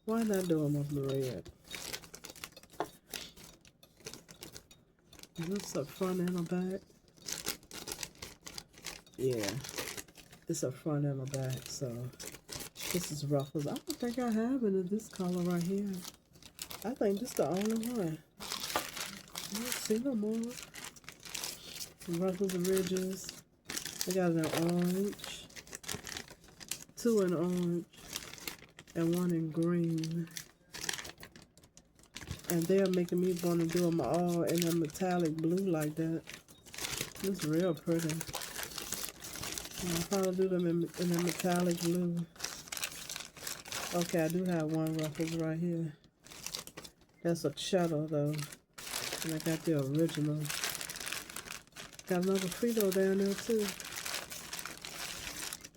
Why not do them up in red? Is this a front and a back? Yeah. It's a front and a back, so this is ruffles. I don't think I have any of this color right here. I think this is the only one. I don't see no more. Ruffles and ridges. I got an orange, 2 in orange, and 1 in green. And they're making me want to do them all in a metallic blue like that. It's real pretty. I'll probably do them in a metallic blue. Okay, I do have one ruffles right here. That's a cheddar though. And I got the original. Got another Frito down there too.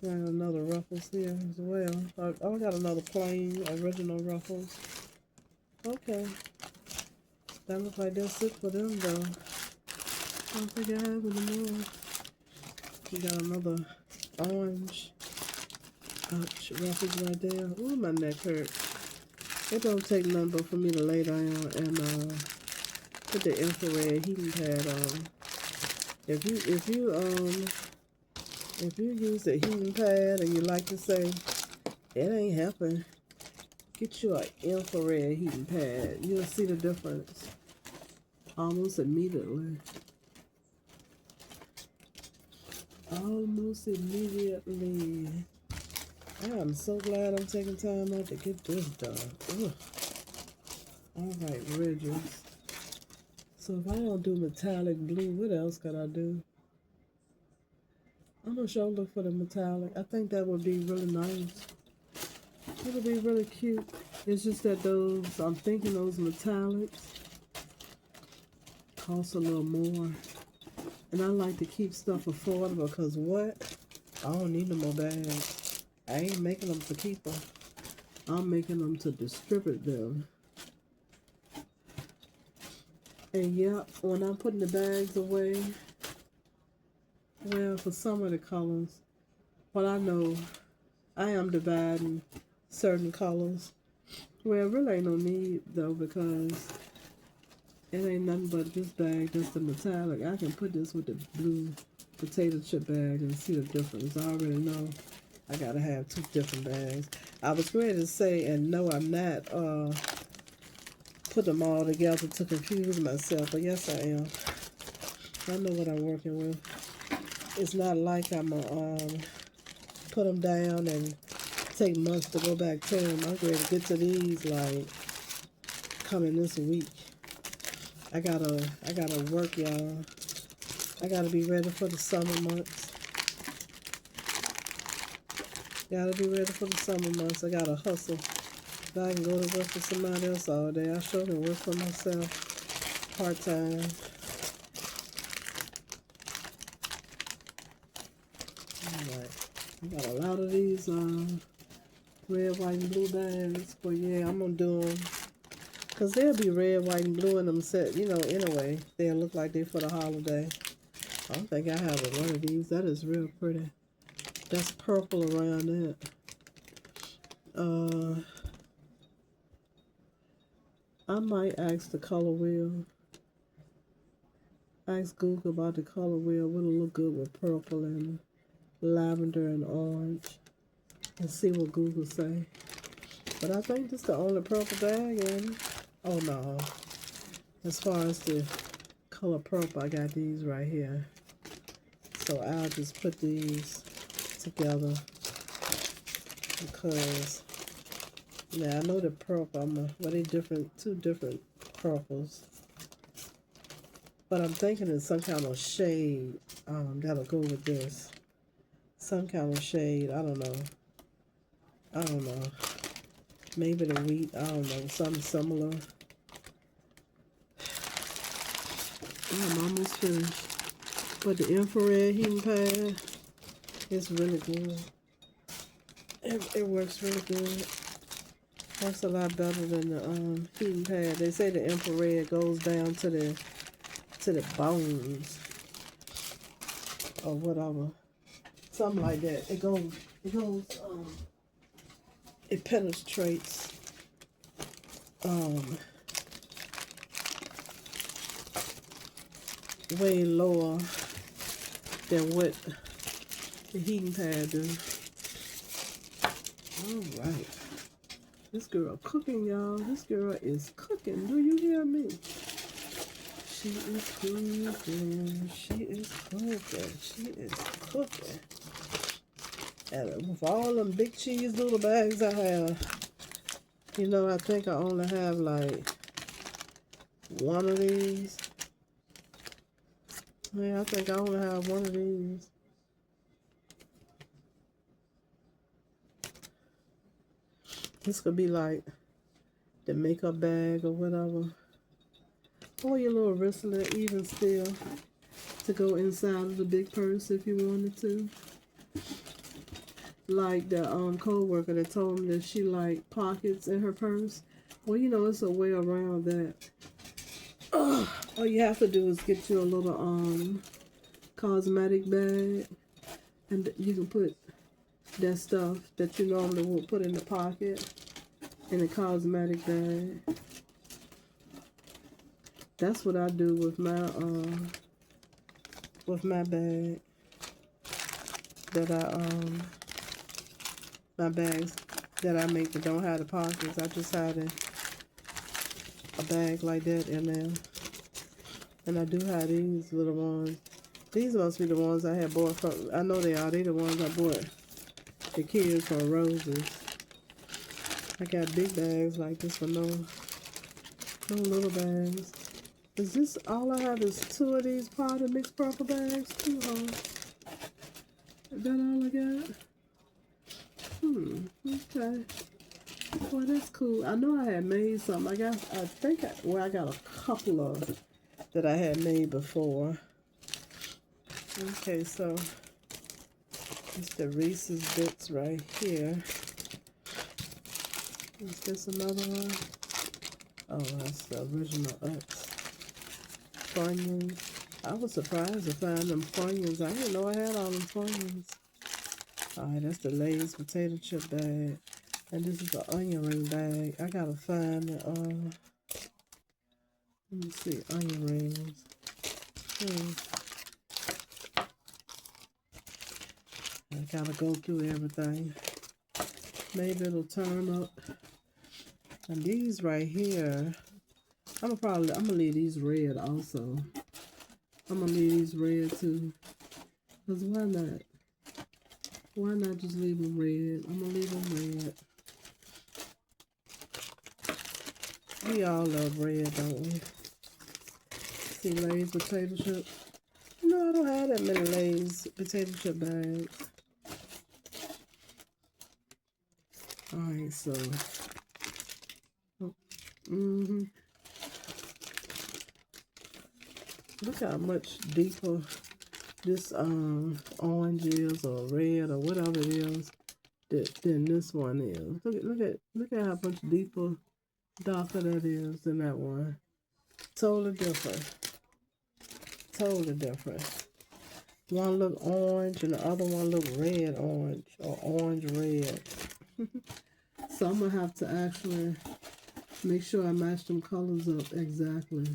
Got another ruffles here as well. Oh, I got another plain original ruffles. Okay. That looks like that's it for them though. I don't think I have any more. We got another orange ruffles right there. Ooh, my neck hurt. It don't take nothing but for me to lay down and put the infrared heating pad on. If you use the heating pad and you like to say it ain't helping, get you an infrared heating pad. You'll see the difference almost immediately. Almost immediately. I'm so glad I'm taking time out to get this done. Ugh. All right, ridges. So if I don't do metallic blue, what else can I do? I'm gonna sure look for the metallic. I think that would be really nice. It'll be really cute. It's just that I'm thinking those metallics cost a little more. And I like to keep stuff affordable because what? I don't need no more bags. I ain't making them to keep them. I'm making them to distribute them. And yeah, when I'm putting the bags away, well, for some of the colors, well, I know I am dividing certain colors. Well, really ain't no need though because it ain't nothing but this bag, just the metallic. I can put this with the blue potato chip bag and see the difference. I already know I gotta have two different bags. I was ready to say, and no, I'm not put them all together to confuse myself, but yes, I am. I know what I'm working with. It's not like I'm gonna put them down and take months to go back to them. I'm ready to get to these like coming this week. I gotta work, y'all. I gotta be ready for the summer months. Gotta be ready for the summer months. I gotta hustle. If I can go to work for somebody else all day, I sure can work for myself part-time. Alright. I got a lot of these red, white, and blue bags. But yeah, I'm gonna do them. Because they'll be red, white, and blue in them set, anyway. They'll look like they for the holiday. I don't think I have one of these. That is real pretty. That's purple around it. I might ask the color wheel. Ask Google about the color wheel. What'll look good with purple and lavender and orange. And see what Google say. But I think this is the only purple bag in. Oh no. As far as the color purple, I got these right here. So I'll just put these together because yeah, I know the purple. They different, two different purples. But I'm thinking it's some kind of shade that'll go with this. Some kind of shade. I don't know. Maybe the wheat. I don't know. Something similar. I'm almost finished. But the infrared heating pad is really good. It works really good. Works a lot better than the heating pad. They say the infrared goes down to the bones or whatever. Something like that. It penetrates way lower than what the heating pad do. All right. This girl cooking, y'all. This girl is cooking. Do you hear me? She is cooking. She is cooking. She is cooking. And with all them big cheese noodle bags I have, I think I only have like one of these. Yeah, I think I only have one of these. This could be like the makeup bag or whatever. Or your little wristlet, even still, to go inside of the big purse if you wanted to. Like the co-worker that told me that she liked pockets in her purse. Well, it's a way around that. All you have to do is get you a little cosmetic bag, and you can put that stuff that you normally would put in the pocket in a cosmetic bag. That's what I do with my bag that my bags that I make that don't have the pockets. I just had a bag like that in there. And I do have these little ones. These must be the ones I had bought from, I know they are. They're the ones I bought the kids from Roses. I got big bags like this for no little bags. Is this all I have is 2 of these powder mixed purple bags? 2, huh? Is that all I got? Okay. Well, that's cool. I know I had made some. I got a couple of that I had made before. Okay, so it's the Reese's Bits right here. Is this another one? Oh, that's the original Utz. Funyuns. I was surprised to find them Funyuns. I didn't know I had all them Funyuns. Alright, that's the Lay's potato chip bag. And this is the onion ring bag. I gotta find the, let me see, onion rings. I gotta go through everything. Maybe it'll turn up. And these right here, I'm gonna leave these red also. I'm gonna leave these red too. Cause why not? Why not just leave them red? I'm gonna leave them red. We all love red, don't we? See Lay's potato chips. No, I don't have that many Lay's potato chip bags. Alright, so look how much deeper this orange is, or red, or whatever it is, than this one is. Look at how much deeper, darker that is than that one. Totally different. Totally different. One look orange and the other one look red orange, or orange red. So I'm gonna have to actually make sure I match them colors up exactly,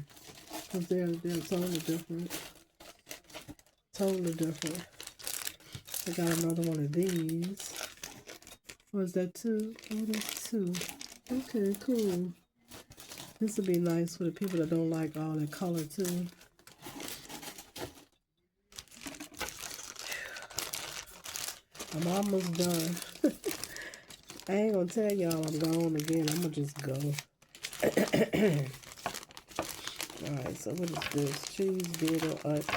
because they're totally different. Totally different. I got another one of these. Was that 2? Oh, that's 2. Okay, cool. This would be nice for the people that don't like all that color too. I'm almost done. I ain't gonna tell y'all I'm gone again. I'm gonna just go. Alright, so what is this? Cheese Beetle Utz.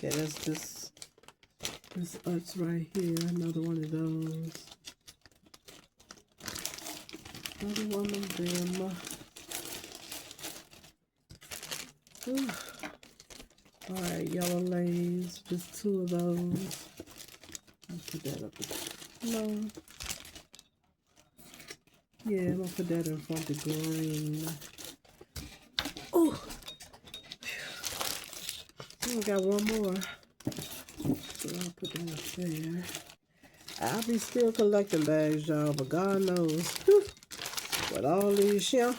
Yeah, that's this Utz right here. Another one of those. Another one of them. Alright, yellow Lay's. Just 2 of those. I'll put that up. No. Yeah, I'm gonna put that in front of green. Oh! I got one more. So I'll put that up there. I'll be still collecting bags, y'all, but God knows. With all these here,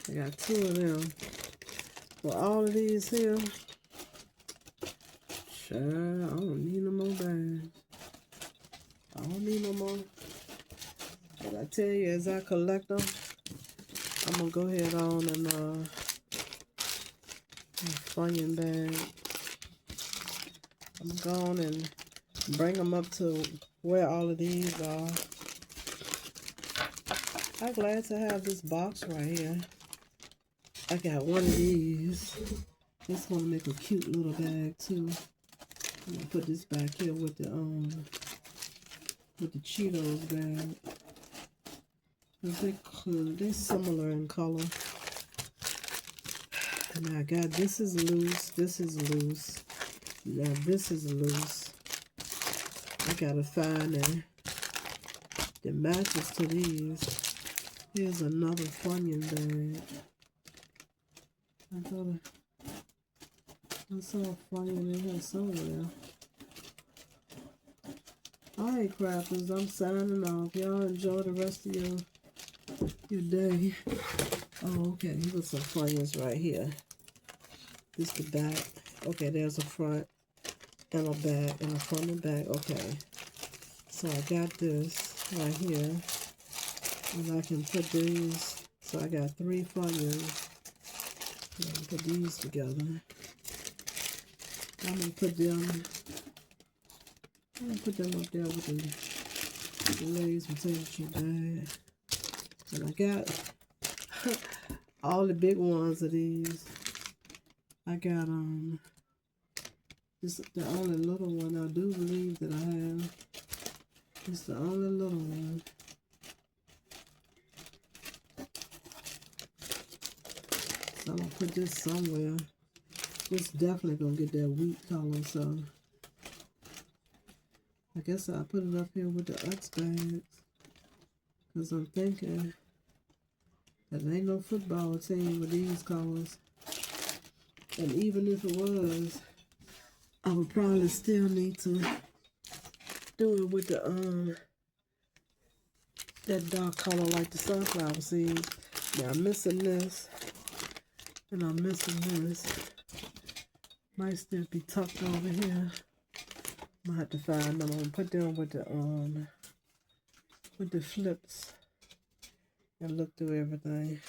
I got 2 of them. With all of these here, sure, I don't need no more bags. I don't need no more. But I tell you, as I collect them, I'm gonna go ahead on and Funyun bag. I'm gonna go on and bring them up to where all of these are. I'm glad to have this box right here. I got one of these. This gonna make a cute little bag too. I'm gonna put this back here with the Cheetos bag. They're similar in color. And I got, this is loose. This is loose. Now this is loose. I gotta find the matches to these. Here's another Funyun bag. I saw a Funyun in here somewhere. Alright, crappers, I'm signing off. Y'all enjoy the rest of your day. Oh, okay, here's some funyuns right here. This the back. Okay, there's a front and a back, and a front and back. Okay, so I got this right here, and I can put these. So I got 3 funyuns. I'm gonna put these together. I'm gonna put them up there with the Lay's potato chip bag. And I got all the big ones of these. I got this is the only little one I do believe that I have. It's the only little one. So I'm gonna put this somewhere. It's definitely gonna get that wheat color, so I guess I'll put it up here with the Utz bags. Cause I'm thinking that ain't no football team with these colors. And even if it was, I would probably still need to do it with the that dark color like the sunflower seeds. Now I'm missing this, and I'm missing this. Might still be tucked over here. I'm gonna have to find them. I'm gonna put them with the flips and look through everything.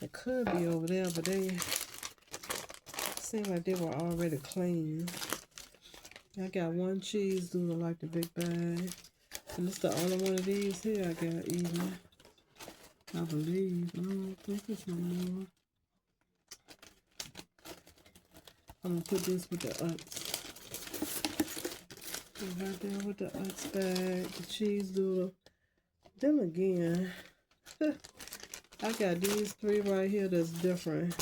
It could be over there, but they seem like they were already clean. I got 1 cheese doodle like the big bag. And it's the only one of these here I got even. I believe. I don't think it's no more. I'm gonna put this with the Utz. Right there with the Utz bag, the cheese doodle. Then again, I got these 3 right here that's different.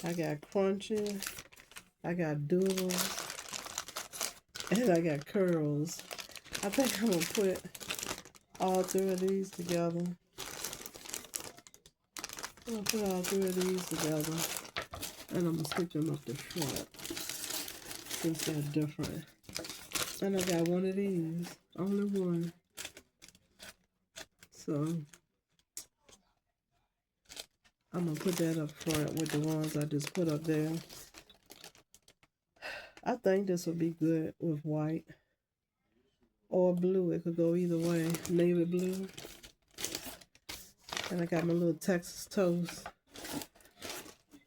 I got crunchy, I got doodles, and I got curls. I think I'm gonna put all 3 of these together. I'm gonna put all 3 of these together, and I'm gonna stick them up the front since they're different. And I got 1 of these, only 1. So I'm gonna put that up front with the ones I just put up there. I think this will be good with white or blue. It could go either way, navy blue. And I got my little Texas toast.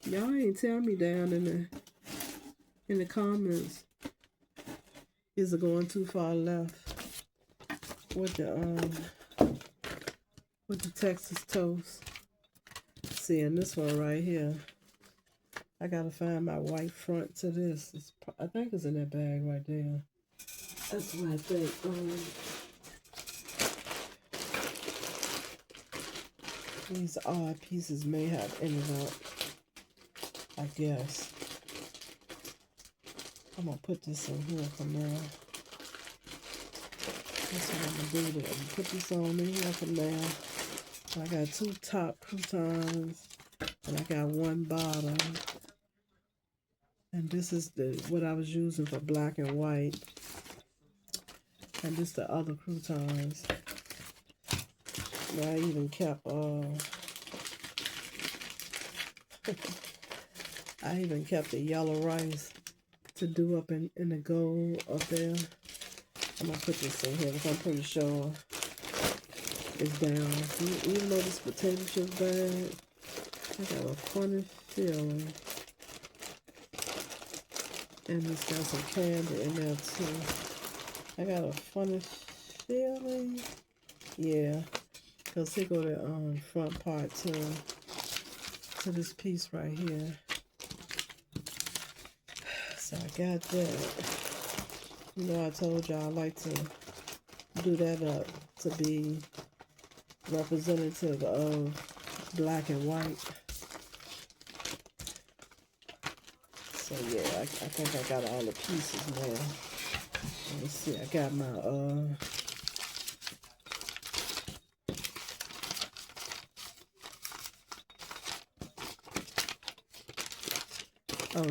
Y'all ain't tell me down in the comments, is it going too far left with the Texas toast? See, and this one right here, I gotta find my white front to this. I think it's in that bag right there. That's what I think. These odd pieces may have ended up, I guess. I'm gonna put this in here for now. That's what I'm gonna do. I'm gonna put this on in here for now. I got 2 top croutons, and I got 1 bottom. And this is what I was using for black and white. And this the other croutons. I even kept I even kept the yellow rice to do up in the gold up there. I'm gonna put this in here because I'm pretty sure it's down. Even though this potato chip bag, I got a funny feeling. And it's got some candy in there too. I got a funny feeling. Yeah. Because here go the front part to this piece right here. So I got that. You know, I told y'all I like to do that up to be representative of black and white. So yeah, I think I got all the pieces now. Let's see, I got my oh,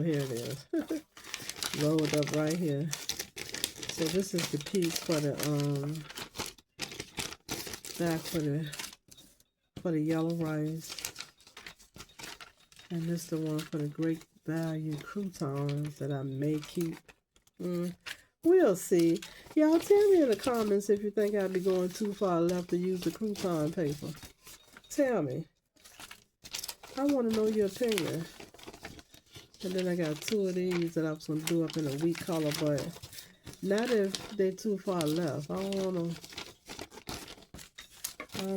here it is. Rolled up right here. So this is the piece for the back for the yellow rice, and this the one for the great value croutons that I may keep. We'll see. Y'all tell me in the comments if you think I'd be going too far left to use the crouton paper. Tell me. I want to know your opinion. And then I got 2 of these that I was going to do up in a wheat color, but not if they're too far left. I don't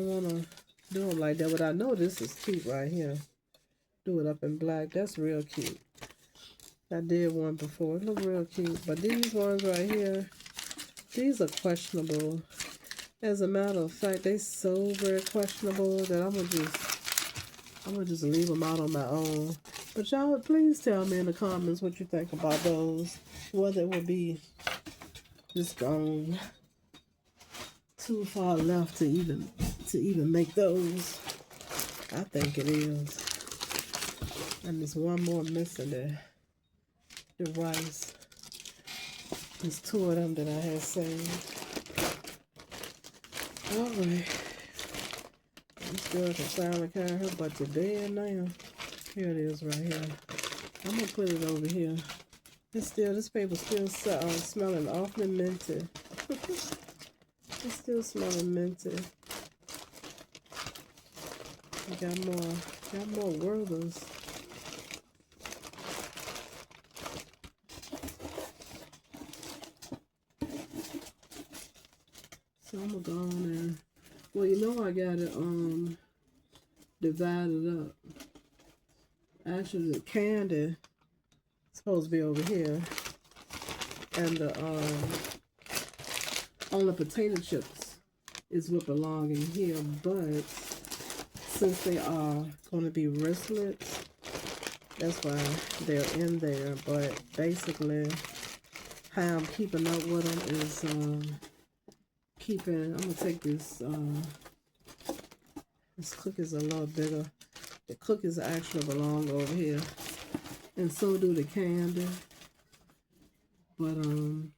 want to do them like that, but I know this is cute right here. Do it up in black. That's real cute. I did one before. It looked real cute. But these ones right here, these are questionable. As a matter of fact, they so very questionable that I'm gonna just leave them out on my own. But y'all, please tell me in the comments what you think about those. Whether it would be just gone too far left to even make those. I think it is. And there's one more missing there. The rice. There's 2 of them that I had saved. Alright. I'm still can finally carry her but today and now. Here it is right here. I'm gonna put it over here. This paper still smelling awfully minty. It's still smelling minty. I got more Werthers. So I'm gonna go on and, well, you know I got it divided up. Actually, the candy is supposed to be over here, and the only potato chips is what belong in here. But since they are going to be wristlets, that's why they're in there. But basically, how I'm keeping up with them is I'm gonna take this cookie's a little bigger. The cookies actually belong over here, and so do the candy. But I'm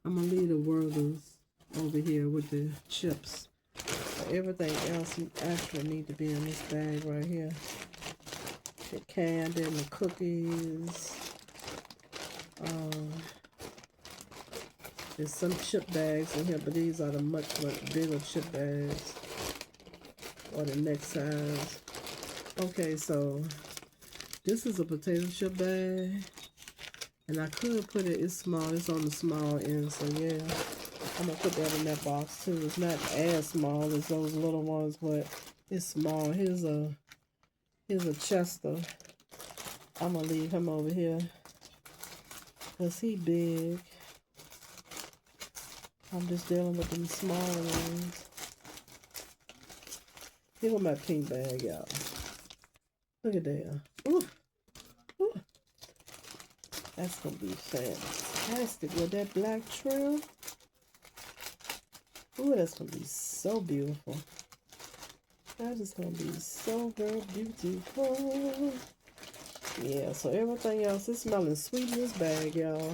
gonna leave the Werthers over here with the chips. But everything else actually need to be in this bag right here. The candy and the cookies. There's some chip bags in here, but these are the much bigger chip bags, or the next size. Okay, so this is a potato chip bag, and I could put it, it's small, it's on the small end, so yeah, I'm gonna put that in that box too. It's not as small as those little ones, but it's small. Here's a Chester. I'm gonna leave him over here because he big. I'm just dealing with them smaller ones. Here with my pink bag, y'all. Look at that. Ooh. Ooh. That's gonna be fantastic with that black trim. Ooh, that's gonna be so beautiful. That is gonna be so very beautiful. Yeah, so everything else is smelling sweet in this bag, y'all.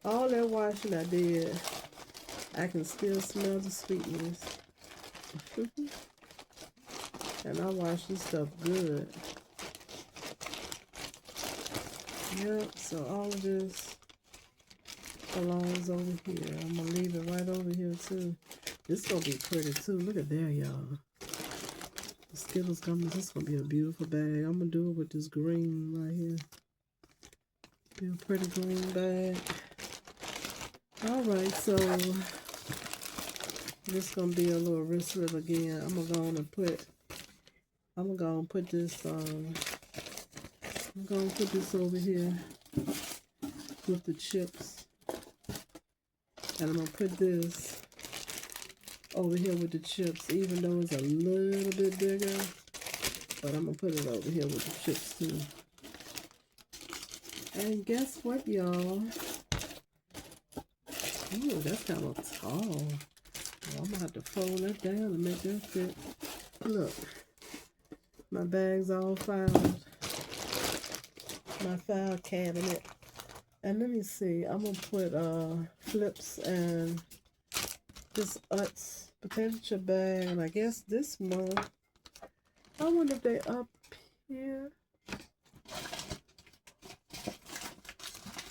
All that washing I did, I can still smell the sweetness. And I wash this stuff good. Yep, so all of this belongs over here. I'm gonna leave it right over here too. This is gonna be pretty too. Look at there, y'all. The Skittles gummies. This is gonna be a beautiful bag. I'm gonna do it with this green right here. Be a pretty green bag. Alright, so this is gonna be a little wristlet again. I'm gonna go on and put this I'm gonna put this over here with the chips. And I'm gonna put this over here with the chips, even though it's a little bit bigger. But I'm gonna put it over here with the chips too. And guess what, y'all? Ooh, that's kind of tall. Well, I'm gonna have to fold that down and make that fit. Look, my bag's all filed. My file cabinet And let me see, I'm gonna put flips and this Utz potato chip bag, and I guess this one. I wonder if they up here.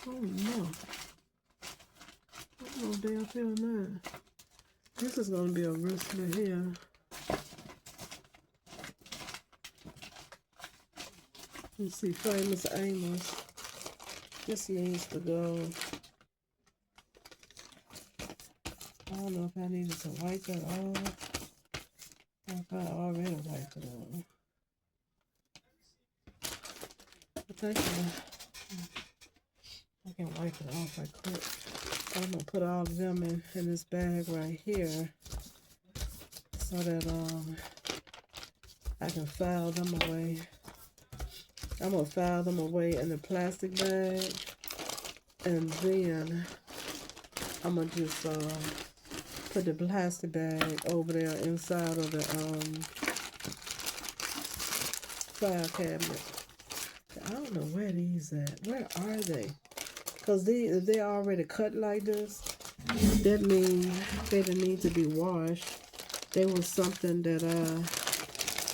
Oh no. I don't know if they up here or not. This is gonna be a risk here. Let's see, Famous Amos. This needs to go. I don't know if I needed to wipe that off. I already wiped it off. But I can wipe it off right quick. I'm gonna put all of them in this bag right here so that I can file them away. I'm gonna file them away in the plastic bag, and then I'm gonna just put the plastic bag over there inside of the file cabinet. I don't know where these at. Where are they? Because if they're already cut like this, that means they didn't need to be washed. They was something that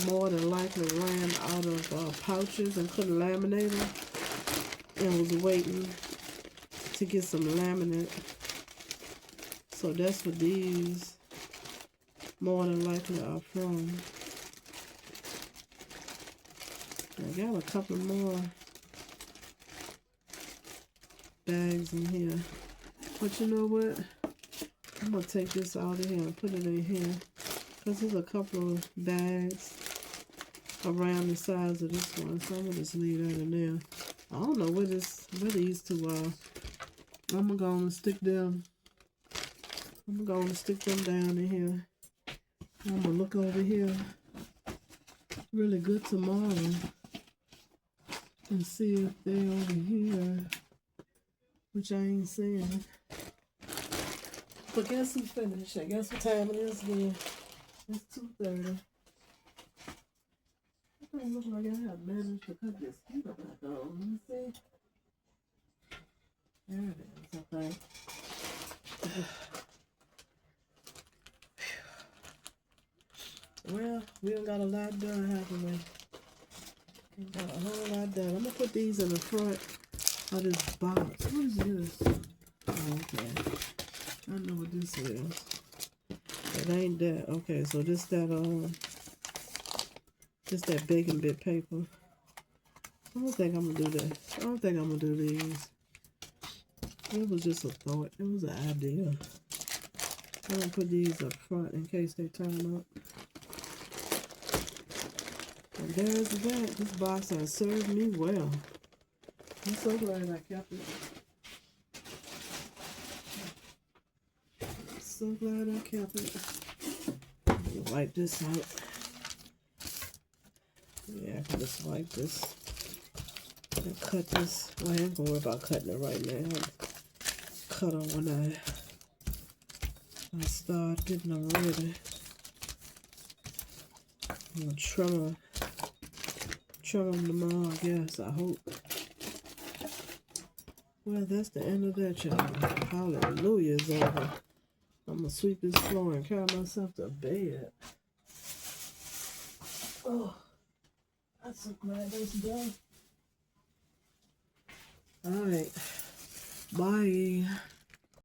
more than likely ran out of pouches and couldn't laminate them, and was waiting to get some laminate. So that's what these more than likely are from. I got a couple more bags in here, but you know what? I'm gonna take this out of here and put it in here, because there's a couple of bags around the size of this one, so I'm gonna just leave that in there. I don't know where these two are. I'm gonna stick them. I'm gonna stick them down in here. I'm gonna look over here really good tomorrow and see if they're over here, which I ain't seeing. But guess who finished? I guess what time it is again? It's 2:30. It don't look like I have managed to cut this heater back on. Let me see. There it is, okay. Well, we don't got a lot done, haven't we? Ain't got a whole lot done. I'm gonna put these in the front of this box. What is this? Oh, okay. I know what this is. It ain't that. Okay, so this that bacon bit paper. I don't think I'm gonna do that. I don't think I'm gonna do these. It was just a thought. It was an idea. I'm gonna put these up front in case they turn up. And there's that. This box has served me well. I'm so glad I kept it. So glad I kept it. Let me wipe this out. Yeah, I can just wipe this and cut this. Well, I ain't gonna worry about cutting it right now. I'll cut them when I start getting them ready. I'm gonna trim them tomorrow, I guess. I hope. Well, that's the end of that, y'all. Hallelujah is over. I'm gonna sweep this floor and carry myself to bed. Oh, I'm so glad that's done. All right, bye.